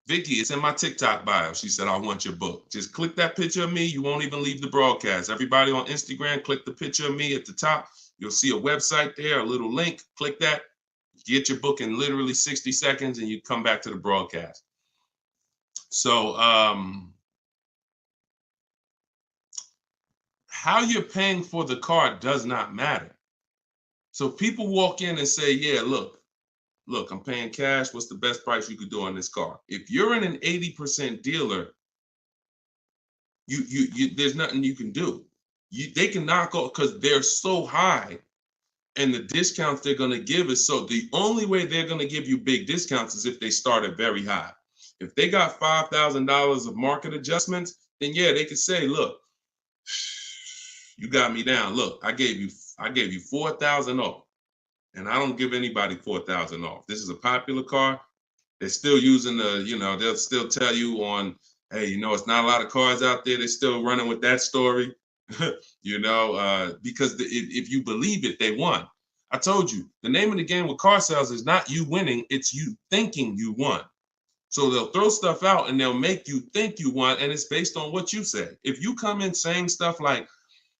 Vicky, it's in my TikTok bio. She said, I want your book. Just click that picture of me. You won't even leave the broadcast. Everybody on Instagram, click the picture of me at the top. You'll see a website there, a little link. Click that. Get your book in literally 60 seconds and you come back to the broadcast. So how you're paying for the car does not matter. So people walk in and say, yeah, look, I'm paying cash. What's the best price you could do on this car? If you're in an 80% dealer, you there's nothing you can do. They can knock off because they're so high, and the discounts they're going to give is so. The only way they're going to give you big discounts is if they start at very high. If they got $5,000 of market adjustments, then yeah, they could say, look, you got me down. Look, I gave you 4,000 off. And I don't give anybody 4,000 off. This is a popular car. They're still using they'll still tell you on, hey, it's not a lot of cars out there. They're still running with that story, because if you believe it, they won. I told you, the name of the game with car sales is not you winning, it's you thinking you won. So they'll throw stuff out and they'll make you think you won, and it's based on what you say. If you come in saying stuff like,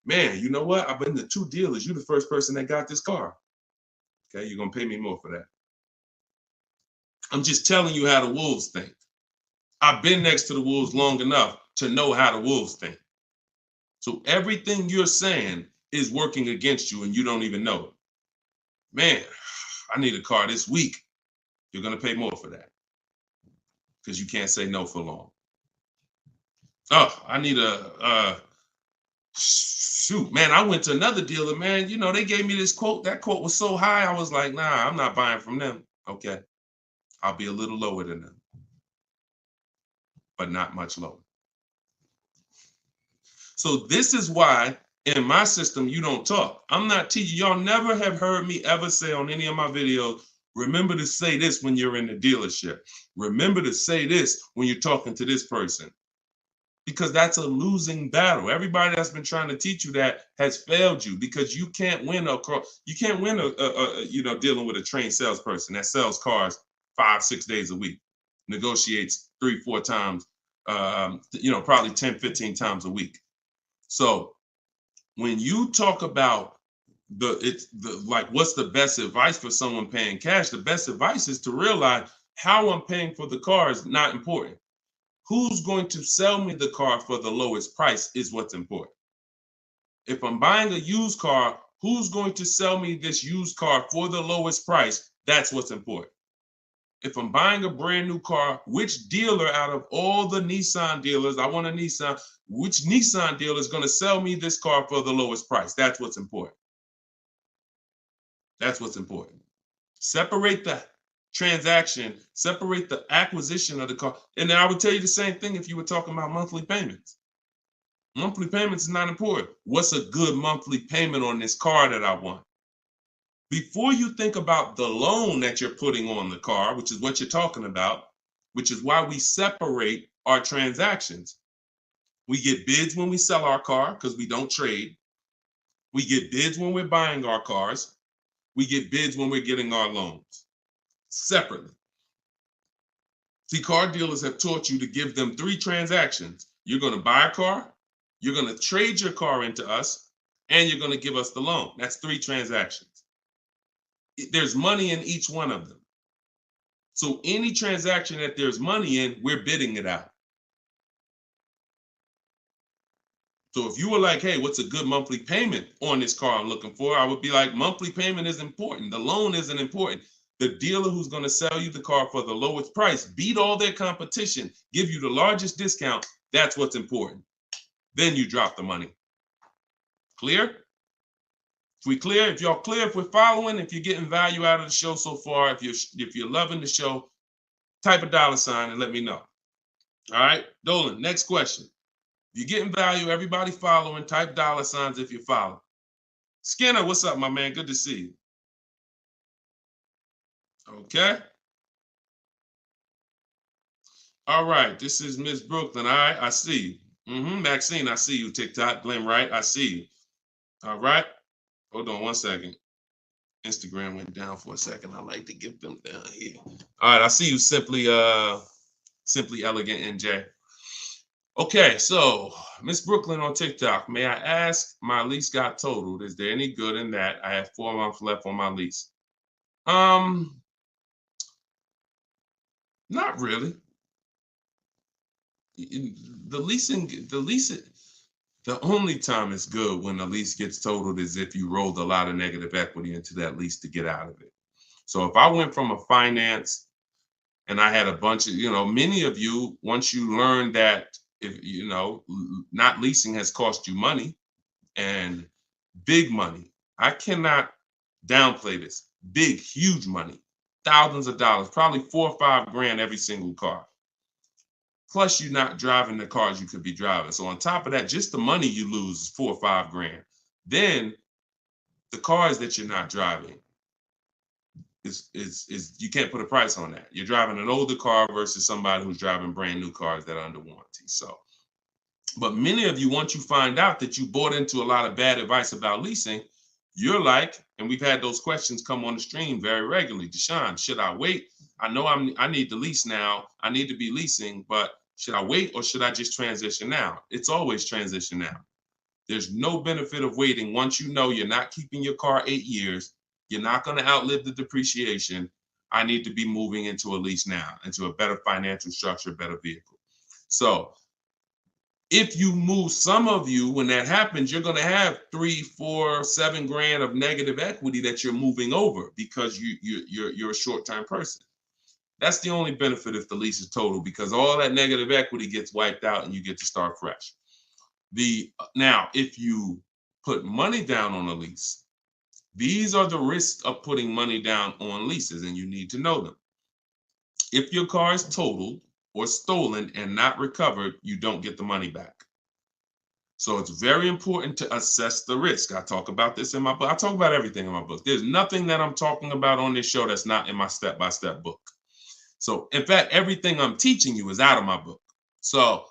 man, you know what? I've been to 2 dealers. You're the first person that got this car. Okay, you're going to pay me more for that. I'm just telling you how the wolves think. I've been next to the wolves long enough to know how the wolves think. So everything you're saying is working against you and you don't even know it. Man, I need a car this week. You're going to pay more for that because you can't say no for long. Oh, I need shoot, man, I went to another dealer, man. They gave me this quote. That quote was so high. I was like, nah, I'm not buying from them. Okay. I'll be a little lower than them, but not much lower. So this is why in my system, you don't talk. I'm not teaching. Y'all never have heard me ever say on any of my videos, remember to say this when you're in the dealership. Remember to say this when you're talking to this person. Because that's a losing battle. Everybody that's been trying to teach you that has failed you because you can't win dealing with a trained salesperson that sells cars 5-6 days a week, negotiates 3-4 times, probably 10-15 times a week. So when you talk about what's the best advice for someone paying cash, the best advice is to realize how I'm paying for the car is not important. Who's going to sell me the car for the lowest price is what's important. If I'm buying a used car, who's going to sell me this used car for the lowest price? That's what's important. If I'm buying a brand new car, which dealer out of all the Nissan dealers, I want a Nissan, which Nissan dealer is going to sell me this car for the lowest price? That's what's important. That's what's important. Separate the transaction, separate the acquisition of the car. And then I would tell you the same thing if you were talking about monthly payments. Monthly payments is not important. What's a good monthly payment on this car that I want? Before you think about the loan that you're putting on the car, which is what you're talking about, which is why we separate our transactions. We get bids when we sell our car because we don't trade. We get bids when we're buying our cars. We get bids when we're getting our loans. Separately. See, car dealers have taught you to give them 3 transactions. You're going to buy a car, you're going to trade your car into us, and you're going to give us the loan. That's 3 transactions. There's money in each one of them. So any transaction that there's money in, we're bidding it out. So if you were like, hey, what's a good monthly payment on this car I'm looking for? I would be like, monthly payment is important. The loan isn't important. The dealer who's going to sell you the car for the lowest price, beat all their competition, give you the largest discount. That's what's important. Then you drop the money. Clear? If we clear, if y'all clear, if we're following, if you're getting value out of the show so far, if you're loving the show, type a $ and let me know. All right, Dolan, next question. If you're getting value, everybody following, type $ if you're following. Skinner, what's up, my man? Good to see you. Okay. All right, this is Miss Brooklyn. All right, I see you. Maxine, I see you. TikTok, Glenn Wright, I see you. All right. Hold on one second. Instagram went down for a second. I like to get them down here. All right, I see you, Simply Elegant NJ. Okay, so Miss Brooklyn on TikTok. May I ask, my lease got totaled. Is there any good in that? I have 4 months left on my lease. Not really. The only time it's good when the lease gets totaled is if you rolled a lot of negative equity into that lease to get out of it. So if I went from a finance and I had a bunch of, many of you, once you learn that, if not leasing has cost you money, and big money. I cannot downplay this. Big, huge money, thousands of dollars, probably $4 or $5 grand every single car. Plus, you're not driving the cars you could be driving. So on top of that, just the money you lose is $4 or $5 grand. Then the cars that you're not driving is you can't put a price on that. You're driving an older car versus somebody who's driving brand new cars that are under warranty. So, but many of you, once you find out that you bought into a lot of bad advice about leasing, you're like, and we've had those questions come on the stream very regularly. Deshone, should I wait? I know I need to lease now. I need to be leasing, but should I wait or should I just transition now? It's always transition now. There's no benefit of waiting. Once you know you're not keeping your car 8 years, you're not going to outlive the depreciation. I need to be moving into a lease now, into a better financial structure, better vehicle. So if you move, some of you, when that happens, you're going to have 3, 4, 7 grand of negative equity that you're moving over because you're a short-term person. That's the only benefit if the lease is total, because all that negative equity gets wiped out and you get to start fresh. Now, if you put money down on a lease, these are the risks of putting money down on leases, and you need to know them. If your car is totaled or stolen and not recovered, you don't get the money back. So it's very important to assess the risk. I talk about this in my book. I talk about everything in my book. There's nothing that I'm talking about on this show that's not in my step-by-step book. So in fact, everything I'm teaching you is out of my book. So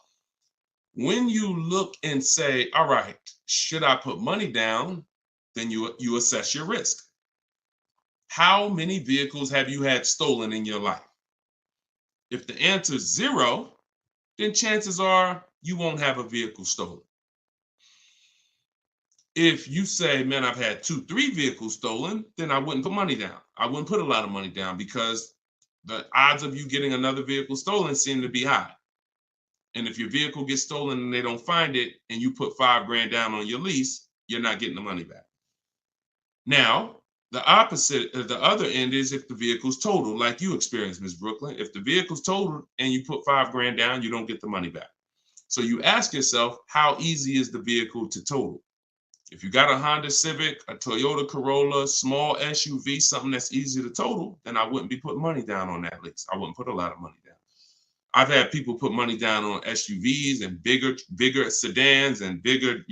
when you look and say, all right, should I put money down? Then you assess your risk. How many vehicles have you had stolen in your life? If the answer is 0, then chances are you won't have a vehicle stolen. If you say, man, I've had 2, 3 vehicles stolen, then I wouldn't put money down. I wouldn't put a lot of money down because the odds of you getting another vehicle stolen seem to be high. And if your vehicle gets stolen and they don't find it and you put $5 grand down on your lease, you're not getting the money back. Now, the opposite, the other end is if the vehicle's totaled, like you experienced, Ms. Brooklyn. If the vehicle's totaled and you put $5 grand down, you don't get the money back. So you ask yourself, how easy is the vehicle to total? If you got a Honda Civic, a Toyota Corolla, small SUV, something that's easy to total, then I wouldn't be putting money down on that lease. I wouldn't put a lot of money down. I've had people put money down on SUVs and bigger sedans and bigger,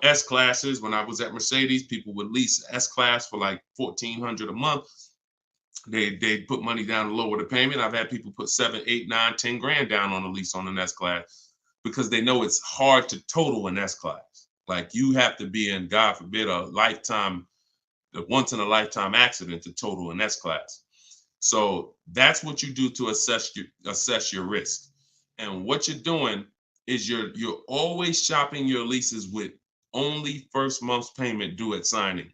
S-classes. When I was at Mercedes, people would lease S-class for like $1,400 a month. They put money down to lower the payment. I've had people put 7, 8, 9, 10 grand down on a lease on an S-class because they know it's hard to total an S-class. Like you have to be in, God forbid, a once in a lifetime accident to total an S-class. So that's what you do to assess your risk. And what you're doing is you're always shopping your leases with only first month's payment due at signing.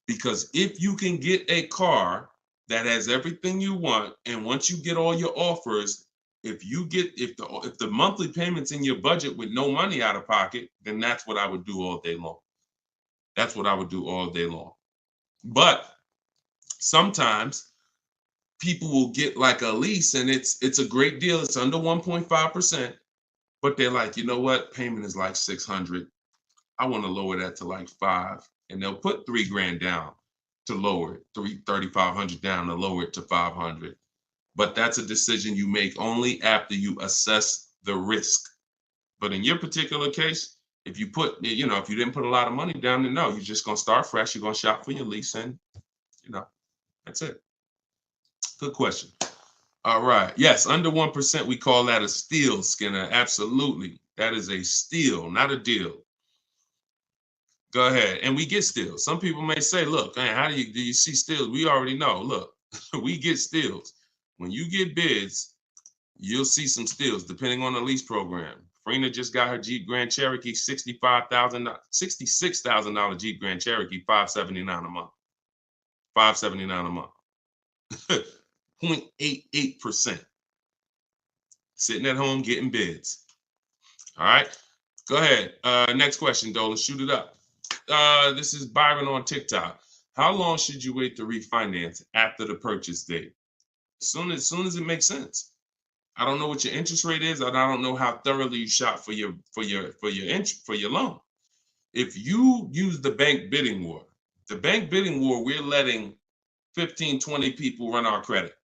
Because if you can get a car that has everything you want, and once you get all your offers, if the monthly payment's in your budget with no money out of pocket, then that's what I would do all day long. That's what I would do all day long. But sometimes people will get like a lease and it's a great deal. It's under 1.5%, but they're like, you know what? Payment is like $600. I want to lower that to like $500, and they'll put $3 grand down to lower it, $3,500 down to lower it to $500. But that's a decision you make only after you assess the risk. But in your particular case, if you didn't put a lot of money down, then no, you're just going to start fresh. You're going to shop for your lease, and that's it. Good question. All right. Yes, under 1%, we call that a steal, Skinner. Absolutely. That is a steal, not a deal. Go ahead. And we get steals. Some people may say, look, man, how do you see steals? We already know. Look, we get steals. When you get bids, you'll see some steals depending on the lease program. Farina just got her Jeep Grand Cherokee, $66,000 Jeep Grand Cherokee, $579 a month. $579 a month. 0.88%. Sitting at home getting bids. All right. Go ahead. Next question, Dolan. Shoot it up. This is Byron on TikTok. How long should you wait to refinance after the purchase date? As soon as it makes sense. I don't know what your interest rate is, and I don't know how thoroughly you shop for your loan. If you use the bank bidding war, we're letting 15, 20 people run our credit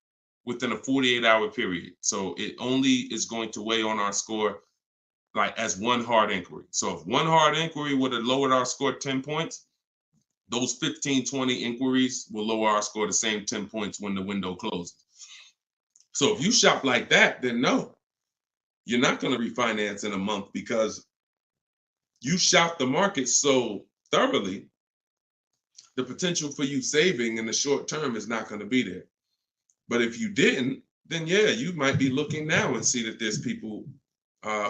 within a 48-hour period. So it only is going to weigh on our score like as one hard inquiry. So if one hard inquiry would have lowered our score 10 points, those 15, 20 inquiries will lower our score the same 10 points when the window closes. So if you shop like that, then no, you're not going to refinance in a month because you shop the market so thoroughly, the potential for you saving in the short term is not going to be there. But if you didn't, then yeah, you might be looking now and see that there's people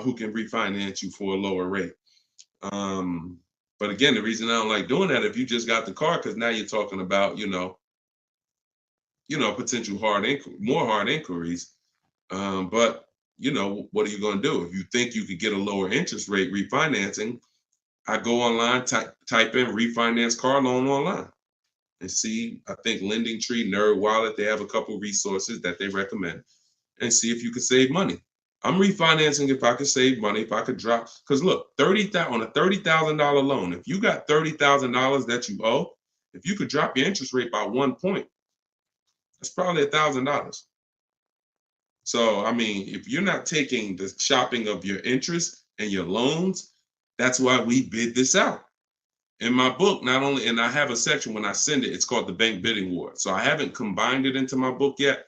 who can refinance you for a lower rate. But again, the reason I don't like doing that, if you just got the car, because now you're talking about, potential more hard inquiries. But what are you going to do? If you think you could get a lower interest rate refinancing, I go online, type in refinance car loan online and see, I think Lending Tree, Nerd Wallet, they have a couple resources that they recommend, and see if you can save money. I'm refinancing if I could save money, if I could drop, because look, on a $30,000 loan, if you got $30,000 that you owe, if you could drop your interest rate by 1 point, that's probably $1,000. So, I mean, if you're not taking the shopping of your interest and your loans, that's why we bid this out. In my book, not only, and I have a section when I send it, it's called the Bank Bidding War. So I haven't combined it into my book yet.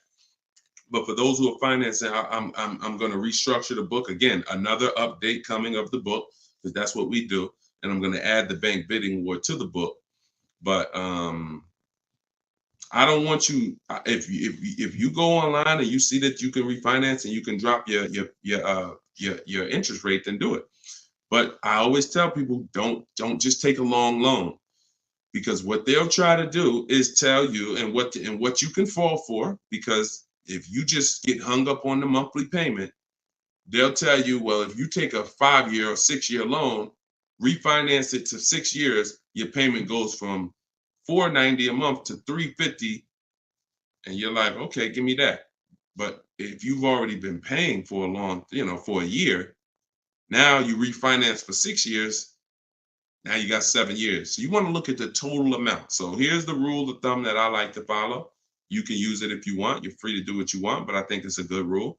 But for those who are financing, I'm going to restructure the book. Again, another update coming of the book, because that's what we do. And I'm going to add the Bank Bidding War to the book. But I don't want you, if you go online and you see that you can refinance and you can drop your interest rate, then do it. But I always tell people, don't just take a long loan, because what they'll try to do is tell you and what you can fall for. Because if you just get hung up on the monthly payment, they'll tell you, well, if you take a 5-year or 6-year loan, refinance it to 6 years, your payment goes from $490 a month to $350, and you're like, okay, give me that. But if you've already been paying for a long, for a year, now you refinance for 6 years, now you got 7 years. So you want to look at the total amount. So here's the rule of thumb that I like to follow. You can use it if you want. You're free to do what you want, but I think it's a good rule.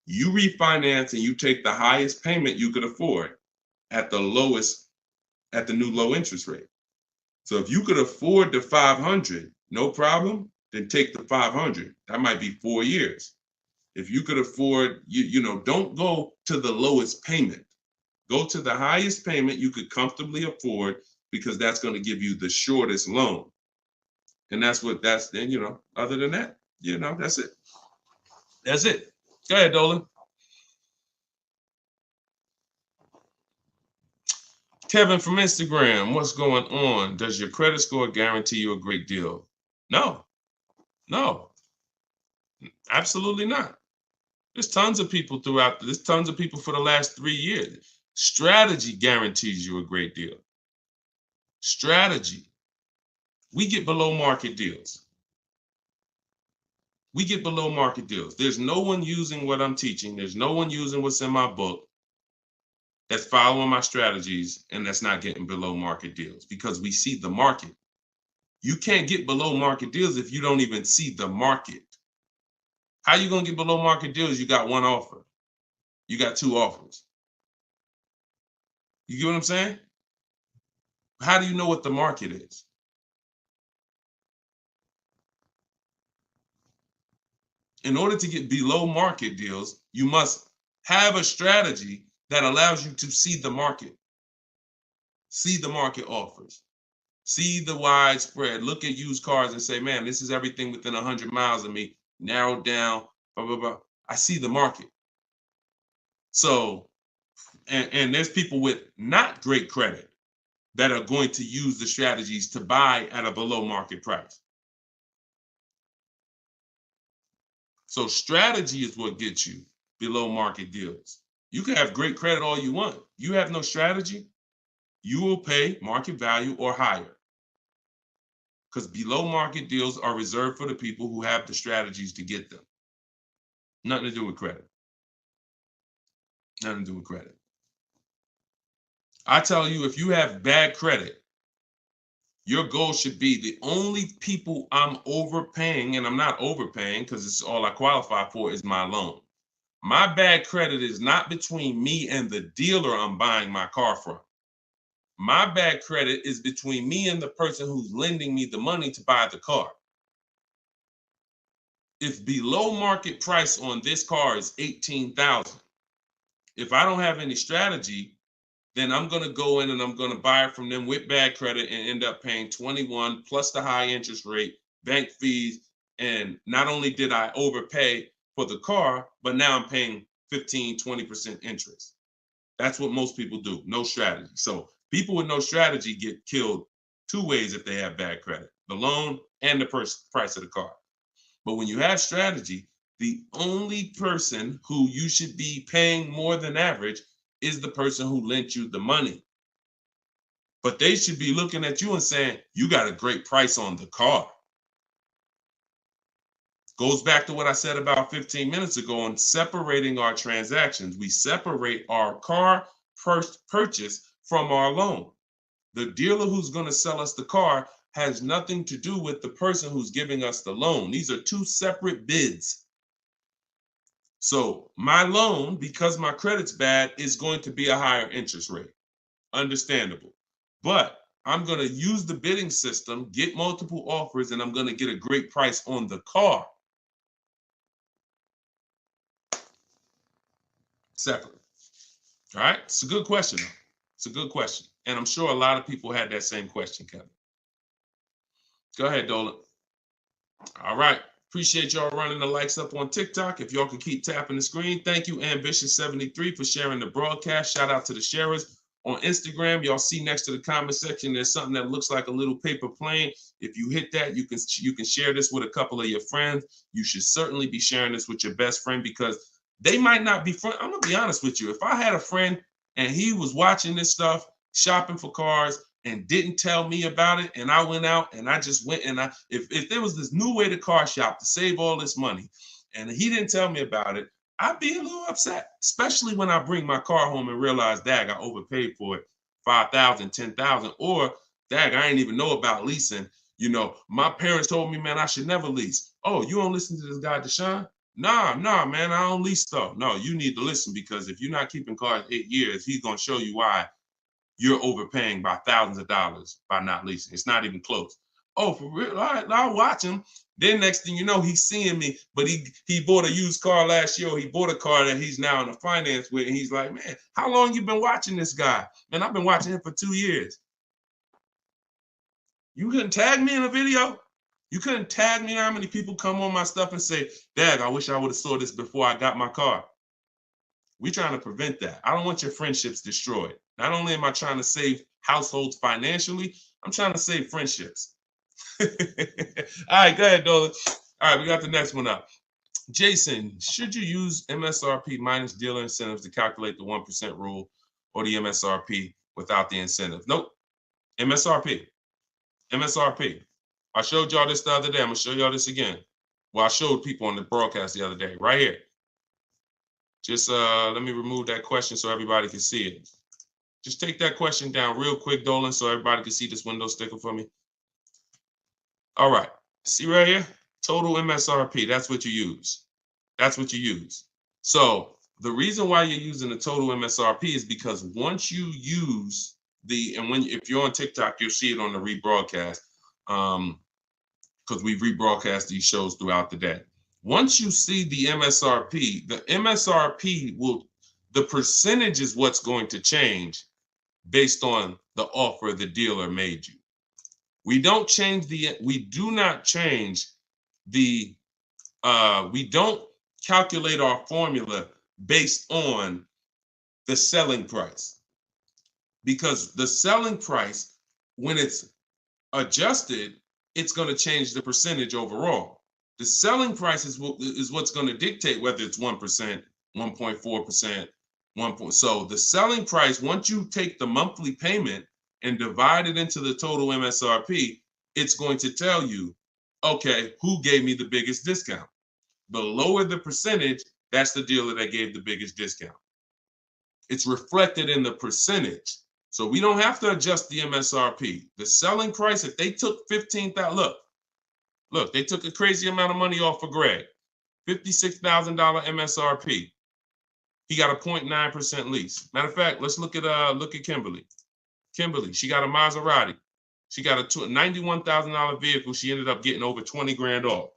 You refinance and you take the highest payment you could afford at the new low interest rate. So if you could afford the 500, no problem, then take the 500. That might be 4 years. If you could afford, don't go to the lowest payment. Go to the highest payment you could comfortably afford, because that's going to give you the shortest loan. And then, other than that, that's it. That's it. Go ahead, Dolan. Kevin from Instagram, what's going on? Does your credit score guarantee you a great deal? No, absolutely not. There's tons of people for the last 3 years. Strategy guarantees you a great deal. Strategy. We get below market deals. There's no one using what I'm teaching. There's no one using what's in my book that's following my strategies and that's not getting below market deals, because we see the market. You can't get below market deals if you don't even see the market. How you going to get below market deals? You got one offer. You got 2 offers. You get what I'm saying? How do you know what the market is? In order to get below market deals, you must have a strategy that allows you to see the market. See the market offers. See the widespread. Look at used cars and say, man, this is everything within 100 miles of me. Narrowed down, blah, blah, blah. I see the market. So, and there's people with not great credit that are going to use the strategies to buy at a below market price. So strategy is what gets you below market deals. You can have great credit all you want. You have no strategy, you will pay market value or higher. Because below market deals are reserved for the people who have the strategies to get them. Nothing to do with credit. Nothing to do with credit. I tell you, if you have bad credit, your goal should be the only people I'm overpaying, and I'm not overpaying because it's all I qualify for is my loan. My bad credit is not between me and the dealer I'm buying my car from. My bad credit is between me and the person who's lending me the money to buy the car. If below market price on this car is $18,000, if I don't have any strategy, then I'm going to go in and I'm going to buy it from them with bad credit and end up paying 21 plus the high interest rate, bank fees. And not only did I overpay for the car, but now I'm paying 15, 20% interest. That's what most people do. No strategy. So people with no strategy get killed two ways if they have bad credit: the loan and the price of the car. But when you have strategy, the only person who you should be paying more than average is the person who lent you the money. But they should be looking at you and saying, you got a great price on the car. Goes back to what I said about 15 minutes ago on separating our transactions. We separate our car purchase from our loan. The dealer who's going to sell us the car has nothing to do with the person who's giving us the loan. These are two separate bids. So my loan, because my credit's bad, is going to be a higher interest rate. Understandable. But I'm going to use the bidding system, get multiple offers, and I'm going to get a great price on the car. Separate. All right. It's a good question. It's a good question. And I'm sure a lot of people had that same question, Kevin. Go ahead, Dolan. All right. Appreciate y'all running the likes up on TikTok. If y'all can keep tapping the screen. Thank you, Ambitious73, for sharing the broadcast. Shout out to the sharers. On Instagram, y'all see next to the comment section, there's something that looks like a little paper plane. If you hit that, you can share this with a couple of your friends. You should certainly be sharing this with your best friend because they might not be friends. I'm going to be honest with you. If I had a friend and he was watching this stuff, shopping for cars, and didn't tell me about it, and I went out and I just went and if there was this new way to car shop to save all this money and he didn't tell me about it, I'd be a little upset, especially when I bring my car home and realize, dag, I overpaid for it, $5,000, $10,000, or dag, I didn't even know about leasing. You know, my parents told me, man, I should never lease. Oh, you don't listen to this guy, Deshone? Nah, man, I don't lease stuff. No, you need to listen because if you're not keeping cars 8 years, he's going to show you why you're overpaying by thousands of dollars by not leasing. It's not even close. Oh, for real? All right, I'll watch him. Then next thing you know, he's seeing me, but he bought a used car last year, or he bought a car that he's now in a finance with, and he's like, man, how long you been watching this guy? Man, I've been watching him for 2 years. You couldn't tag me in a video? You couldn't tag me how many people come on my stuff and say, Dad, I wish I would have saw this before I got my car. We're trying to prevent that. I don't want your friendships destroyed. Not only am I trying to save households financially, I'm trying to save friendships. All right, go ahead, Dolan. All right, we got the next one up. Jason, should you use MSRP minus dealer incentives to calculate the 1% rule or the MSRP without the incentive? Nope. MSRP. I showed y'all this the other day. I'm going to show y'all this again. Well, I showed people on the broadcast the other day, right here. Just let me remove that question so everybody can see it. Just take that question down real quick, Dolan, so everybody can see this window sticker for me. All right. See right here? Total MSRP. That's what you use. That's what you use. So the reason why you're using the total MSRP is because once you use if you're on TikTok, you'll see it on the rebroadcast because we rebroadcast these shows throughout the day. Once you see the MSRP the percentage is what's going to change. based on the offer the dealer made you. We do not change the, we don't calculate our formula based on the selling price, because the selling price, when it's adjusted, it's going to change the percentage overall. The selling price is what's going to dictate whether it's 1%, 1.4%, 1. So the selling price, once you take the monthly payment and divide it into the total MSRP, it's going to tell you, okay, who gave me the biggest discount? The lower the percentage, that's the dealer that gave the biggest discount. It's reflected in the percentage. So we don't have to adjust the MSRP. The selling price, if they took $15,000, look, they took a crazy amount of money off for Greg, $56,000 MSRP. He got a 0.9% lease. Matter of fact, let's look at Kimberly. Kimberly, she got a Maserati. She got a $91,000 vehicle. She ended up getting over 20 grand off.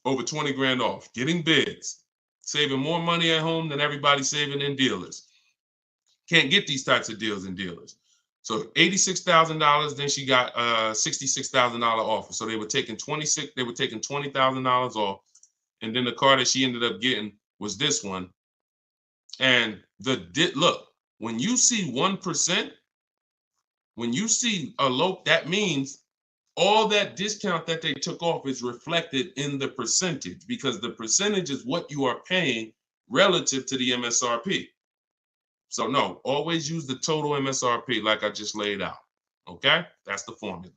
Over 20 grand off, getting bids, saving more money at home than everybody saving in dealers. Can't get these types of deals in dealers. So $86,000, then she got a $66,000 offer. So they were taking $20,000 off. And then the car that she ended up getting was this one. And look, when you see 1%, when you see a low, that means all that discount that they took off is reflected in the percentage, because the percentage is what you are paying relative to the MSRP. So no, always use the total MSRP like I just laid out. Okay, that's the formula.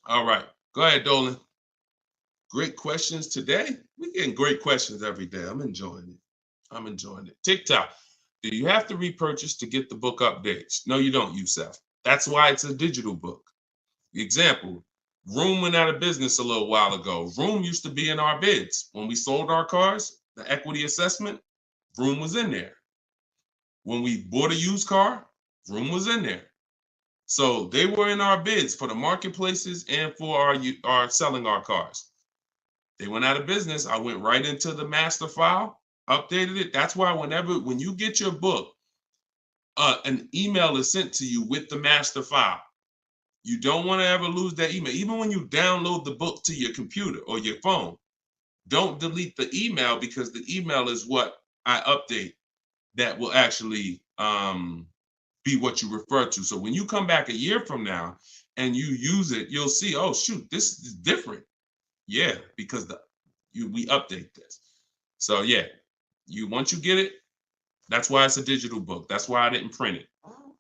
All right, go ahead, Dolan. Great questions today. We're getting great questions every day. I'm enjoying it. I'm enjoying it. TikTok, do you have to repurchase to get the book updates? No, you don't, Youssef. That's why it's a digital book. Example, Room went out of business a little while ago. Room used to be in our bids. When we sold our cars, the equity assessment, Room was in there. When we bought a used car, Room was in there. So they were in our bids for the marketplaces and for our selling our cars. They went out of business. I went right into the master file, updated it. That's why when you get your book, an email is sent to you with the master file. You don't want to ever lose that email. Even when you download the book to your computer or your phone, don't delete the email, because the email is what I update that will actually be what you refer to. So when you come back a year from now and you use it, you'll see, oh, shoot, this is different. Yeah, because we update this. So yeah, once you get it, that's why it's a digital book. That's why I didn't print it.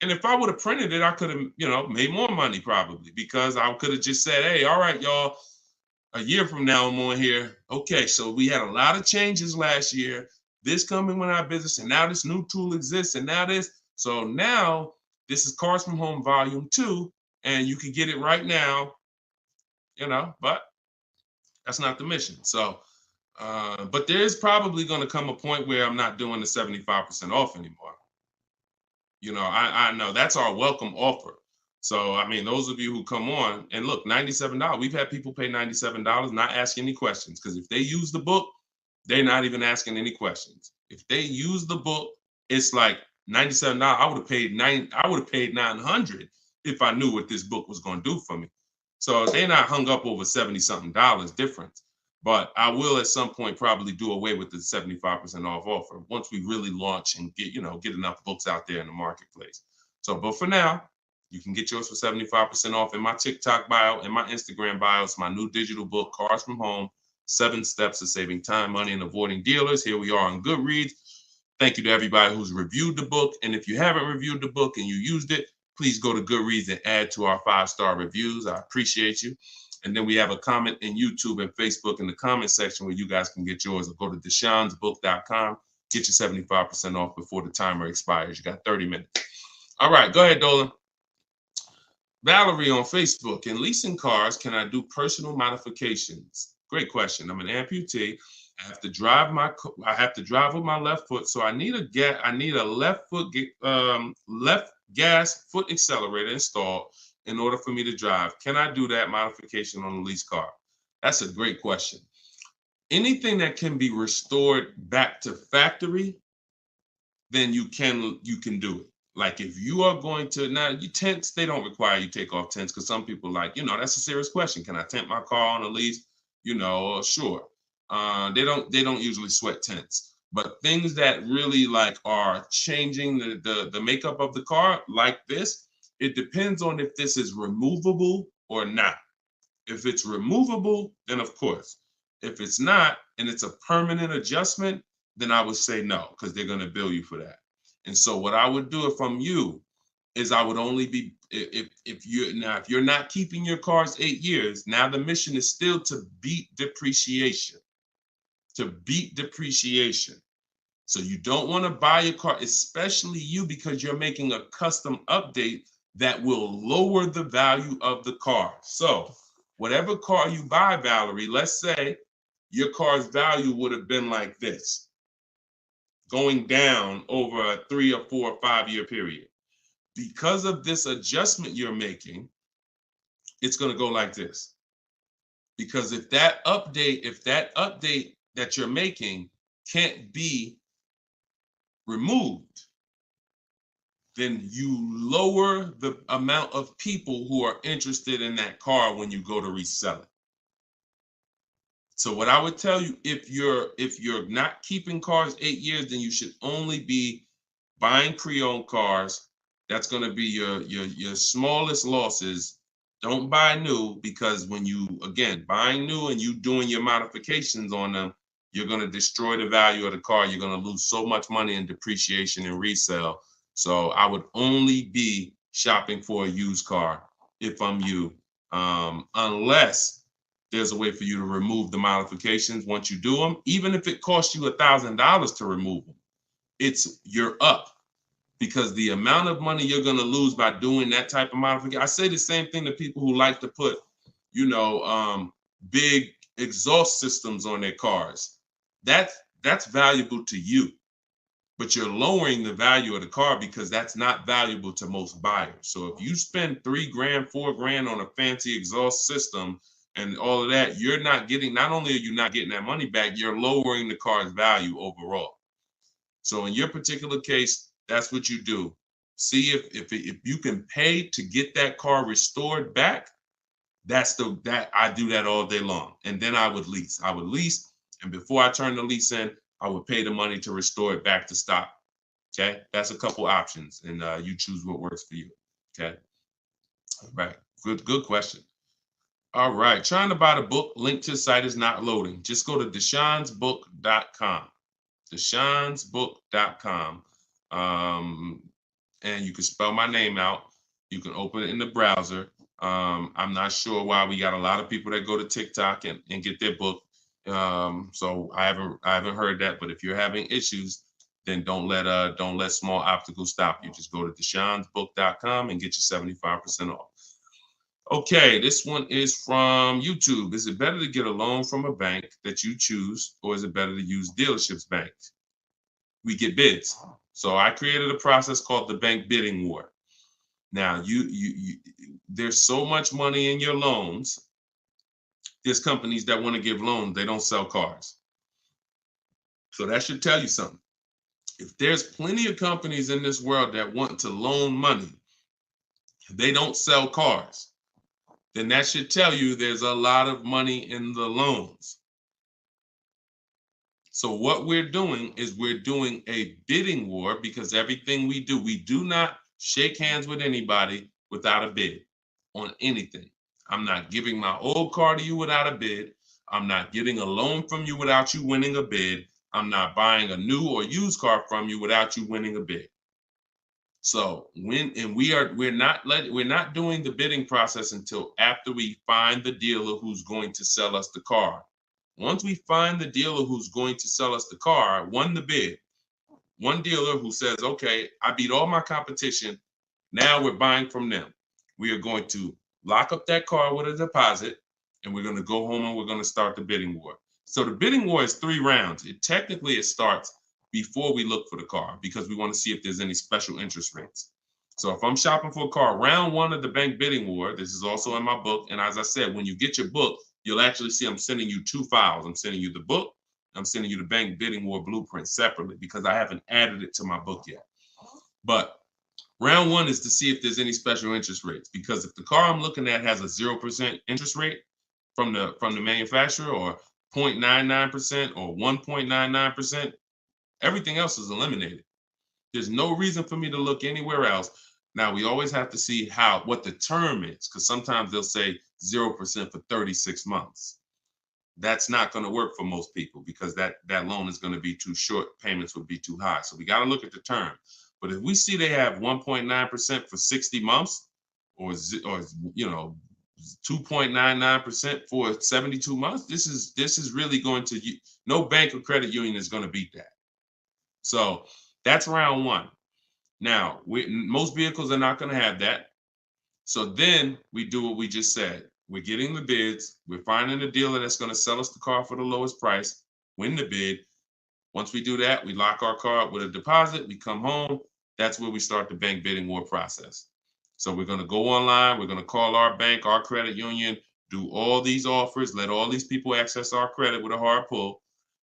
And if I would have printed it, I could have, made more money probably, because I could have just said, hey, all right, y'all, a year from now I'm on here. Okay, so we had a lot of changes last year. This coming with our business, and now this new tool exists, and now this. So now this is Cars from Home Volume 2, and you can get it right now, but that's not the mission. So, but there is probably going to come a point where I'm not doing the 75% off anymore. I know that's our welcome offer. So, I mean, those of you who come on and look, $97, we've had people pay $97, not ask any questions, because if they use the book, they're not even asking any questions. If they use the book, it's like $97. I would have paid $900 if I knew what this book was going to do for me. So they're not hung up over $70-something difference. But I will at some point probably do away with the 75% off offer once we really launch and get enough books out there in the marketplace. So, but for now, you can get yours for 75% off in my TikTok bio and my Instagram bio. It's my new digital book, Cars from Home, 7 Steps to Saving Time, Money, and Avoiding Dealers. Here we are on Goodreads. Thank you to everybody who's reviewed the book. And if you haven't reviewed the book and you used it, please go to Goodreads and add to our 5-star reviews. I appreciate you. And then we have a comment in YouTube and Facebook in the comment section where you guys can get yours, or go to deshonsbook.com. Get your 75% off before the timer expires. You got 30 minutes. All right, go ahead, Dolan. Valerie on Facebook. In leasing cars, can I do personal modifications? Great question. I'm an amputee. I have to drive with my left foot, so I need a left gas foot accelerator installed in order for me to drive. Can I do that modification on a lease car? That's a great question. Anything that can be restored back to factory, then you can do it. Like if you are going to, now you tents, they don't require you take off tents because some people like, that's a serious question. Can I tent my car on a lease? Sure. They don't usually sweat tents. But things that really like are changing the makeup of the car like this, it depends on if this is removable or not. If it's removable, then of course. If it's not, and it's a permanent adjustment, then I would say no, because they're going to bill you for that. And so what I would do if I'm you is I would only be, if you're not keeping your cars 8 years, now the mission is still to beat depreciation. To beat depreciation. So you don't want to buy a car, especially you, because you're making a custom update that will lower the value of the car. So whatever car you buy, Valerie, let's say your car's value would have been like this, going down over a 3 or 4 or 5 year period. Because of this adjustment you're making, it's going to go like this. Because if that update that you're making can't be removed, then you lower the amount of people who are interested in that car when you go to resell it. So what I would tell you, if you're not keeping cars 8 years, then you should only be buying pre-owned cars. That's going to be your smallest losses. Don't buy new, because when you, again, buying new and you doing your modifications on them, you're going to destroy the value of the car. You're going to lose so much money in depreciation and resale. So I would only be shopping for a used car if I'm you, unless there's a way for you to remove the modifications once you do them. Even if it costs you $1,000 to remove them, you're up, because the amount of money you're going to lose by doing that type of modification. I say the same thing to people who like to put, big exhaust systems on their cars. That's valuable to you, but you're lowering the value of the car because that's not valuable to most buyers. So if you spend $3,000, $4,000 on a fancy exhaust system and all of that, not only are you not getting that money back, you're lowering the car's value overall. So in your particular case, that's what you do. See if you can pay to get that car restored back. I do that all day long. And then I would lease. And before I turn the lease in, I would pay the money to restore it back to stock. Okay, that's a couple options, and you choose what works for you. Okay, all right, good question. All right, trying to buy the book. Link to the site is not loading. Just go to deshonsbook.com. Deshonsbook.com. And you can spell my name out. You can open it in the browser. I'm not sure why we got a lot of people that go to TikTok and get their book. So I haven't heard that. But if you're having issues, then don't let small obstacles stop you. Just go to deshonsbook.com and get your 75% off. Okay, this one is from YouTube. Is it better to get a loan from a bank that you choose, or is it better to use dealerships banks? We get bids. So I created a process called the bank bidding war. Now, there's so much money in your loans. There's companies that want to give loans. They don't sell cars. So that should tell you something. If there's plenty of companies in this world that want to loan money, they don't sell cars, then that should tell you there's a lot of money in the loans. So what we're doing is we're doing a bidding war, because everything we do not shake hands with anybody without a bid on anything. I'm not giving my old car to you without a bid. I'm not getting a loan from you without you winning a bid. I'm not buying a new or used car from you without you winning a bid. So we're not doing the bidding process until after we find the dealer who's going to sell us the car. Once we find the dealer who's going to sell us the car, won the bid, one dealer who says, okay, I beat all my competition, now we're buying from them. We are going to lock up that car with a deposit, and we're going to go home and we're going to start the bidding war. So the bidding war is 3 rounds. It starts before we look for the car, because we want to see if there's any special interest rates. So if I'm shopping for a car, round 1 of the bank bidding war, this is also in my book. And as I said, when you get your book, you'll actually see I'm sending you 2 files. I'm sending you the book. I'm sending you the bank bidding war blueprint separately, because I haven't added it to my book yet. But Round one is to see if there's any special interest rates, because if the car I'm looking at has a 0% interest rate from the manufacturer, or 0.99% or 1.99%, everything else is eliminated. There's no reason for me to look anywhere else. Now we always have to see what the term is, because sometimes they'll say 0% for 36 months. That's not going to work for most people, because that loan is going to be too short. Payments would be too high. So we got to look at the term. But if we see they have 1.9% for 60 months, or 2.99% for 72 months, this is really going to, no bank or credit union is going to beat that. So that's round one. Now, most vehicles are not going to have that. So then we do what we just said. We're getting the bids. We're finding a dealer that's going to sell us the car for the lowest price, win the bid. Once we do that, we lock our car up with a deposit. We come home. That's where we start the bank bidding war process. So we're going to go online. We're going to call our bank, our credit union, do all these offers, let all these people access our credit with a hard pull.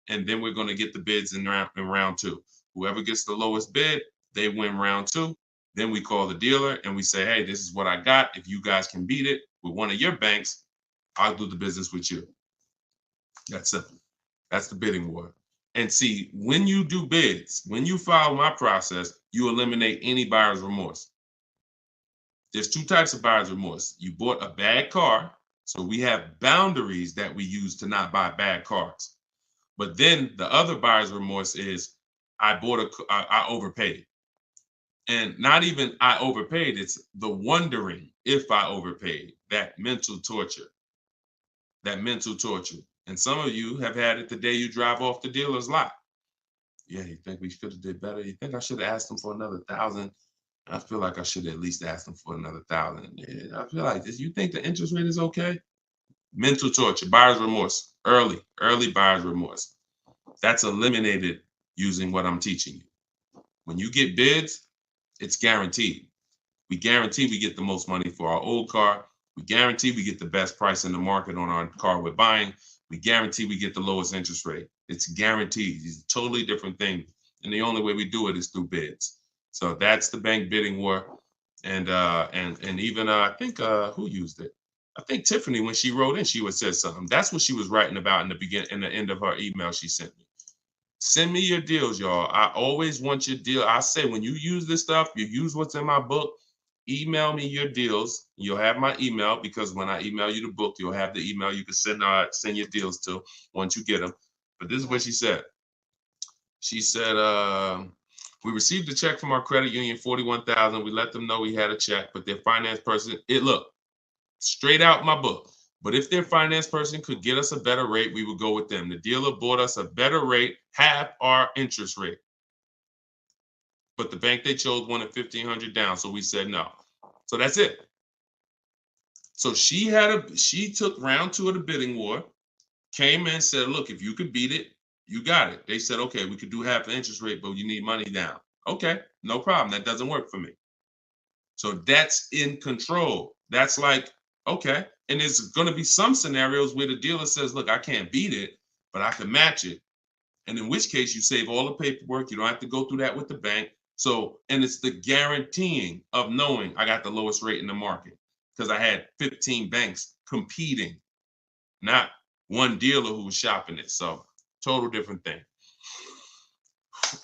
And then we're going to get the bids in round two. Whoever gets the lowest bid, they win round two. Then we call the dealer and we say, hey, this is what I got. If you guys can beat it with one of your banks, I'll do the business with you. That's simple. That's the bidding war. And see, when you do bids, when you follow my process, you eliminate any buyer's remorse. There's two types of buyer's remorse. You bought a bad car, so we have boundaries that we use to not buy bad cars. But then the other buyer's remorse is I overpaid. And not even I overpaid, it's the wondering if I overpaid, that mental torture. And some of you have had it the day you drive off the dealer's lot. Yeah, you think we should have did better? You think I should have asked them for another 1,000? I feel like I should have at least asked them for another 1,000. Yeah, I feel like this. You think the interest rate is okay? Mental torture, buyer's remorse, early buyer's remorse. That's eliminated using what I'm teaching you. When you get bids, it's guaranteed. We guarantee we get the most money for our old car. We guarantee we get the best price in the market on our car we're buying. We guarantee we get the lowest interest rate. It's guaranteed. It's a totally different thing. And the only way we do it is through bids. So that's the bank bidding war. And even I think who used it? I think Tiffany, when she wrote in, she would say something. That's what she was writing about in the end of her email she sent me. Send me your deals, y'all. I always want your deal. I say when you use this stuff, you use what's in my book. Email me your deals. You'll have my email, because when I email you the book, you'll have the email you can send your deals to once you get them. But this is what she said. She said, we received a check from our credit union, $41,000. We let them know we had a check, but their finance person, look, straight out my book. But if their finance person could get us a better rate, we would go with them. The dealer bought us a better rate, half our interest rate. But the bank they chose wanted $1,500 down, so we said no. So that's it. So she took round two of the bidding war, came in and said, look, if you could beat it, you got it. They said, okay, we could do half the interest rate, but you need money down. Okay, no problem. That doesn't work for me. So that's in control. That's like, okay. And there's going to be some scenarios where the dealer says, look, I can't beat it, but I can match it. And in which case you save all the paperwork. You don't have to go through that with the bank. So, and it's the guaranteeing of knowing I got the lowest rate in the market, because I had 15 banks competing, not one dealer who was shopping it. So total different thing.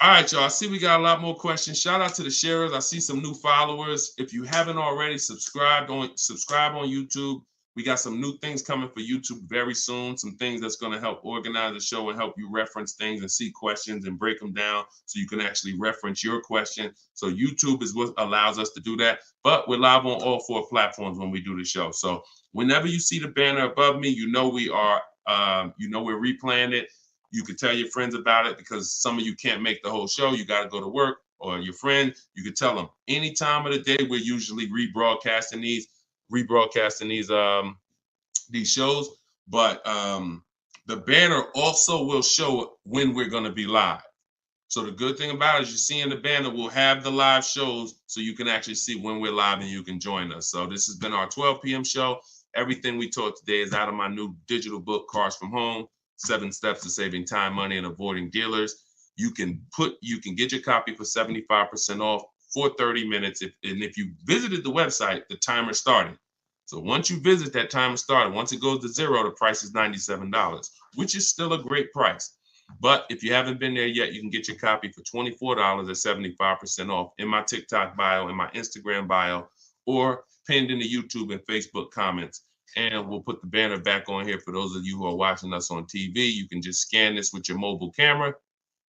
All right, y'all. I see we got a lot more questions. Shout out to the sharers. I see some new followers. If you haven't already, subscribe on YouTube. We got some new things coming for YouTube very soon. Some things that's going to help organize the show and help you reference things and see questions and break them down so you can actually reference your question. So YouTube is what allows us to do that. But we're live on all 4 platforms when we do the show. So whenever you see the banner above me, you know we are, we're replaying it. You can tell your friends about it, because some of you can't make the whole show. You got to go to work, or your friend, you can tell them any time of the day. We're usually rebroadcasting these shows, but the banner also will show when we're going to be live. So the good thing about it is, you see in the banner, we'll have the live shows so you can actually see when we're live and you can join us. So this has been our 12 p.m. show. Everything we taught today is out of my new digital book, Cars from Home, 7 Steps to Saving Time, Money, and Avoiding Dealers. You can get your copy for 75% off for 30 minutes. If you visited the website, the timer started. So once you visit, that timer started. Once it goes to 0, the price is $97, which is still a great price. But if you haven't been there yet, you can get your copy for $24 at 75% off in my TikTok bio, in my Instagram bio, or pinned in the YouTube and Facebook comments. And we'll put the banner back on here for those of you who are watching us on TV. You can just scan this with your mobile camera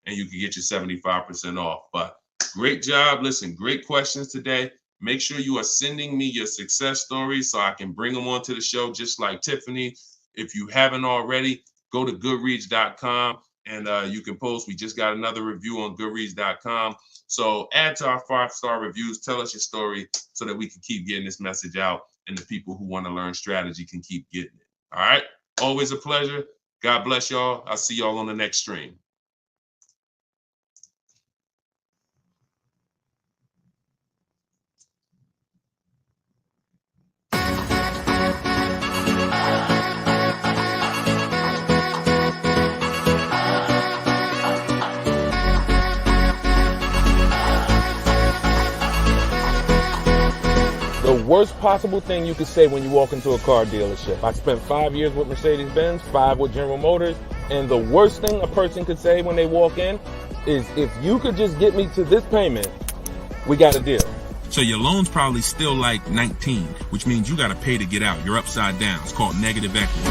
and you can get your 75% off. But great job. Listen, great questions today. Make sure you are sending me your success stories so I can bring them onto the show, just like Tiffany. If you haven't already, go to goodreads.com and you can post. We just got another review on goodreads.com. So add to our 5-star reviews. Tell us your story so that we can keep getting this message out and the people who want to learn strategy can keep getting it. All right. Always a pleasure. God bless y'all. I'll see y'all on the next stream. The worst possible thing you could say when you walk into a car dealership. I spent 5 years with Mercedes-Benz, 5 with General Motors, and the worst thing a person could say when they walk in is, if you could just get me to this payment, we got a deal. So your loan's probably still like 19, which means you got to pay to get out. You're upside down. It's called negative equity.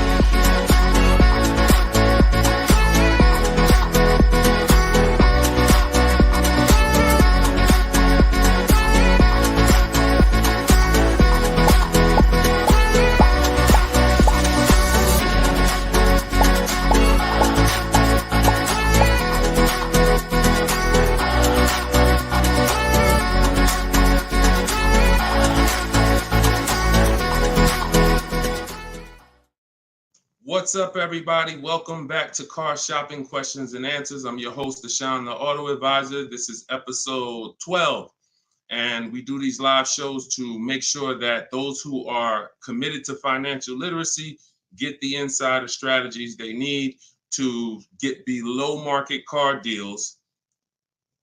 What's up, everybody? Welcome back to Car Shopping Questions and Answers. I'm your host, Deshone the Auto Advisor. This is episode 12, and we do these live shows to make sure that those who are committed to financial literacy get the insider strategies they need to get below market car deals.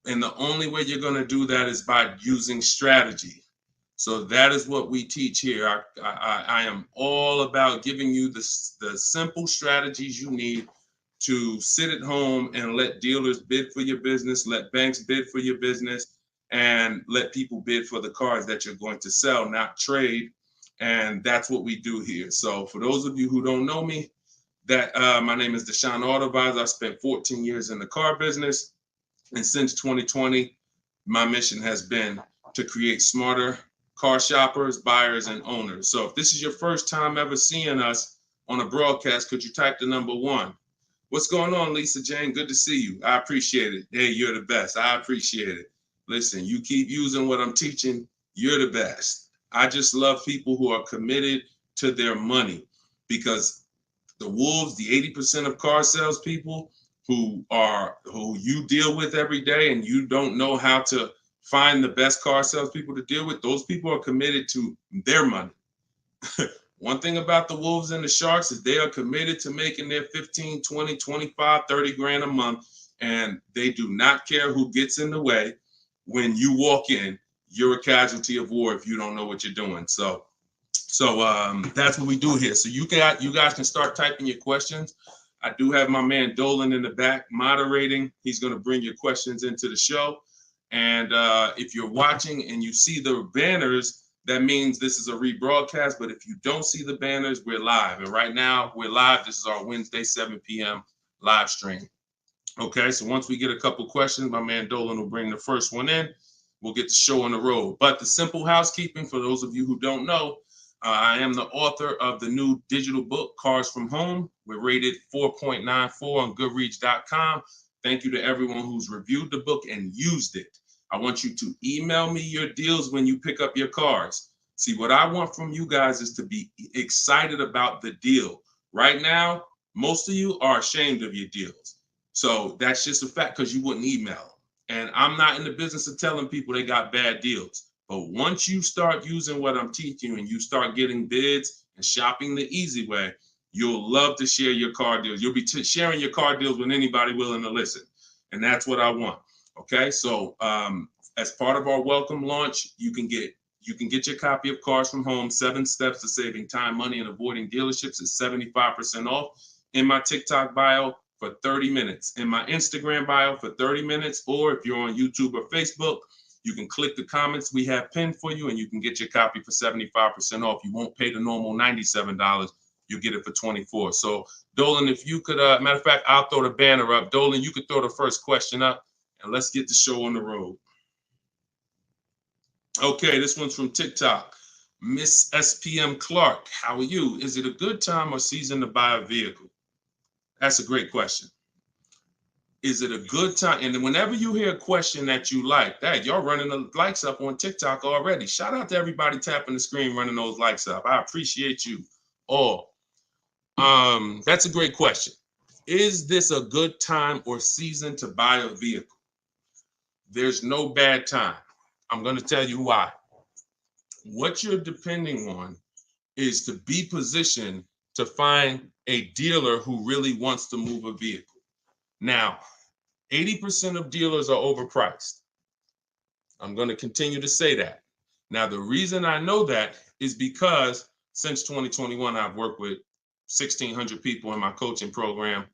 And the only way you're going to do that is by using strategy. So that is what we teach here. I am all about giving you the simple strategies you need to sit at home and let dealers bid for your business, let banks bid for your business, and let people bid for the cars that you're going to sell, not trade. And that's what we do here. So for those of you who don't know me, my name is Deshone the Auto Advisor. I spent 14 years in the car business. And since 2020, my mission has been to create smarter car shoppers, buyers, and owners. So if this is your first time ever seeing us on a broadcast, could you type the number 1? What's going on, Lisa Jane? Good to see you. I appreciate it. Hey, you're the best. I appreciate it. Listen, you keep using what I'm teaching, you're the best. I just love people who are committed to their money, because the wolves, the 80% of car salespeople who you deal with every day, and you don't know how to find the best car salespeople to deal with, those people are committed to their money. One thing about the wolves and the sharks is they are committed to making their 15, 20, 25, 30 grand a month, and they do not care who gets in the way. When you walk in, you're a casualty of war if you don't know what you're doing. So that's what we do here. So you guys can start typing your questions. I do have my man Dolan in the back moderating. He's going to bring your questions into the show. And if you're watching and you see the banners, that means this is a rebroadcast. But if you don't see the banners, we're live. And right now we're live. This is our Wednesday, 7 p.m. live stream. Okay, so once we get a couple questions, my man Dolan will bring the first one in. We'll get the show on the road. But the simple housekeeping, for those of you who don't know, I am the author of the new digital book, Cars from Home. We're rated 4.94 on Goodreads.com. Thank you to everyone who's reviewed the book and used it. I want you to email me your deals when you pick up your cars. See, what I want from you guys is to be excited about the deal. Right now, most of you are ashamed of your deals. So that's just a fact, because you wouldn't email. And I'm not in the business of telling people they got bad deals. But once you start using what I'm teaching you and you start getting bids and shopping the easy way, you'll love to share your car deals. You'll be sharing your car deals with anybody willing to listen. And that's what I want. Okay, so As part of our welcome launch, you can get your copy of Cars from Home, 7 Steps to Saving Time, Money, and Avoiding Dealerships. It's 75% off in my TikTok bio for 30 minutes, in my Instagram bio for 30 minutes, or if you're on YouTube or Facebook, you can click the comments we have pinned for you and you can get your copy for 75% off. You won't pay the normal $97. You'll get it for $24. So Dolan, if you could, matter of fact, I'll throw the banner up. Dolan, you could throw the first question up and let's get the show on the road. Okay, this one's from TikTok. Miss SPM Clark, how are you? Is it a good time or season to buy a vehicle? That's a great question. Is it a good time? And whenever you hear a question that you like, that y'all running the likes up on TikTok already. Shout out to everybody tapping the screen, running those likes up. I appreciate you all. That's a great question. Is this a good time or season to buy a vehicle? There's no bad time. I'm going to tell you why. What you're depending on is to be positioned to find a dealer who really wants to move a vehicle. Now, 80% of dealers are overpriced. I'm going to continue to say that. Now, the reason I know that is because since 2021, I've worked with 1,600 people in my coaching program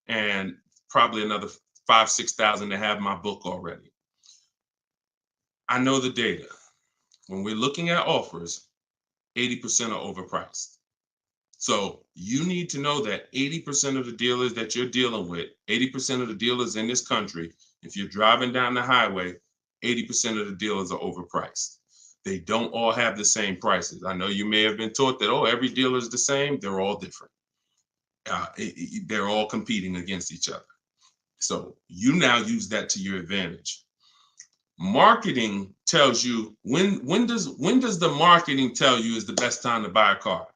and probably another 5,000, 6,000 that have my book already. I know the data. When we're looking at offers, 80% are overpriced. So you need to know that 80% of the dealers that you're dealing with, 80% of the dealers in this country, if you're driving down the highway, 80% of the dealers are overpriced. They don't all have the same prices. I know you may have been taught that, oh, every dealer is the same. They're all different. They're all competing against each other. So you now use that to your advantage. Marketing tells you when does the marketing tell you is the best time to buy a car?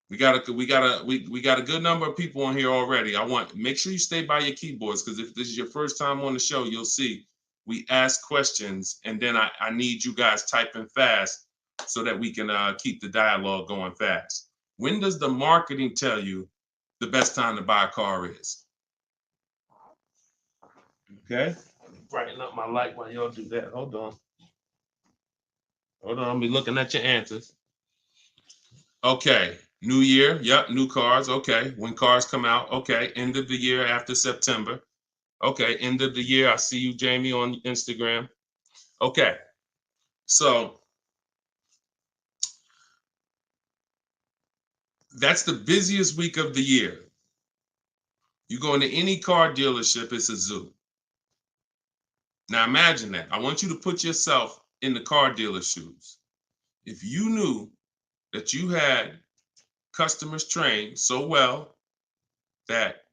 We got a good number of people on here already. Make sure you stay by your keyboards because if this is your first time on the show, you'll see we ask questions and then I need you guys typing fast so that we can keep the dialogue going fast. When does the marketing tell you the best time to buy a car is? Okay. Brighten up my light while y'all do that. Hold on. I'll be looking at your answers. Okay. New year. Yep. New cars. Okay. When cars come out. Okay. End of the year after September. Okay. End of the year. I see you, Jamie, on Instagram. Okay. So that's the busiest week of the year. You go into any car dealership, it's a zoo. Now imagine that. I want you to put yourself in the car dealer's shoes. If you knew that you had customers trained so well that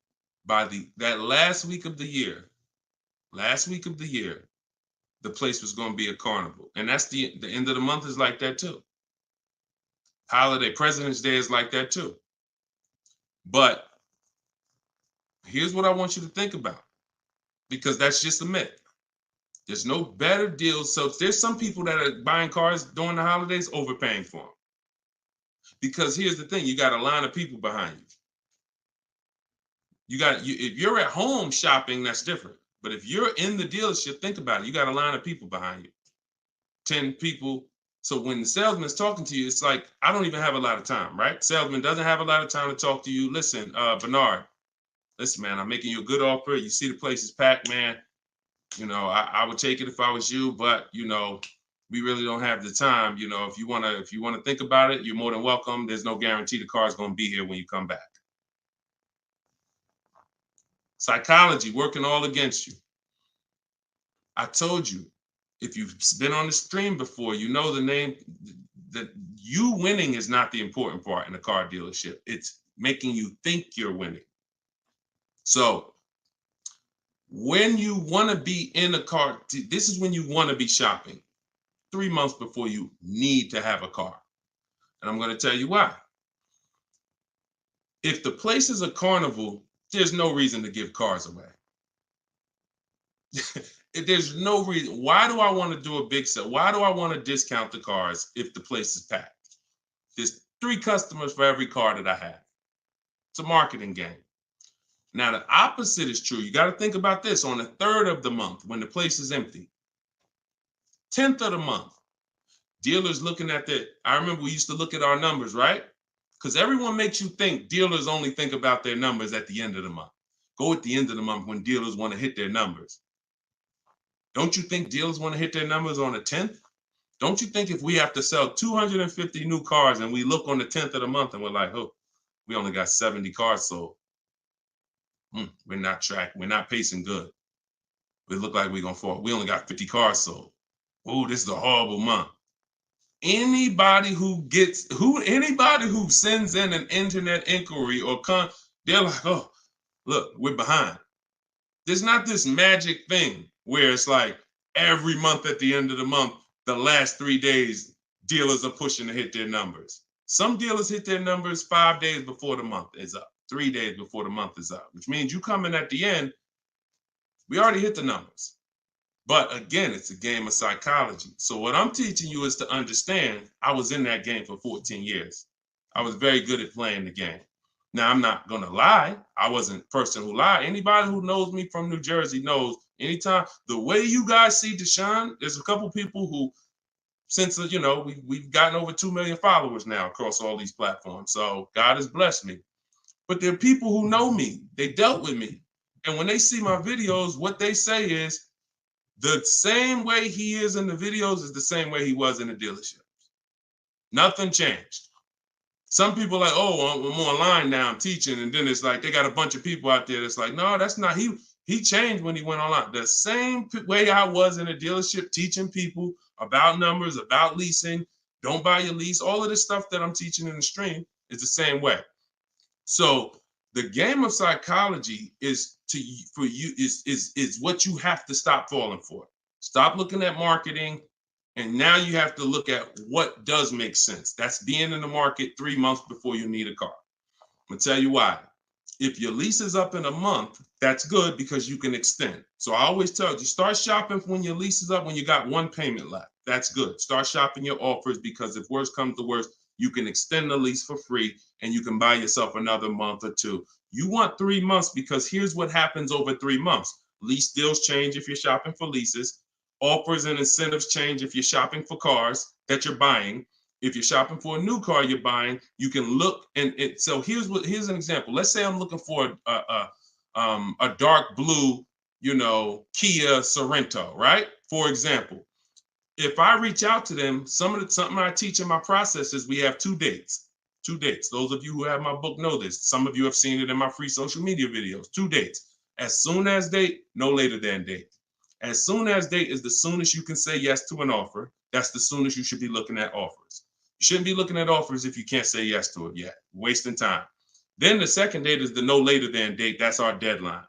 by that last week of the year, the place was going to be a carnival. And that's the end of the month is like that too. Holiday, President's Day is like that too. But here's what I want you to think about, because that's just a myth. There's no better deals. So there's some people that are buying cars during the holidays overpaying for them. Because here's the thing, you got a line of people behind you. If you're at home shopping, that's different. But if you're in the dealership, think about it. You got a line of people behind you, 10 people. So when the salesman's talking to you, it's like, I don't even have a lot of time, right? Salesman doesn't have a lot of time to talk to you. Listen, Bernard, listen, man, I'm making you a good offer. You see the place is packed, man. You know, I would take it if I was you, but you know, we really don't have the time. You know, if you wanna think about it, you're more than welcome. There's no guarantee the car is gonna be here when you come back. Psychology working all against you. I told you, if you've been on the stream before, you know the name, that you winning is not the important part in a car dealership. It's making you think you're winning. So when you want to be in a car, this is when you want to be shopping 3 months before you need to have a car. And I'm going to tell you why. If the place is a carnival, there's no reason to give cars away. There's no reason. Why do I want to do a big sale? Why do I want to discount the cars if the place is packed? There's 3 customers for every car that I have. It's a marketing game. Now, the opposite is true. You got to think about this. On the 3rd of the month, when the place is empty, 10th of the month, dealers looking at that. I remember we used to look at our numbers, right? Because everyone makes you think dealers only think about their numbers at the end of the month. Go at the end of the month when dealers want to hit their numbers. Don't you think dealers want to hit their numbers on the 10th? Don't you think if we have to sell 250 new cars and we look on the 10th of the month and we're like, oh, we only got 70 cars sold. We're not pacing good. We look like we're gonna fall. We only got 50 cars sold. Oh, this is a horrible month. Anybody who sends in an internet inquiry they're like, oh, look, we're behind. There's not this magic thing where it's like every month at the end of the month, the last 3 days, dealers are pushing to hit their numbers. Some dealers hit their numbers 5 days before the month is up, 3 days before the month is up, which means you come in at the end, we already hit the numbers. But again, it's a game of psychology. So what I'm teaching you is to understand, I was in that game for 14 years. I was very good at playing the game. Now, I'm not going to lie. I wasn't a person who lied. Anybody who knows me from New Jersey knows anytime, the way you guys see Deshone, there's a couple people who, since, we've gotten over 2 million followers now across all these platforms. So God has blessed me. But there are people who know me. They dealt with me. And when they see my videos, what they say is, the same way he is in the videos is the same way he was in the dealership. Nothing changed. Some people are like, oh, I'm online now, I'm teaching. And then it's like, they got a bunch of people out there that's like, no, that's not, he changed when he went online. The same way I was in a dealership teaching people about numbers, about leasing, don't buy your lease, all of this stuff that I'm teaching in the stream is the same way. So the game of psychology is what you have to stop falling for. Stop looking at marketing, and now you have to look at what does make sense. That's being in the market 3 months before you need a car. I'm gonna tell you why. If your lease is up in a month, that's good because you can extend. So I always tell you, start shopping when your lease is up when you got one payment left. That's good. Start shopping your offers because if worse comes to worse, you can extend the lease for free and you can buy yourself another month or two. You want 3 months because here's what happens over 3 months. Lease deals change if you're shopping for leases. Offers and incentives change if you're shopping for cars that you're buying. If you're shopping for a new car you're buying, you can look so here's an example. Let's say I'm looking for a dark blue, Kia Sorento, right? For example, if I reach out to them, something I teach in my process is we have 2 dates. 2 dates. Those of you who have my book know this. Some of you have seen it in my free social media videos. 2 dates. As soon as date, no later than date. As soon as date is the soonest you can say yes to an offer. That's the soonest you should be looking at offers. You shouldn't be looking at offers if you can't say yes to it yet. Wasting time. Then the second date is the no later than date. That's our deadline.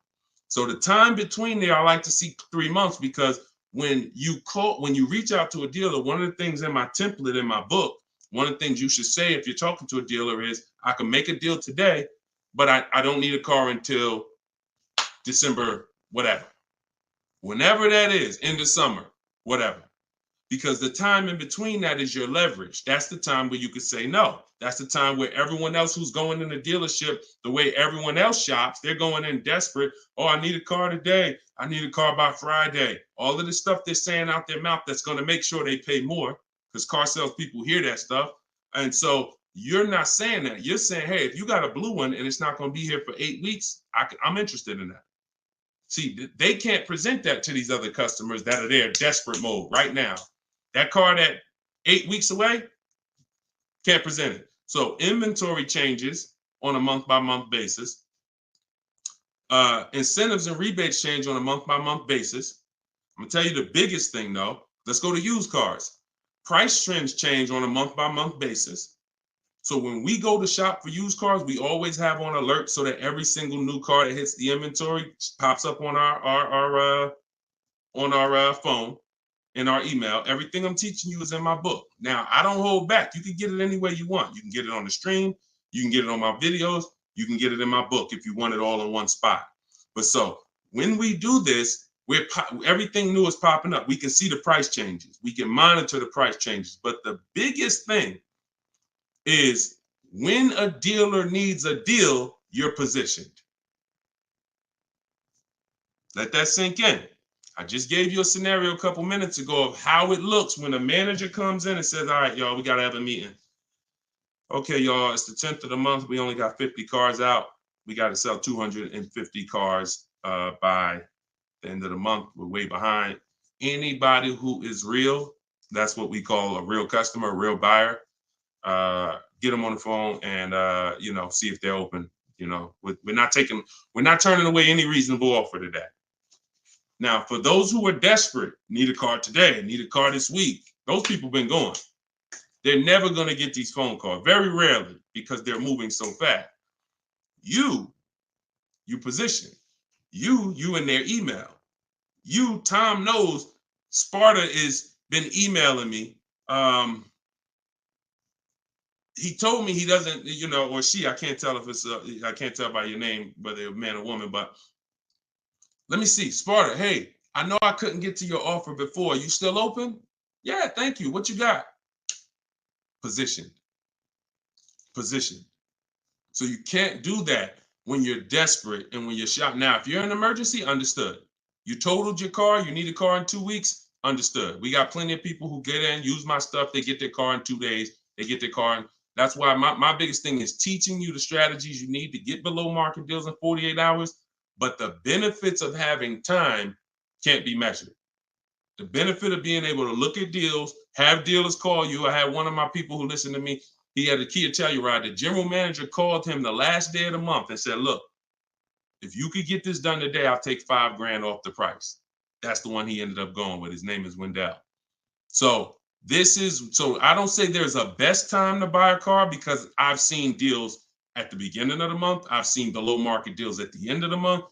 So the time between there, I like to see 3 months because when you reach out to a dealer, one of the things in my template in my book, one of the things you should say if you're talking to a dealer is, I can make a deal today, but I don't need a car until December, whatever. Whenever that is, in the summer, whatever. Because the time in between that is your leverage. That's the time where you could say no. That's the time where everyone else who's going in the dealership, the way everyone else shops, they're going in desperate. Oh, I need a car today. I need a car by Friday. All of the stuff they're saying out their mouth that's going to make sure they pay more because car sales people hear that stuff. And so you're not saying that. You're saying, hey, if you got a blue one and it's not going to be here for 8 weeks, I'm interested in that. See, they can't present that to these other customers that are there desperate mode right now. That car that 8 weeks away, can't present it. So inventory changes on a month-by-month basis. Incentives and rebates change on a month-by-month basis. I'm gonna tell you the biggest thing though. Let's go to used cars. Price trends change on a month-by-month basis. So when we go to shop for used cars, we always have on alert so that every single new car that hits the inventory pops up on our phone, in our email. Everything I'm teaching you is in my book. Now, I don't hold back. You can get it any way you want. You can get it on the stream. You can get it on my videos. You can get it in my book if you want it all in one spot. But so when we do this, everything new is popping up. We can see the price changes. We can monitor the price changes. But the biggest thing is when a dealer needs a deal, you're positioned. Let that sink in. I just gave you a scenario a couple minutes ago of how it looks when a manager comes in and says, all right, y'all, we got to have a meeting. Okay, y'all, it's the 10th of the month. We only got 50 cars out. We got to sell 250 cars by the end of the month. We're way behind. Anybody who is real, that's what we call a real customer, a real buyer. Get them on the phone and see if they're open. We're not turning away any reasonable offer today. Now, for those who are desperate, need a car today, need a car this week, those people been going. They're never going to get these phone calls, very rarely, because they're moving so fast. You position. You in their email. Tom knows Sparta is been emailing me. He told me he doesn't, or she, I can't tell if it's, I can't tell by your name, whether you're a man or woman, but let me see. Sparta, hey, I know I couldn't get to your offer before. You still open? Yeah, thank you. What you got? Positioned. So you can't do that when you're desperate and when you're shopping. Now, if you're in an emergency, understood. You totaled your car, you need a car in 2 weeks, understood. We got plenty of people who get in, use my stuff, they get their car in 2 days, they get their car in. That's why my biggest thing is teaching you the strategies you need to get below market deals in 48 hours. But the benefits of having time can't be measured. The benefit of being able to look at deals, have dealers call you. I had one of my people who listened to me. He had a Kia Telluride. The general manager called him the last day of the month and said, look, if you could get this done today, I'll take $5,000 off the price. That's the one he ended up going with. His name is Wendell. So I don't say there's a best time to buy a car because I've seen deals at the beginning of the month. I've seen below market deals at the end of the month,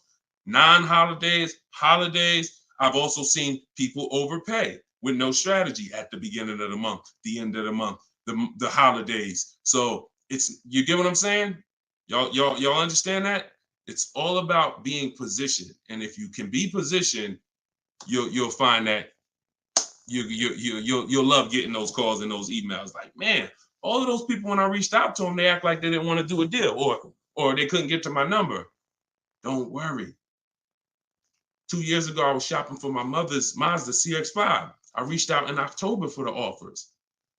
non-holidays, holidays. I've also seen people overpay with no strategy at the beginning of the month, the end of the month, the holidays. So you get what I'm saying? Y'all understand that? It's all about being positioned. And if you can be positioned, you'll find that you'll love getting those calls and those emails. Like, man, all of those people, when I reached out to them, they act like they didn't want to do a deal or they couldn't get to my number. Don't worry. 2 years ago, I was shopping for my mother's Mazda CX-5. I reached out in October for the offers.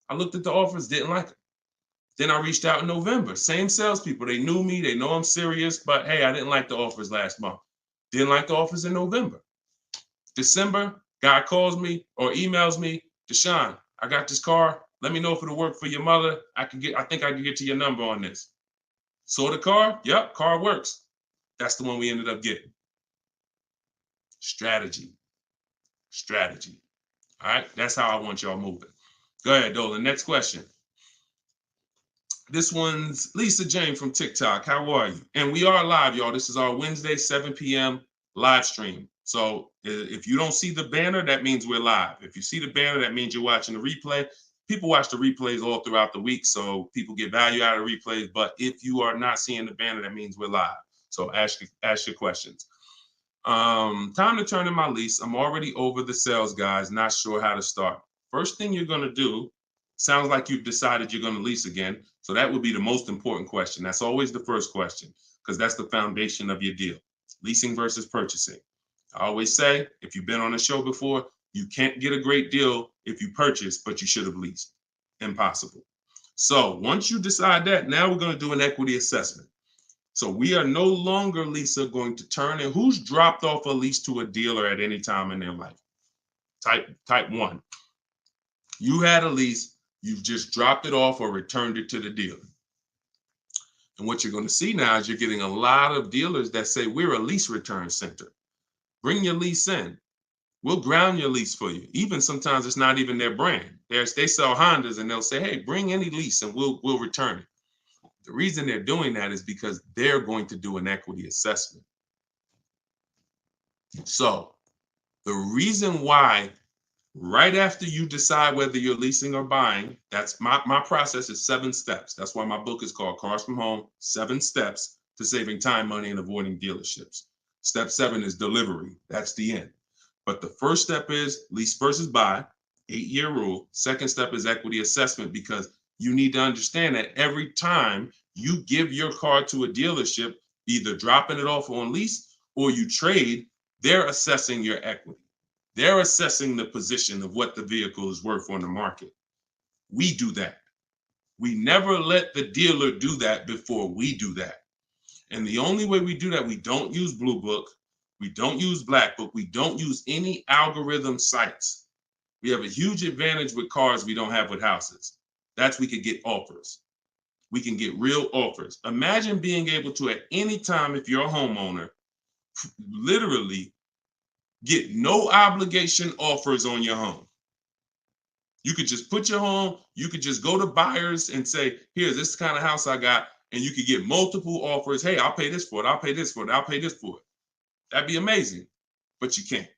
I looked at the offers, didn't like them. Then I reached out in November. Same salespeople. They knew me. They know I'm serious. But hey, I didn't like the offers last month. Didn't like the offers in November. December, guy calls me or emails me, Deshone, I got this car. Let me know if it'll work for your mother. I think I can get to your number on this. Saw the car? Yep, car works. That's the one we ended up getting. Strategy. All right, that's how I want y'all moving. Go ahead, Dolan. Next question. This one's Lisa Jane from TikTok. How are you? And we are live, y'all. This is our Wednesday, 7 p.m. live stream. So if you don't see the banner, that means we're live. If you see the banner, that means you're watching the replay. People watch the replays all throughout the week, so people get value out of replays. But if you are not seeing the banner, that means we're live. So ask your questions. Time to turn in my lease. I'm already over the sales guys, not sure how to start. First thing you're going to do, sounds like you've decided you're going to lease again. So that would be the most important question. That's always the first question because that's the foundation of your deal. Leasing versus purchasing. I always say, if you've been on a show before, you can't get a great deal if you purchase, but you should have leased. Impossible. So once you decide that, now we're going to do an equity assessment. So we are no longer, Lisa, going to turn in who's dropped off a lease to a dealer at any time in their life. Type 1. You had a lease, you've just dropped it off or returned it to the dealer. And what you're going to see now is you're getting a lot of dealers that say, we're a lease return center. Bring your lease in. We'll ground your lease for you. Even sometimes it's not even their brand. They sell Hondas and they'll say, hey, bring any lease and we'll return it. The reason they're doing that is because they're going to do an equity assessment. So the reason why right after you decide whether you're leasing or buying, that's my process is 7 steps. That's why my book is called Cars from Home, 7 Steps to Saving Time, Money, and Avoiding Dealerships. Step 7 is delivery. That's the end. But the first step is lease versus buy, 8-year rule. Second step is equity assessment because you need to understand that every time you give your car to a dealership, either dropping it off on lease or you trade, they're assessing your equity. They're assessing the position of what the vehicle is worth on the market. We do that. We never let the dealer do that before we do that. And the only way we do that, we don't use Blue Book, we don't use Black Book, we don't use any algorithm sites. We have a huge advantage with cars we don't have with houses. That's we could get offers. We can get real offers. Imagine being able to, at any time, if you're a homeowner, literally get no obligation offers on your home. You could just put your home, you could just go to buyers and say, here, this is the kind of house I got, and you could get multiple offers. Hey, I'll pay this for it, I'll pay this for it, I'll pay this for it. That'd be amazing, but you can't.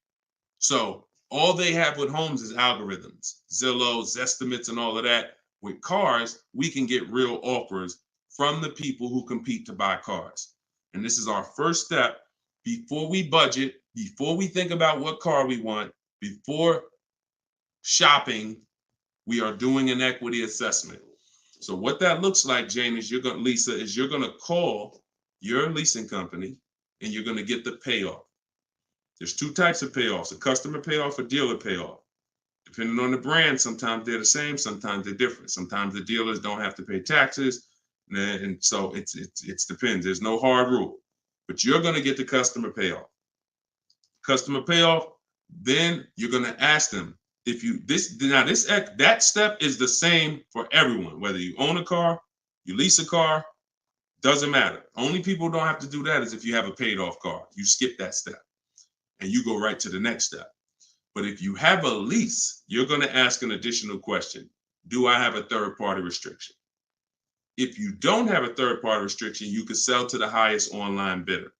So all they have with homes is algorithms, Zillow, Zestimates, and all of that. With cars, we can get real offers from the people who compete to buy cars. And this is our first step before we budget, before we think about what car we want, before shopping, we are doing an equity assessment. So what that looks like, Jane, is Lisa, is you're going to call your leasing company and you're going to get the payoff. There's two types of payoffs, a customer payoff, a dealer payoff. Depending on the brand, sometimes they're the same, sometimes they're different. Sometimes the dealers don't have to pay taxes. And so it depends. There's no hard rule, but you're going to get the customer payoff. Customer payoff, then you're going to ask them if you, that step is the same for everyone, whether you own a car, you lease a car, doesn't matter. Only people who don't have to do that is if you have a paid off car. You skip that step and you go right to the next step. But if you have a lease, you're going to ask an additional question. Do I have a third party restriction? If you don't have a third party restriction, you can sell to the highest online bidder.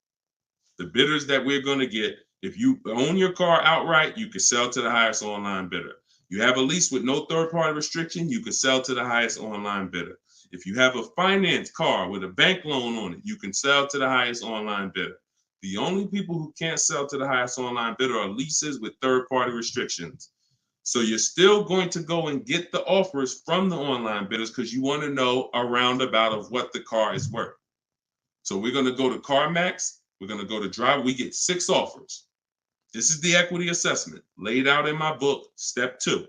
The bidders that we're going to get, if you own your car outright, you can sell to the highest online bidder. You have a lease with no third party restriction, you can sell to the highest online bidder. If you have a finance car with a bank loan on it, you can sell to the highest online bidder. The only people who can't sell to the highest online bidder are leases with third-party restrictions. So you're still going to go and get the offers from the online bidders because you want to know a roundabout of what the car is worth. So we're going to go to CarMax. We're going to go to Drive. We get 6 offers. This is the equity assessment laid out in my book, step 2.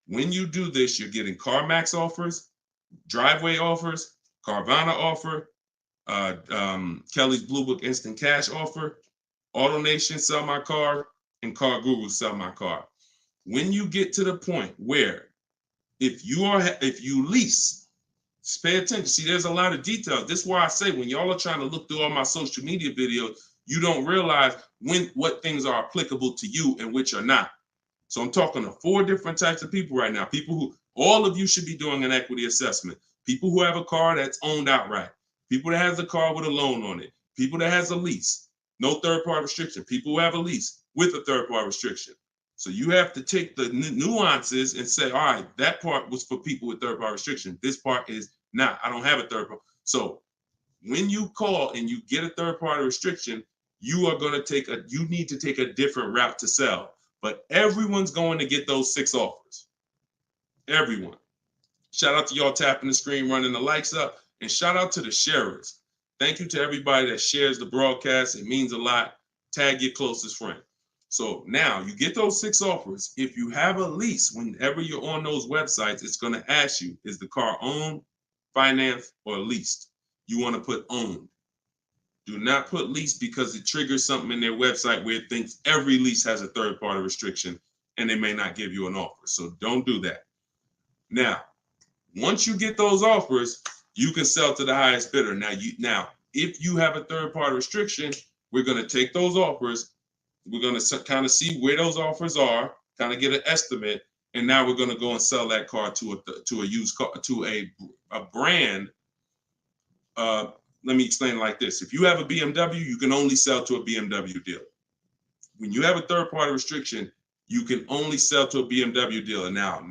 When you do this, you're getting CarMax offers, Driveway offers, Carvana offer, Kelly's Blue Book Instant Cash offer, AutoNation Sell My Car, and Car Guru Sell My Car. When you get to the point where if you lease, pay attention. See, there's a lot of details. This is why I say when y'all are trying to look through all my social media videos, you don't realize what things are applicable to you and which are not. So I'm talking to 4 different types of people right now. People who, all of you should be doing an equity assessment. People who have a car that's owned outright. People that has a car with a loan on it. People that has a lease, no third-party restriction. People who have a lease with a third-party restriction. So you have to take the nuances and say, all right, that part was for people with third-party restriction. This part is not. I don't have a third-party. So when you call and you get a third-party restriction, you need to take a different route to sell. But everyone's going to get those 6 offers. Everyone. Shout out to y'all tapping the screen, running the likes up. And shout out to the sharers. Thank you to everybody that shares the broadcast. It means a lot. Tag your closest friend. So now you get those 6 offers. If you have a lease, whenever you're on those websites, it's going to ask you, is the car owned, financed, or leased? You want to put owned. Do not put lease because it triggers something in their website where it thinks every lease has a third-party restriction and they may not give you an offer. So don't do that. Now, once you get those offers, you can sell to the highest bidder. Now, if you have a third-party restriction, we're going to take those offers. We're going to kind of see where those offers are, kind of get an estimate, and now we're going to go and sell that car to a used car, to a brand. Let me explain it like this. If you have a BMW, you can only sell to a BMW dealer. When you have a third-party restriction, you can only sell to a BMW dealer. Now,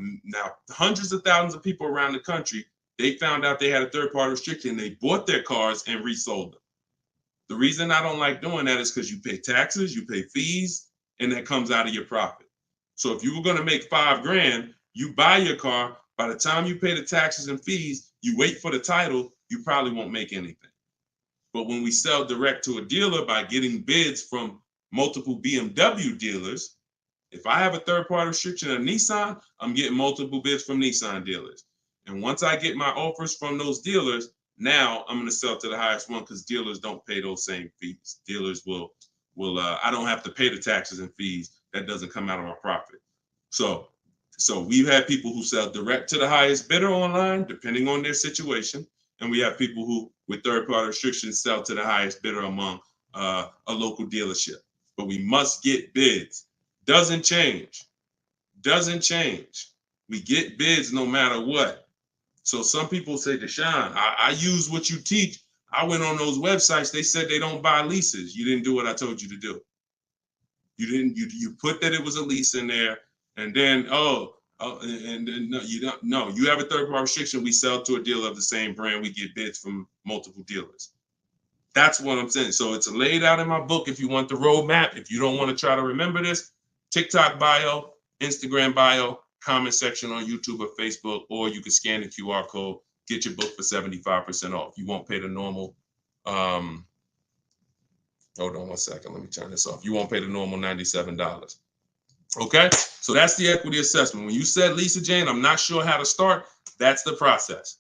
hundreds of thousands of people around the country, they found out they had a third-party restriction. They bought their cars and resold them. The reason I don't like doing that is because you pay taxes, you pay fees, and that comes out of your profit. So if you were going to make $5,000, you buy your car. By the time you pay the taxes and fees, you wait for the title, you probably won't make anything. But when we sell direct to a dealer by getting bids from multiple BMW dealers, If I have a third-party restriction of Nissan, I'm getting multiple bids from Nissan dealers. And once I get my offers from those dealers, now I'm going to sell to the highest one because dealers don't pay those same fees. Dealers will I don't have to pay the taxes and fees. That doesn't come out of my profit. So we've had people who sell direct to the highest bidder online, depending on their situation. And we have people who, with third-party restrictions, sell to the highest bidder among a local dealership. But we must get bids. Doesn't change. We get bids no matter what. So some people say, Deshone, I use what you teach. I went on those websites. They said they don't buy leases. You didn't do what I told you to do. You put that it was a lease in there, and then no, you don't. No, you have a third-party restriction. We sell to a dealer of the same brand. We get bids from multiple dealers. That's what I'm saying. So it's laid out in my book. If you want the roadmap, if you don't want to try to remember this, TikTok bio, Instagram bio, comment section on YouTube or Facebook, or you can scan the QR code, get your book for 75% off. You won't pay the normal. Hold on one second. Let me turn this off. You won't pay the normal $97. Okay, so that's the equity assessment. When you said, Lisa Jane, I'm not sure how to start, that's the process.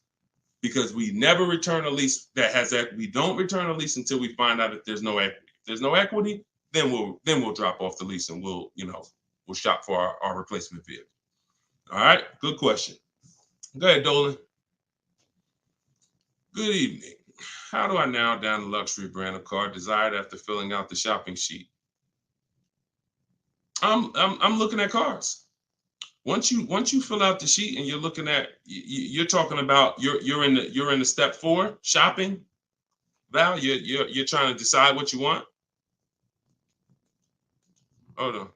Because we never return a lease that has equity. We don't return a lease until we find out that there's no equity. If there's no equity, then we'll drop off the lease and we'll shop for our replacement vehicle. All right, good question. Go ahead, Dolan. Good evening. How do I narrow down the luxury brand of car desired after filling out the shopping sheet? I'm looking at cars. Once you fill out the sheet and you're looking at, you're talking about you're in the step 4 shopping. Val, you're trying to decide what you want. Hold on,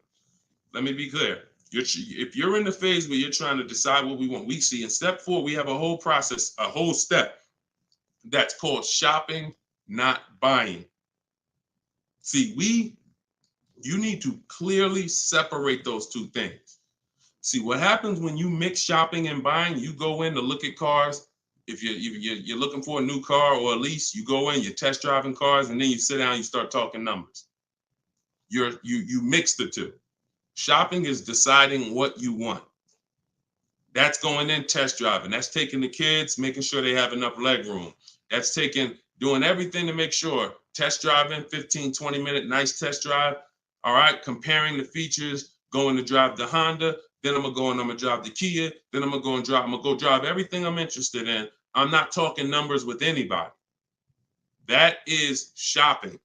let me be clear. If you're in the phase where you're trying to decide what we want, we see in step 4 we have a whole process, a whole step that's called shopping, not buying. See, you need to clearly separate those two things. See, what happens when you mix shopping and buying, you go in to look at cars. If you're looking for a new car or a lease, you go in, you're test driving cars, and then you sit down, you start talking numbers. You mix the two. Shopping is deciding what you want. That's going in test driving. That's taking the kids, making sure they have enough leg room. That's doing everything to make sure. Test driving, 15, 20-minute nice test drive. All right, comparing the features, going to drive the Honda. Then I'm gonna drive the Kia. Then I'm gonna go drive everything I'm interested in. I'm not talking numbers with anybody. That is shopping.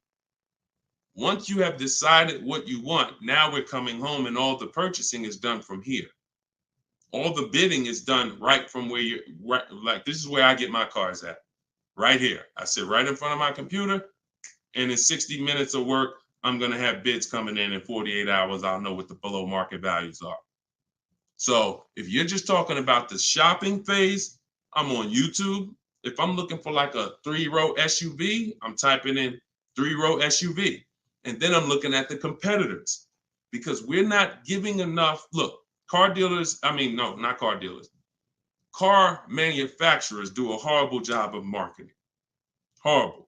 Once you have decided what you want, now we're coming home and all the purchasing is done from here. All the bidding is done right from where you're right. Like, this is where I get my cars at, right here. I sit right in front of my computer, and in 60 minutes of work, I'm gonna have bids coming in 48 hours. I'll know what the below market values are. So if you're just talking about the shopping phase, I'm on YouTube. If I'm looking for like a 3-row SUV, I'm typing in 3-row SUV. And then I'm looking at the competitors, because we're not giving enough. Look, car manufacturers do a horrible job of marketing. Horrible.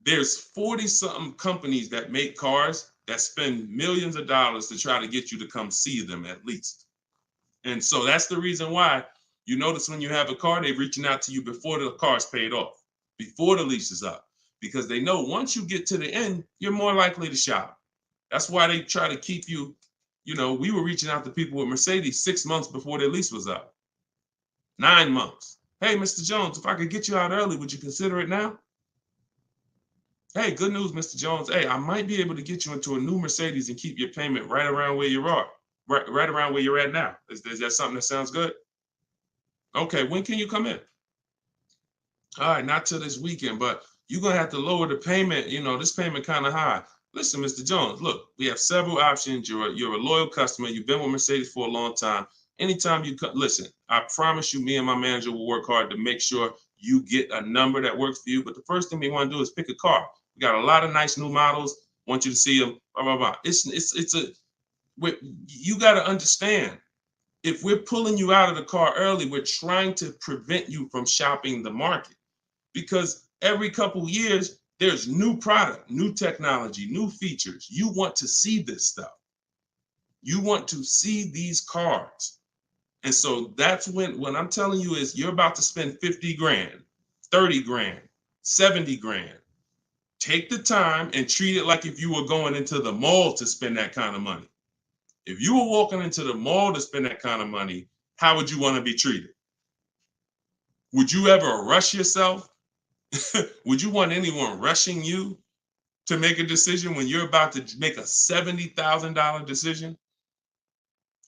There's 40-something companies that make cars that spend millions of dollars to try to get you to come see them at least. And so that's the reason why you notice when you have a car, they're reaching out to you before the car's paid off, before the lease is up, because they know once you get to the end, you're more likely to shop. That's why they try to keep you, we were reaching out to people with Mercedes 6 months before their lease was up. 9 months. Hey, Mr. Jones, if I could get you out early, would you consider it now? Hey, good news, Mr. Jones. Hey, I might be able to get you into a new Mercedes and keep your payment right around where you are, right around where you're at now. Is that something that sounds good? Okay, when can you come in? All right, not till this weekend, but you're going to have to lower the payment. This payment kind of high. Listen, Mr. Jones, look, we have several options. You're a loyal customer. You've been with Mercedes for a long time. Anytime you listen, I promise you, me and my manager will work hard to make sure you get a number that works for you. But the first thing we want to do is pick a car. We got a lot of nice new models. Want you to see them. Blah, blah, blah. You got to understand, if we're pulling you out of the car early, we're trying to prevent you from shopping the market, because every couple of years, there's new product, new technology, new features. You want to see this stuff. You want to see these cars. And so that's when I'm telling you is you're about to spend 50 grand, 30 grand, 70 grand. Take the time and treat it like if you were going into the mall to spend that kind of money. If you were walking into the mall to spend that kind of money, how would you want to be treated? Would you ever rush yourself? Would you want anyone rushing you to make a decision when you're about to make a $70,000 decision?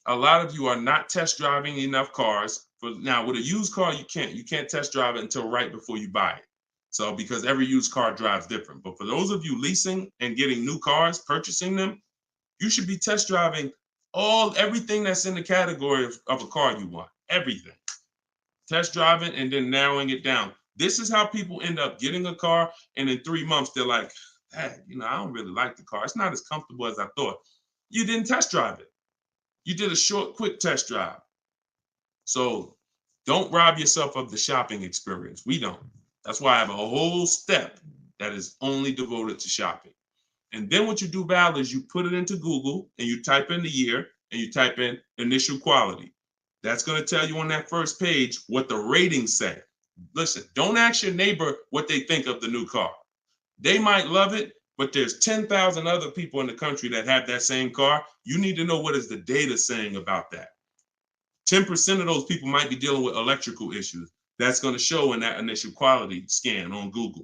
A lot of you are not test driving enough cars. Now, with a used car, you can't test drive it until right before you buy it. So because every used car drives different. But for those of you leasing and getting new cars, purchasing them, you should be test driving everything that's in the category of a car you want. Everything. Test driving and then narrowing it down. This is how people end up getting a car, and in 3 months they're like, hey, I don't really like the car. It's not as comfortable as I thought. You didn't test drive it. You did a short, quick test drive. So don't rob yourself of the shopping experience. We don't. That's why I have a whole step that is only devoted to shopping. And then what you do, Val, is you put it into Google and you type in the year and you type in initial quality. That's going to tell you on that first page what the ratings say. Listen, don't ask your neighbor what they think of the new car. They might love it, but there's 10,000 other people in the country that have that same car. You need to know what is the data saying about that. 10% of those people might be dealing with electrical issues. That's going to show in that initial quality scan on Google.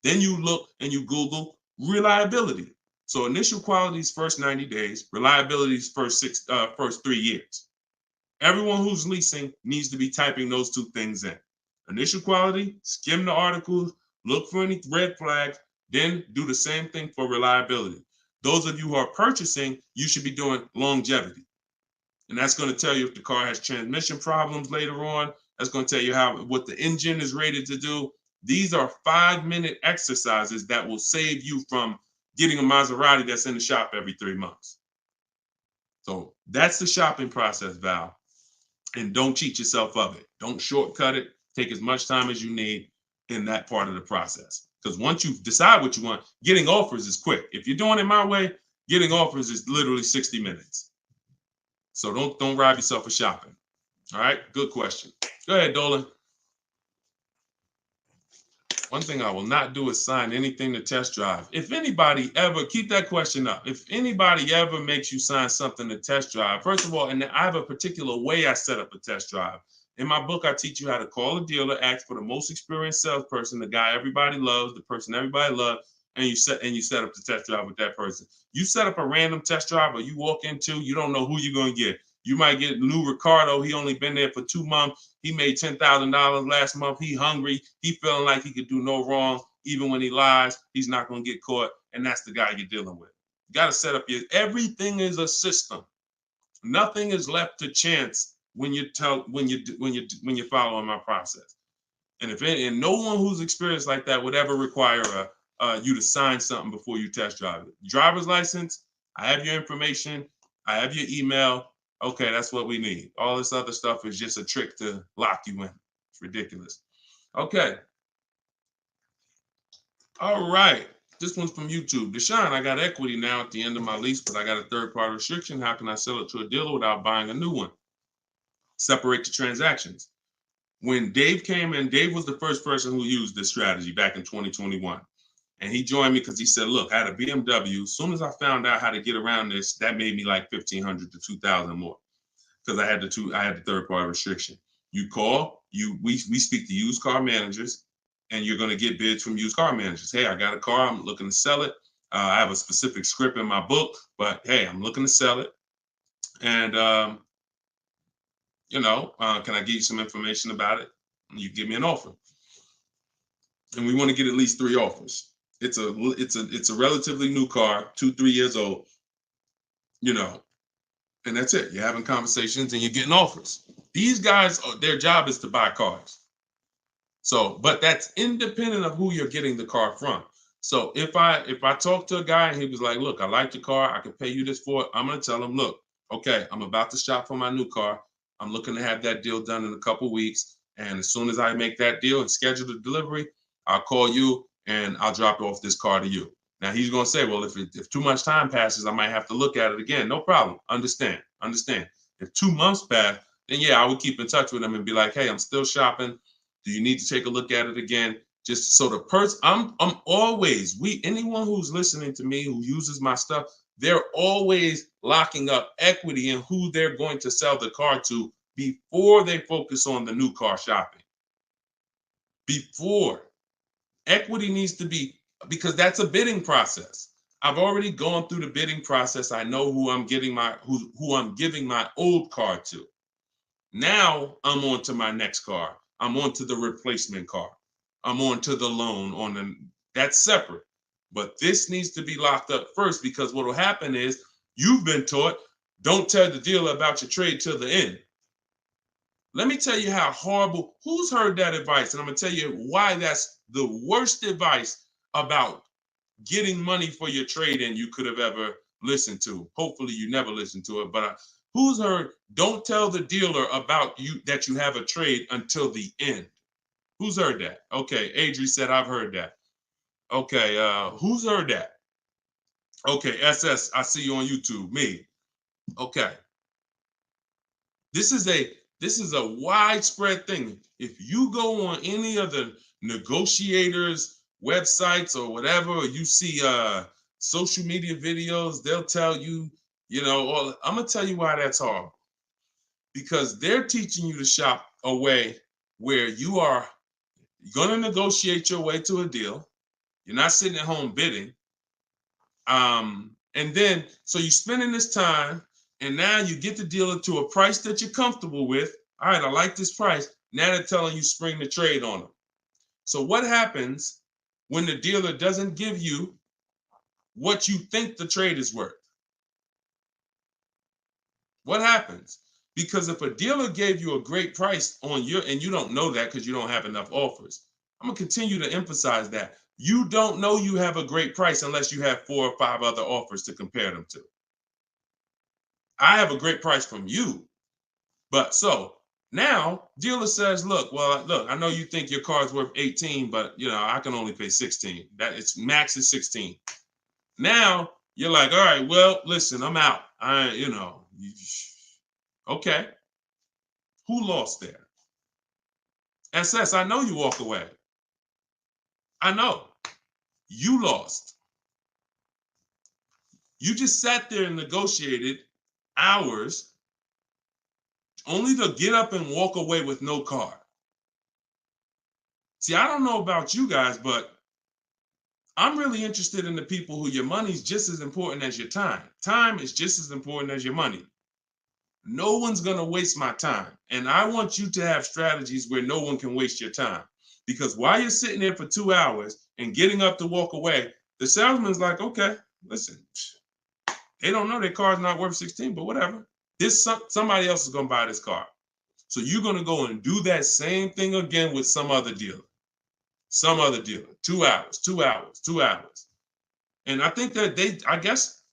Then you look and you Google reliability. So initial quality's first 90 days, reliability's first 3 years. Everyone who's leasing needs to be typing those two things in. Initial quality, skim the articles, look for any red flags, then do the same thing for reliability. Those of you who are purchasing, you should be doing longevity. And that's going to tell you if the car has transmission problems later on. That's going to tell you what the engine is rated to do. These are 5-minute exercises that will save you from getting a Maserati that's in the shop every 3 months. So that's the shopping process, Val. And don't cheat yourself of it. Don't shortcut it. Take as much time as you need in that part of the process. Because once you decide what you want, getting offers is quick. If you're doing it my way, getting offers is literally 60 minutes. So don't rob yourself of shopping. All right, good question. Go ahead, Dolan. One thing I will not do is sign anything to test drive. If anybody ever, keep that question up. If anybody ever makes you sign something to test drive, first of all, and I have a particular way I set up a test drive. In my book, I teach you how to call a dealer, ask for the most experienced salesperson, the guy everybody loves, the person everybody loves, and you set up the test drive with that person. You set up a random test drive or you walk into, you don't know who you're going to get. You might get Lou Ricardo. He only been there for 2 months. He made $10,000 last month. He hungry. He feeling like he could do no wrong. Even when he lies, he's not going to get caught. And that's the guy you're dealing with. You got to set up everything is a system. Nothing is left to chance when you're following my process. And no one who's experienced like that would ever require you to sign something before you test drive it. Driver's license, I have your information. I have your email. Okay, that's what we need. All this other stuff is just a trick to lock you in. It's ridiculous. Okay. All right. This one's from YouTube. Deshone, I got equity now at the end of my lease, but I got a third-party restriction. How can I sell it to a dealer without buying a new one? Separate the transactions. When Dave came in, Dave was the first person who used this strategy back in 2021. And he joined me because he said, look, I had a BMW. As soon as I found out how to get around this, that made me like $1,500 to $2,000 more because I had the third-party restriction. You call, we speak to used car managers, and you're going to get bids from used car managers. Hey, I got a car. I'm looking to sell it. I have a specific script in my book, but hey, I'm looking to sell it. And, can I give you some information about it? And you give me an offer. And we want to get at least 3 offers. It's a relatively new car, 2-3 years old, and that's it. You're having conversations and you're getting offers. These guys, their job is to buy cars. So, but that's independent of who you're getting the car from. So if I talk to a guy and he was like, look, I like the car, I can pay you this for it, I'm going to tell him, look, okay, I'm about to shop for my new car. I'm looking to have that deal done in a couple weeks. And as soon as I make that deal and schedule the delivery, I'll call you and I'll drop off this car to you. Now he's going to say, well, if too much time passes, I might have to look at it again. No problem. Understand. If 2 months pass, then yeah, I would keep in touch with him and be like, hey, I'm still shopping. Do you need to take a look at it again? Just so the person, I'm always, anyone who's listening to me who uses my stuff, they're always locking up equity in who they're going to sell the car to before they focus on the new car shopping. Before. Equity needs to be, because that's a bidding process. I've already gone through the bidding process. I know who I'm giving my old car to. Now I'm on to my next car. I'm on to the replacement car. I'm on to the loan that's separate. But this needs to be locked up first, because what will happen is you've been taught, don't tell the dealer about your trade till the end. Let me tell you how horrible, who's heard that advice? And I'm gonna tell you why that's the worst advice about getting money for your trade-in you could have ever listened to. Hopefully you never listened to it, but who's heard, don't tell the dealer about you that you have a trade until the end? Who's heard that? Okay, Adri said, I've heard that. Okay, who's heard that? Okay, SS, I see you on YouTube, me. Okay. This is a widespread thing. If you go on any of the negotiators' websites or whatever, or you see social media videos, they'll tell you, I'm gonna tell you why that's horrible. Because they're teaching you to shop a way where you are gonna negotiate your way to a deal. You're not sitting at home bidding. And then, so you're spending this time, and now you get the dealer to a price that you're comfortable with. All right, I like this price. Now they're telling you spring the trade on them. So what happens when the dealer doesn't give you what you think the trade is worth? What happens? Because if a dealer gave you a great price on and you don't know that because you don't have enough offers, I'm gonna continue to emphasize that. You don't know you have a great price unless you have 4 or 5 other offers to compare them to. I have a great price from you. But so now dealer says, look, I know you think your car's worth 18, but I can only pay 16. That it's max is 16. Now you're like, all right, well, listen, I'm out. Okay. Who lost there? SS, I know you walk away. I know. You lost. You just sat there and negotiated hours only to get up and walk away with no car. See, I don't know about you guys, but I'm really interested in the people who your money's just as important as your time. Time is just as important as your money. No one's going to waste my time. And I want you to have strategies where no one can waste your time. Because while you're sitting there for 2 hours and getting up to walk away, the salesman's like, okay, listen, they don't know their car's not worth 16, but whatever. Somebody else is going to buy this car. So you're going to go and do that same thing again with some other dealer. 2 hours, 2 hours, 2 hours. And I think that I guess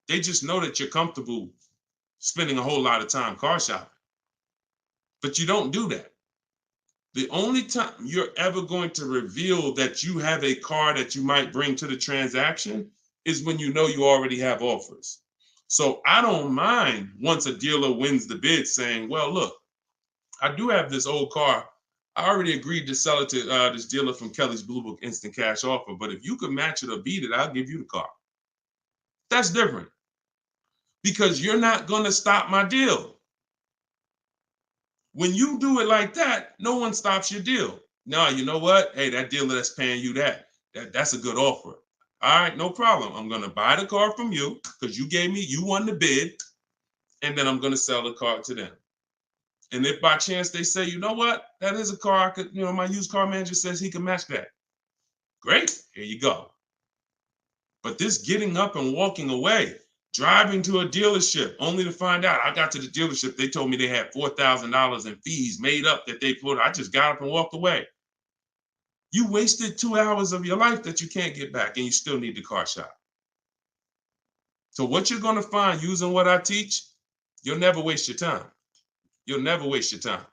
they just know that you're comfortable spending a whole lot of time car shopping. But you don't do that. The only time you're ever going to reveal that you have a car that you might bring to the transaction is when you know you already have offers. So I don't mind once a dealer wins the bid saying, well, look, I do have this old car. I already agreed to sell it to this dealer from Kelly's Blue Book Instant Cash Offer. But if you could match it or beat it, I'll give you the car. That's different. Because you're not going to stop my deal. When you do it like that, no one stops your deal. No, you know what? Hey, that dealer that's paying you that's a good offer. All right, no problem. I'm going to buy the car from you because you won the bid, and then I'm going to sell the car to them. And if by chance they say, you know what, that is a car I could, my used car manager says he can match that. Great, here you go. But this getting up and walking away, driving to a dealership only to find out I got to the dealership, they told me they had $4,000 in fees made up that they put. I just got up and walked away. You wasted 2 hours of your life that you can't get back, and you still need the car shop. So what you're going to find using what I teach, you'll never waste your time. You'll never waste your time.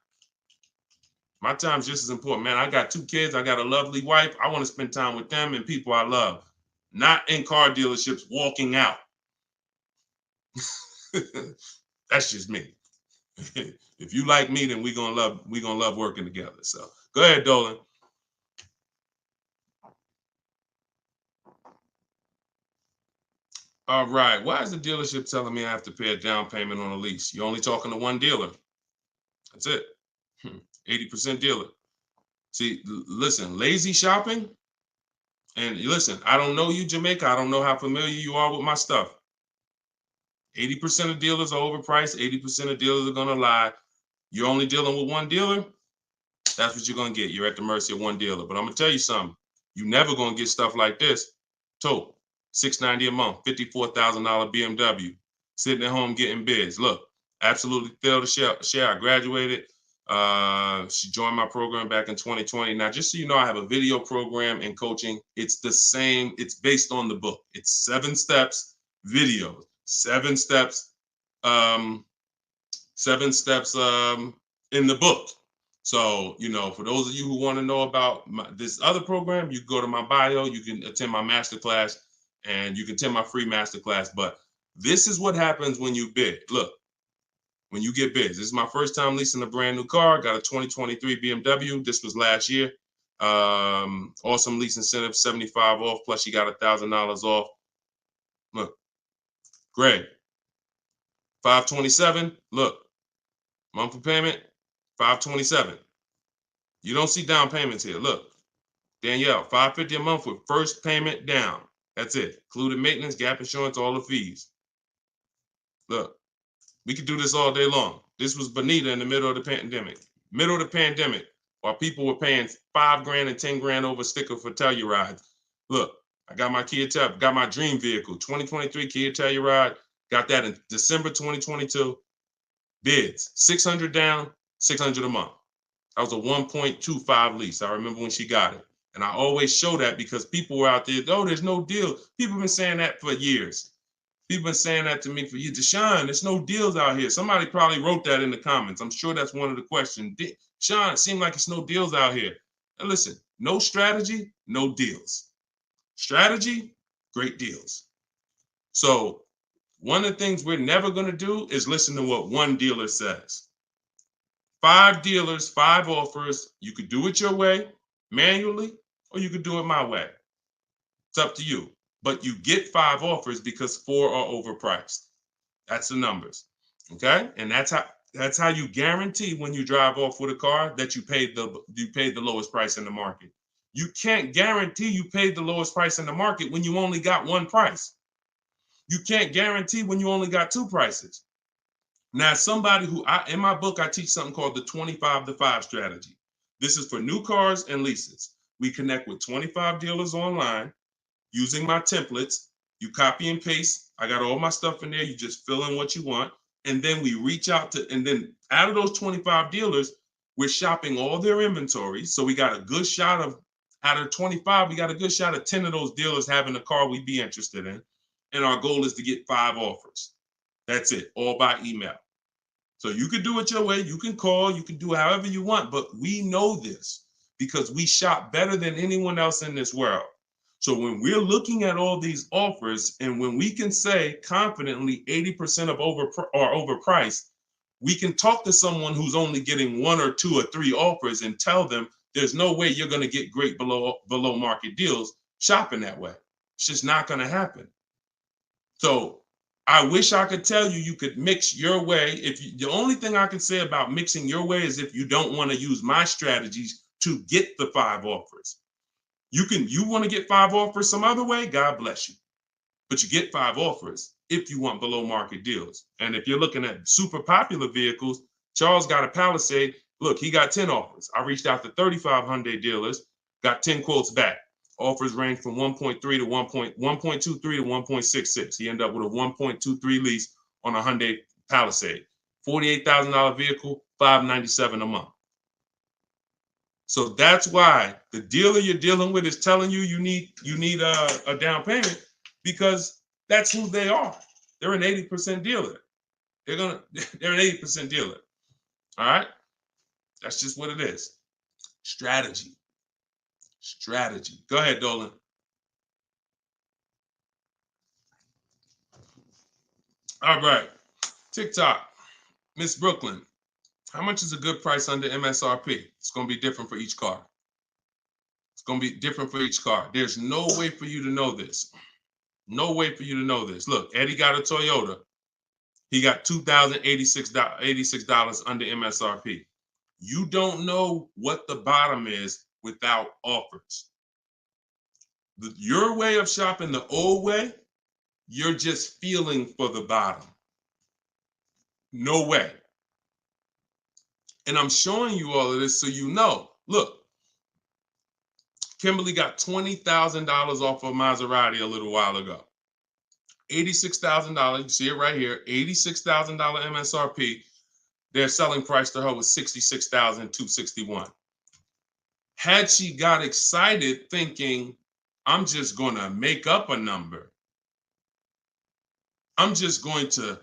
My time's just as important, man. I got 2 kids. I got a lovely wife. I want to spend time with them and people I love. not in car dealerships walking out. That's just me. If you like me, then we're gonna love working together. So go ahead, Dolan. All right. Why is the dealership telling me I have to pay a down payment on a lease? You're only talking to one dealer. That's it. 80% dealer. See, listen, lazy shopping. And listen, I don't know you, Jamaica. I don't know how familiar you are with my stuff. 80% of dealers are overpriced. 80% of dealers are gonna lie. You're only dealing with one dealer. That's what you're gonna get. You're at the mercy of one dealer. But I'm gonna tell you something. You're never gonna get stuff like this. Total $690 a month, $54,000 BMW, sitting at home getting bids. Look, absolutely thrilled to share. I graduated. She joined my program back in 2020. Now, just so you know, I have a video program and coaching. It's the same. It's based on the book. It's 7 steps videos, 7 steps, 7 steps in the book. So, you know, for those of you who want to know about this other program, you go to my bio, you can attend my masterclass, and you can attend my free masterclass. But this is what happens when you bid. Look, when you get bids. This is my first time leasing a brand new car. Got a 2023 BMW. This was last year. Awesome lease incentive, 75 off, plus you got $1,000 off. Look, Greg, 527. Look, monthly payment, 527. You don't see down payments here. Look, Danielle, $550 a month with first payment down. That's it. Included maintenance, gap insurance, all the fees. Look, we could do this all day long. This was Bonita in the middle of the pandemic. Middle of the pandemic, while people were paying $5 grand and 10 grand over sticker for Telluride. Look, I got my got my dream vehicle, 2023 Kia Telluride. Got that in December 2022. Bids, 600 down, 600 a month. That was a 1.25 lease. I remember when she got it. And I always show that because people were out there, oh, there's no deal. People have been saying that for years. People have been saying that to me for years. Deshone, there's no deals out here. Somebody probably wrote that in the comments. I'm sure that's one of the questions. Sean, it seems like it's no deals out here. And listen, no strategy, no deals. Strategy, great deals. So one of the things we're never going to do is listen to what one dealer says. 5 dealers, 5 offers. You could do it your way, manually, or you could do it my way. It's up to you. But you get 5 offers because 4 are overpriced. That's the numbers. Okay? And that's how you guarantee when you drive off with a car that you paid the lowest price in the market. You can't guarantee you paid the lowest price in the market when you only got one price. You can't guarantee when you only got 2 prices. Now, somebody who in my book, I teach something called the 25-to-5 strategy. This is for new cars and leases. We connect with 25 dealers online using my templates. You copy and paste. I got all my stuff in there. You just fill in what you want. And then we reach out to, and then out of those 25 dealers, we're shopping all their inventory. So we got a good shot of, out of 25, we got a good shot of 10 of those dealers having a car we'd be interested in. And our goal is to get 5 offers. That's it, all by email. So you can do it your way. You can call, you can do however you want, but we know this because we shop better than anyone else in this world. So when we're looking at all these offers and when we can say confidently 80% are overpriced, we can talk to someone who's only getting 1 or 2 or 3 offers and tell them there's no way you're going to get great below market deals shopping that way. It's just not going to happen. So I wish I could tell you you could mix your way. The only thing I can say about mixing your way is if you don't want to use my strategies to get the 5 offers. You want to get 5 offers some other way, God bless you. But you get 5 offers if you want below market deals. And if you're looking at super popular vehicles, Charles got a Palisade. Look, he got 10 offers. I reached out to 35 Hyundai dealers, got 10 quotes back. Offers range from 1.3 to 1.23 to 1.66. He ended up with a 1.23 lease on a Hyundai Palisade. $48,000 vehicle, $597 a month. So that's why the dealer you're dealing with is telling you you need a down payment because that's who they are. They're an 80% dealer. They're an 80% dealer. All right? That's just what it is. Strategy. Go ahead, Dolan. All right. TikTok. Miss Brooklyn. How much is a good price under MSRP? It's going to be different for each car. It's going to be different for each car. There's no way for you to know this. No way for you to know this. Look, Eddie got a Toyota. He got $2,086 under MSRP. You don't know what the bottom is without offers. Your way of shopping the old way, you're just feeling for the bottom. No way. And I'm showing you all of this so you know. Look, Kimberly got $20,000 off of Maserati a little while ago. $86,000, you see it right here, $86,000 MSRP. Their selling price to her was $66,261. Had she got excited thinking, I'm just going to make up a number. I'm just going to,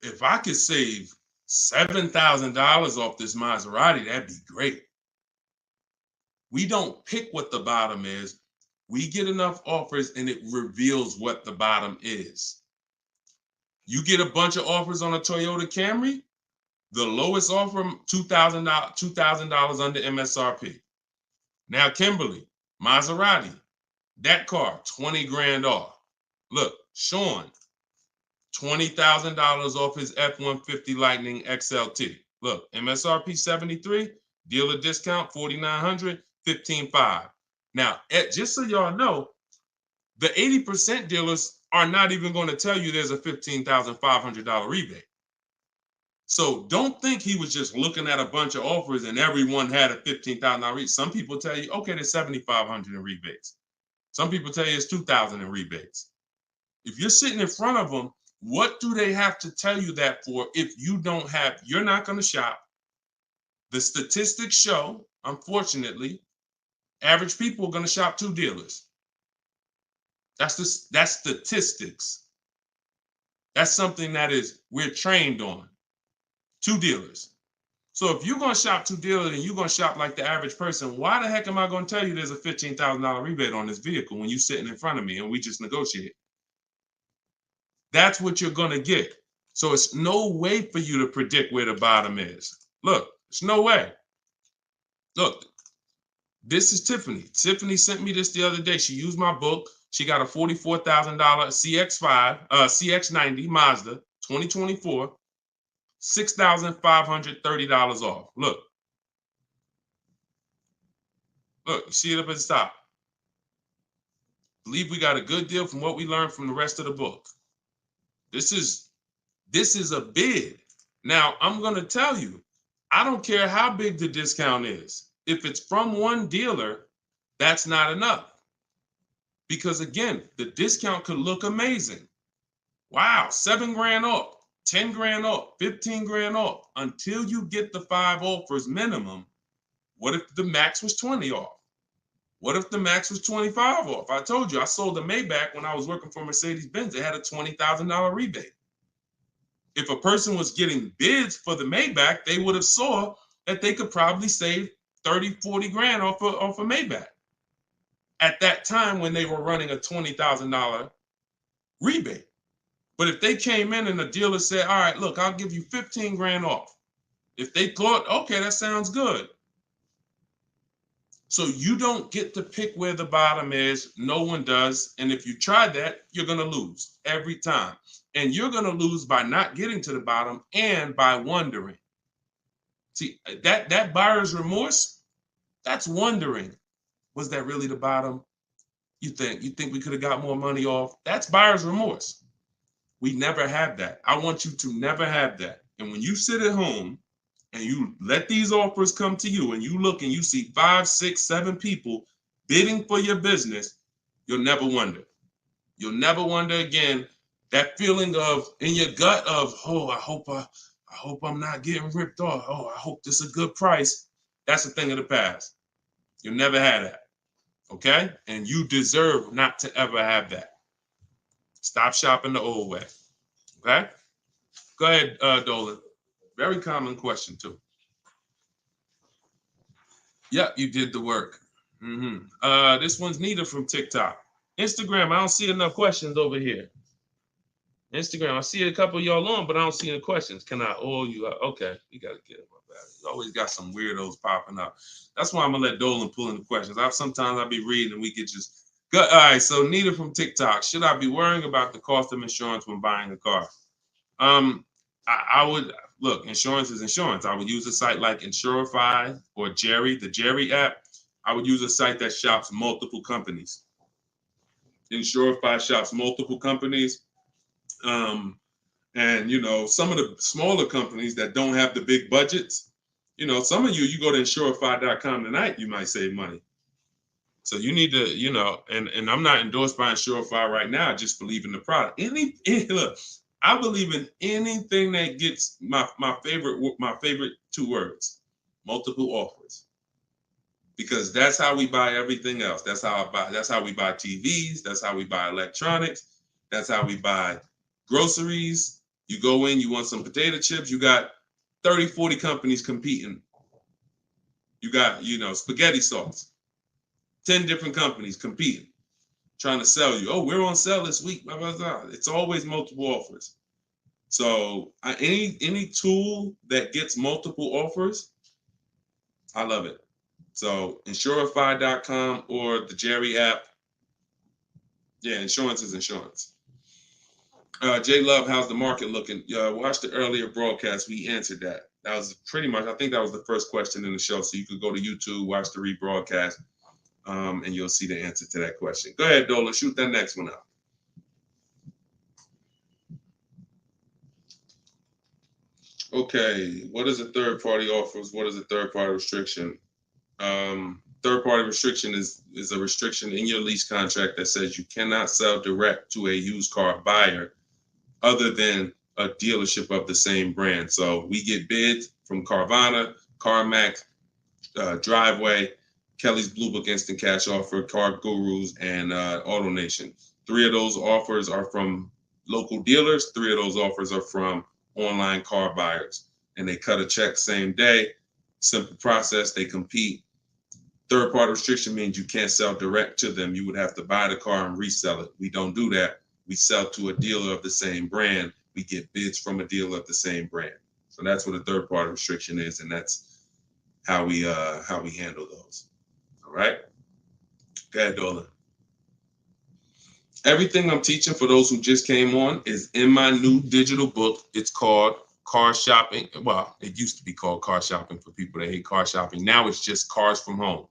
if I could save $7,000 off this Maserati, that'd be great. We don't pick what the bottom is. We get enough offers and it reveals what the bottom is. You get a bunch of offers on a Toyota Camry, the lowest offer, $2,000 under MSRP. Now, Kimberly, Maserati, that car, 20 grand off. Look, Sean, $20,000 off his F-150 Lightning XLT. Look, MSRP 73, dealer discount 4,900, 15,500. Now, just so y'all know, the 80% dealers are not even going to tell you there's a $15,500 rebate. So don't think he was just looking at a bunch of offers and everyone had a $15,000 rebate. Some people tell you, okay, there's $7,500 in rebates. Some people tell you it's $2,000 in rebates. If you're sitting in front of them, what do they have to tell you that for if you don't have, you're not going to shop. The statistics show, unfortunately, average people are going to shop 2 dealers. That's statistics. That's something that we're trained on. 2 dealers. So if you're going to shop 2 dealers and you're going to shop like the average person, why the heck am I going to tell you there's a $15,000 rebate on this vehicle when you're sitting in front of me and we just negotiate? That's what you're going to get. So it's no way for you to predict where the bottom is. Look, it's no way. Look, this is Tiffany. Tiffany sent me this the other day. She used my book. She got a $44,000 CX90 Mazda 2024, $6,530 off. Look, you see it up at the top. Believe we got a good deal from what we learned from the rest of the book. This is a bid. Now, I'm going to tell you, I don't care how big the discount is. If it's from one dealer, that's not enough. Because again, the discount could look amazing. Wow, 7 grand off, 10 grand off, 15 grand off. Until you get the 5 offers minimum, what if the max was 20 off? What if the max was 25 off? I told you, I sold a Maybach when I was working for Mercedes-Benz. It had a $20,000 rebate. If a person was getting bids for the Maybach, they would have saw that they could probably save 30, 40 grand off a Maybach at that time when they were running a $20,000 rebate. But if they came in and the dealer said, all right, look, I'll give you 15 grand off. If they thought, okay, that sounds good. So you don't get to pick where the bottom is. No one does. And if you try that, you're going to lose every time. And you're going to lose by not getting to the bottom and by wondering. See, that buyer's remorse, that's wondering. Was that really the bottom? You think we could have got more money off? That's buyer's remorse. We never have that. I want you to never have that. And when you sit at home and you let these offers come to you and you look and you see 5, 6, 7 people bidding for your business, you'll never wonder. You'll never wonder again. That feeling of in your gut of, oh, I hope I'm not getting ripped off. Oh, I hope this is a good price. That's a thing of the past. You'll never have that. Okay? And you deserve not to ever have that. Stop shopping the old way. Okay? Go ahead, Dolan. Very common question, too. Yep, you did the work. This one's Nita from TikTok. Instagram, I don't see enough questions over here. Instagram, I see a couple of y'all on, but I don't see any questions. Can I oil you up? Okay, you got to get it. You always got some weirdos popping up. That's why I'm going to let Dolan pull in the questions. Sometimes I'll be reading and we get just good. All right, so Nita from TikTok. Should I be worrying about the cost of insurance when buying a car? I would look, insurance is insurance. I would use a site like Insurify or Jerry, the Jerry app. I would use a site that shops multiple companies. Insurify shops multiple companies. And some of the smaller companies that don't have the big budgets, some of you go to insurify.com tonight, you might save money. So you need to, and I'm not endorsed by Insurify right now. I just believe in the product. Look, I believe in anything that gets my favorite two words, multiple offers. Because that's how we buy everything else. That's how we buy TVs, that's how we buy electronics, that's how we buy groceries. You go in, you want some potato chips, you got 30, 40 companies competing. You got, spaghetti sauce, 10 different companies competing, trying to sell you. Oh, we're on sale this week. Blah, blah, blah. It's always multiple offers. So any tool that gets multiple offers, I love it. So Insurify.com or the Jerry app. Yeah, insurance is insurance. J Love, how's the market looking? Watch the earlier broadcast. We answered that. That was pretty much, I think that was the first question in the show. So you could go to YouTube, watch the rebroadcast, and you'll see the answer to that question. Go ahead, Dolan, shoot that next one out. Okay, what is a third-party offers? What is a third-party restriction? Third-party restriction is a restriction in your lease contract that says you cannot sell direct to a used car buyer other than a dealership of the same brand. So we get bids from Carvana, CarMax, Driveway, Kelly's Blue Book Instant Cash Offer, Car Gurus, and AutoNation. 3 of those offers are from local dealers. 3 of those offers are from online car buyers. And they cut a check same day. Simple process. They compete. Third-party restriction means you can't sell direct to them. You would have to buy the car and resell it. We don't do that. We sell to a dealer of the same brand. We get bids from a dealer of the same brand. So that's what a third-party restriction is, and that's how we handle those. All right. Go ahead, Dolan. Everything I'm teaching for those who just came on is in my new digital book. It's called Car Shopping. Well, it used to be called Car Shopping for people that hate car shopping. Now it's just Cars from Home.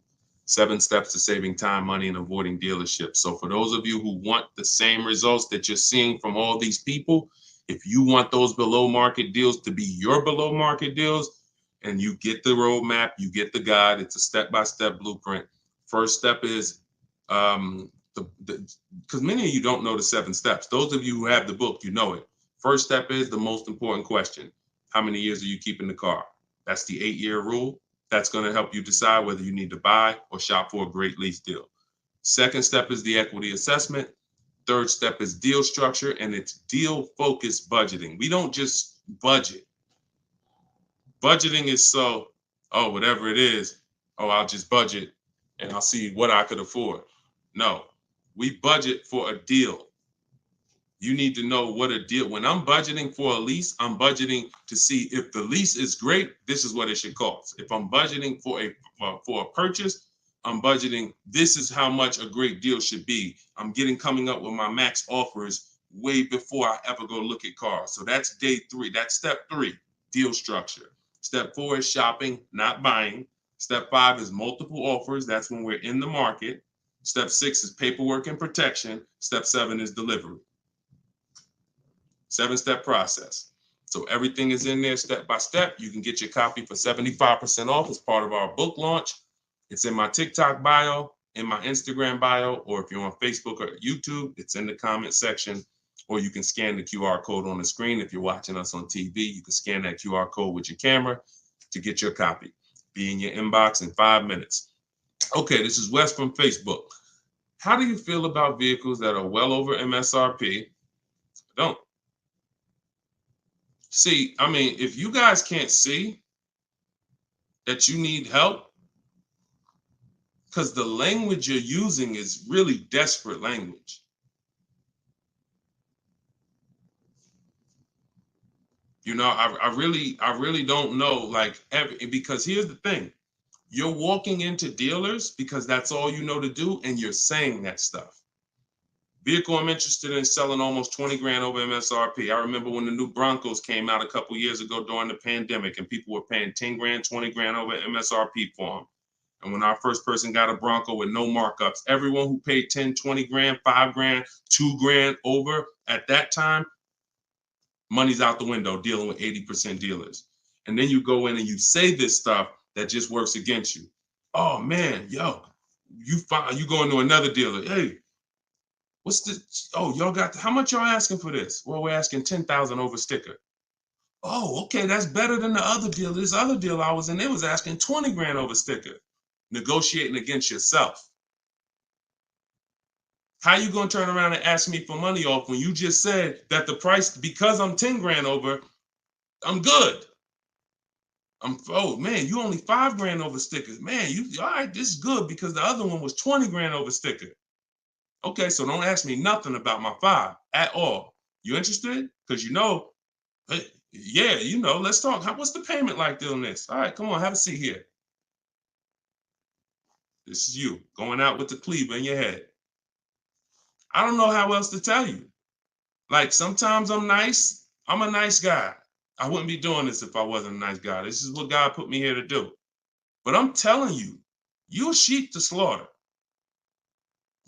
7 steps to saving time, money, and avoiding dealerships. So for those of you who want the same results that you're seeing from all these people, if you want those below market deals to be your below market deals, and you get the roadmap, you get the guide, it's a step-by-step blueprint. First step is, because many of you don't know the 7 steps. Those of you who have the book, you know it. First step is the most important question. How many years are you keeping the car? That's the 8-year rule. That's going to help you decide whether you need to buy or shop for a great lease deal. Second step is the equity assessment. Third step is deal structure, and it's deal-focused budgeting. We don't just budget. Budgeting is whatever it is, I'll just budget and I'll see what I could afford. No, we budget for a deal. You need to know what a deal. When I'm budgeting for a lease, I'm budgeting to see if the lease is great, this is what it should cost. If I'm budgeting for a purchase, I'm budgeting, this is how much a great deal should be. I'm coming up with my max offers way before I ever go look at cars. So that's day 3. That's step 3, deal structure. Step 4 is shopping, not buying. Step 5 is multiple offers. That's when we're in the market. Step 6 is paperwork and protection. Step 7 is delivery. 7-step process. So everything is in there step by step. You can get your copy for 75% off as part of our book launch. It's in my TikTok bio, in my Instagram bio, or if you're on Facebook or YouTube, it's in the comment section, or you can scan the QR code on the screen. If you're watching us on TV, you can scan that QR code with your camera to get your copy. Be in your inbox in 5 minutes. Okay, this is Wes from Facebook. How do you feel about vehicles that are well over MSRP? Don't. See, I mean, if you guys can't see that you need help, because the language you're using is really desperate language. I really don't know, like, because here's the thing. You're walking into dealers because that's all you know to do, and you're saying that stuff. Vehicle I'm interested in selling almost 20 grand over MSRP. I remember when the new Broncos came out a couple years ago during the pandemic, and people were paying 10 grand, 20 grand over MSRP for them. And when our first person got a Bronco with no markups, everyone who paid 10, 20 grand, 5 grand, 2 grand over at that time, money's out the window dealing with 80% dealers. And then you go in and you say this stuff that just works against you. Oh man, yo, you go into another dealer. Hey, what's this? Oh, y'all got, how much y'all asking for this? Well, we're asking 10,000 over sticker. Oh, okay, that's better than the other deal. This other deal I was in, they was asking 20 grand over sticker. Negotiating against yourself. How you gonna turn around and ask me for money off when you just said that the price, because I'm 10 grand over, I'm good. Oh man, you only 5 grand over stickers. Man, you all right, this is good because the other one was 20 grand over sticker. Okay, so don't ask me nothing about my 5 at all. You interested? Because hey, yeah, let's talk. What's the payment like doing this? All right, come on, have a seat here. This is you going out with the cleaver in your head. I don't know how else to tell you. Like, sometimes I'm nice. I'm a nice guy. I wouldn't be doing this if I wasn't a nice guy. This is what God put me here to do. But I'm telling you, you're a sheep to slaughter.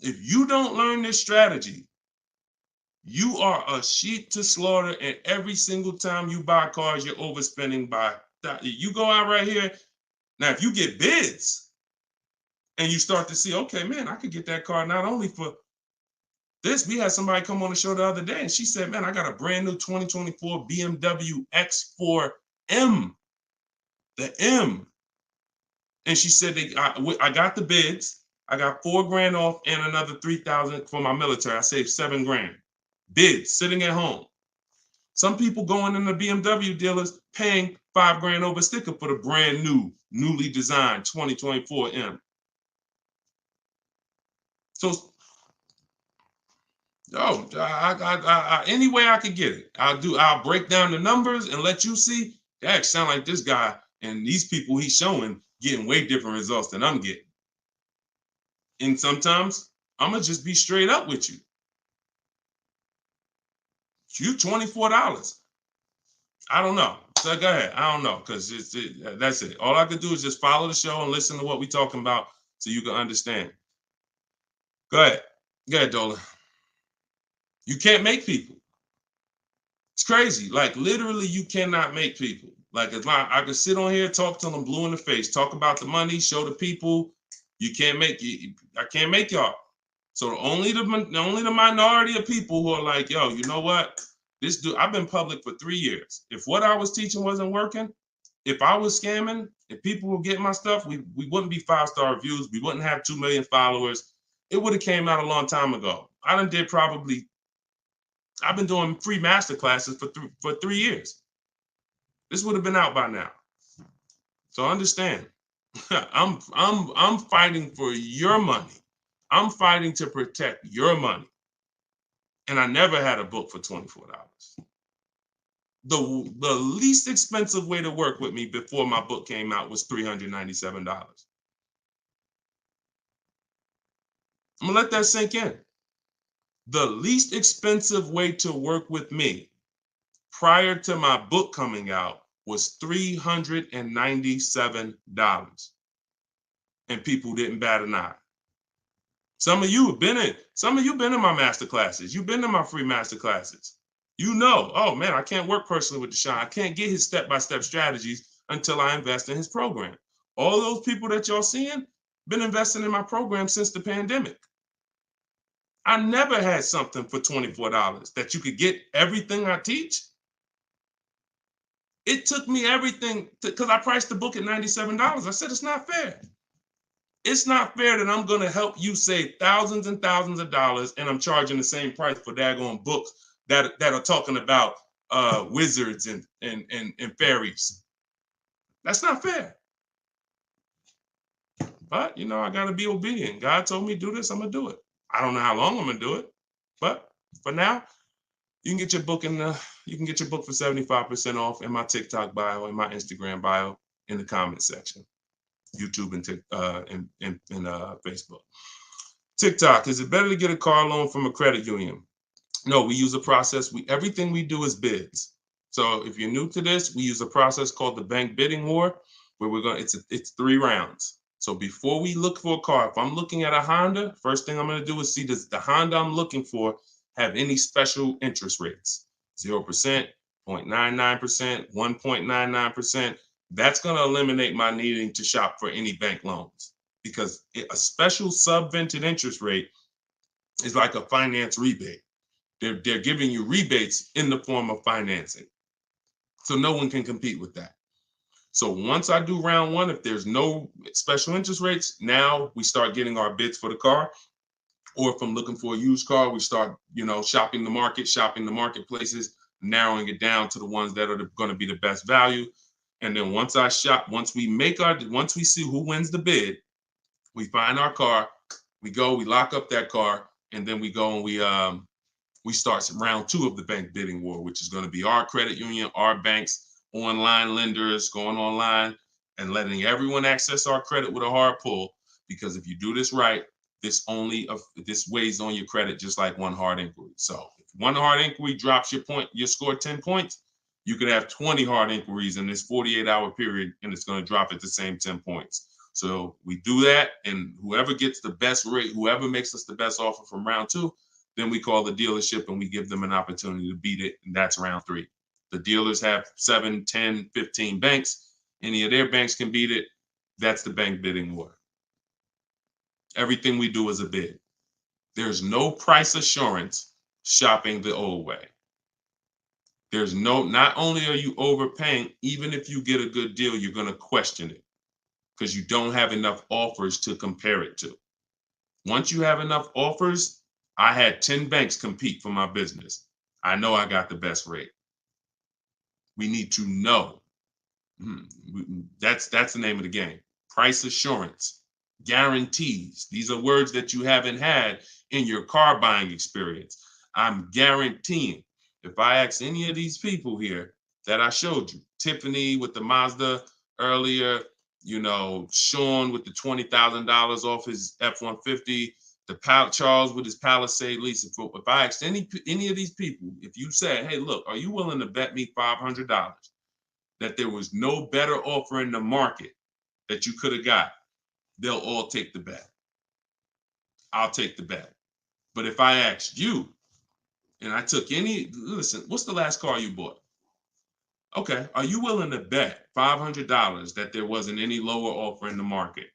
If you don't learn this strategy, you are a sheep to slaughter, and every single time you buy cars, you're overspending by that. You go out right here. Now, if you get bids and you start to see, okay, man, I could get that car not only for this. We had somebody come on the show the other day, and she said, man, I got a brand new 2024 BMW X4M, the M. And she said, I got the bids. I got 4 grand off and another 3,000 for my military. I saved 7 grand. Bids sitting at home. Some people going in the BMW dealers paying 5 grand over sticker for the brand new, newly designed 2024 M. So, any way I could get it, I'll break down the numbers and let you see. That sound like this guy and these people he's showing getting way different results than I'm getting. And sometimes I'm gonna just be straight up with you. You $24. I don't know. So go ahead. I don't know, because that's it. All I could do is just follow the show and listen to what we're talking about so you can understand. Go ahead. Go ahead, Dola. You can't make people. It's crazy. Like, literally, you cannot make people. Like, I could sit on here, talk to them blue in the face, talk about the money, show the people. You can't make you. I can't make y'all. So only the minority of people who are like, yo, you know what? This dude, I've been public for 3 years. If what I was teaching wasn't working, if I was scamming, if people were getting my stuff, we wouldn't be 5-star reviews. We wouldn't have 2 million followers. It would have came out a long time ago. I've been doing free master classes for 3 years. This would have been out by now. So understand, I'm fighting for your money. I'm fighting to protect your money. And I never had a book for $24. The least expensive way to work with me before my book came out was $397. I'm gonna let that sink in. The least expensive way to work with me prior to my book coming out was $397. And people didn't bat an eye. Some of you been in my master classes. You've been in my free master classes. You know, oh man, I can't work personally with Deshone. I can't get his step-by-step strategies until I invest in his program. All those people that y'all seeing been investing in my program since the pandemic. I never had something for $24 that you could get everything I teach. It took me everything because I priced the book at $97. I said, it's not fair. It's not fair that I'm going to help you save thousands and thousands of dollars and I'm charging the same price for daggone books that are talking about wizards and fairies. That's not fair. But, I got to be obedient. God told me do this, I'm going to do it. I don't know how long I'm going to do it. But for now, You can get your book you can get your book for 75% off in my TikTok bio, in my Instagram bio, in the comment section. YouTube and Facebook. TikTok, is it better to get a car loan from a credit union? No, we use a process. Everything we do is bids. So if you're new to this, we use a process called the bank bidding war, where it's 3 rounds. So before we look for a car, if I'm looking at a Honda, first thing I'm going to do is see, does the Honda I'm looking for have any special interest rates? 0%, 0.99%, 1.99%. That's going to eliminate my needing to shop for any bank loans, because a special subvented interest rate is like a finance rebate. They're giving you rebates in the form of financing. So no one can compete with that. So once I do round 1, if there's no special interest rates, now we start getting our bids for the car. Or if I'm looking for a used car, we start, shopping the marketplaces, narrowing it down to the ones that are going to be the best value. And then once we see who wins the bid, we find our car, we lock up that car, and then we go and we start round 2 of the bank bidding war, which is going to be our credit union, our banks, online lenders, going online and letting everyone access our credit with a hard pull. Because if you do this right, this weighs on your credit just like one hard inquiry. So if one hard inquiry drops your score 10 points, you could have 20 hard inquiries in this 48-hour period, and it's going to drop at the same 10 points. So we do that, and whoever gets the best rate, whoever makes us the best offer from round 2, then we call the dealership and we give them an opportunity to beat it, and that's round 3. The dealers have 7, 10, 15 banks. Any of their banks can beat it. That's the bank bidding war. Everything we do is a bid. There's no price assurance shopping the old way. Not only are you overpaying, even if you get a good deal, you're going to question it because you don't have enough offers to compare it to. Once you have enough offers, I had 10 banks compete for my business. I know I got the best rate. We need to know. That's the name of the game. Price assurance, guarantees. These are words that you haven't had in your car buying experience. I'm guaranteeing. If I ask any of these people here that I showed you, Tiffany with the Mazda earlier, Sean with the $20,000 off his F-150, Charles with his Palisade lease. If I asked any of these people, if you said, hey, look, are you willing to bet me $500 that there was no better offer in the market that you could have got, they'll all take the bet. I'll take the bet. But if I asked you, and I took listen, what's the last car you bought? Okay, are you willing to bet $500 that there wasn't any lower offer in the market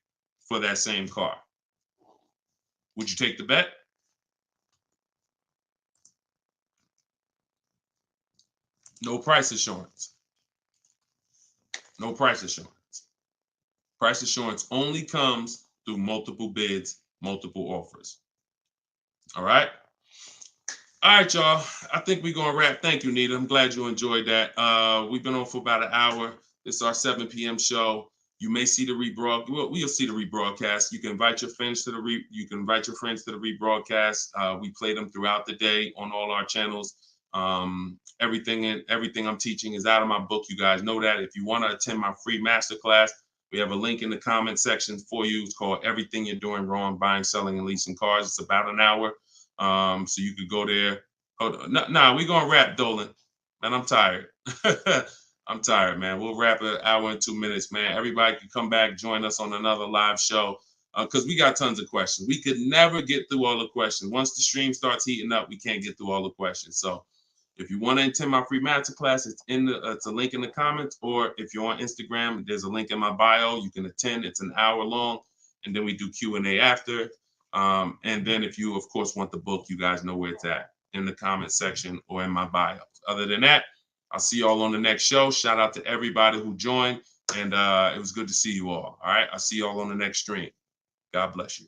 for that same car? Would you take the bet? No price assurance. No price assurance. Price assurance only comes through multiple bids, multiple offers. All right. All right, y'all. I think we're going to wrap. Thank you, Nita. I'm glad you enjoyed that. We've been on for about an hour. This is our 7 p.m. show. You may see the rebroadcast. Well, we'll see the rebroadcast. You can invite your friends to the rebroadcast. We play them throughout the day on all our channels. Everything I'm teaching is out of my book. You guys know that. If you want to attend my free masterclass, we have a link in the comment section for you. It's called Everything You're Doing Wrong, Buying, Selling, and Leasing Cars. It's about an hour. So you could go there. Hold on. We're going to wrap, Dolan. Man, I'm tired. I'm tired, man. We'll wrap an hour and 2 minutes, man. Everybody can come back, join us on another live show because we got tons of questions. We could never get through all the questions. Once the stream starts heating up, we can't get through all the questions. So if you want to attend my free masterclass, it's a link in the comments, or if you're on Instagram, there's a link in my bio. You can attend. It's an hour long, and then we do Q&A after. And then if you, of course, want the book, you guys know where it's at, in the comment section or in my bio. Other than that, I'll see you all on the next show. Shout out to everybody who joined, and it was good to see you all. All right, I'll see you all on the next stream. God bless you.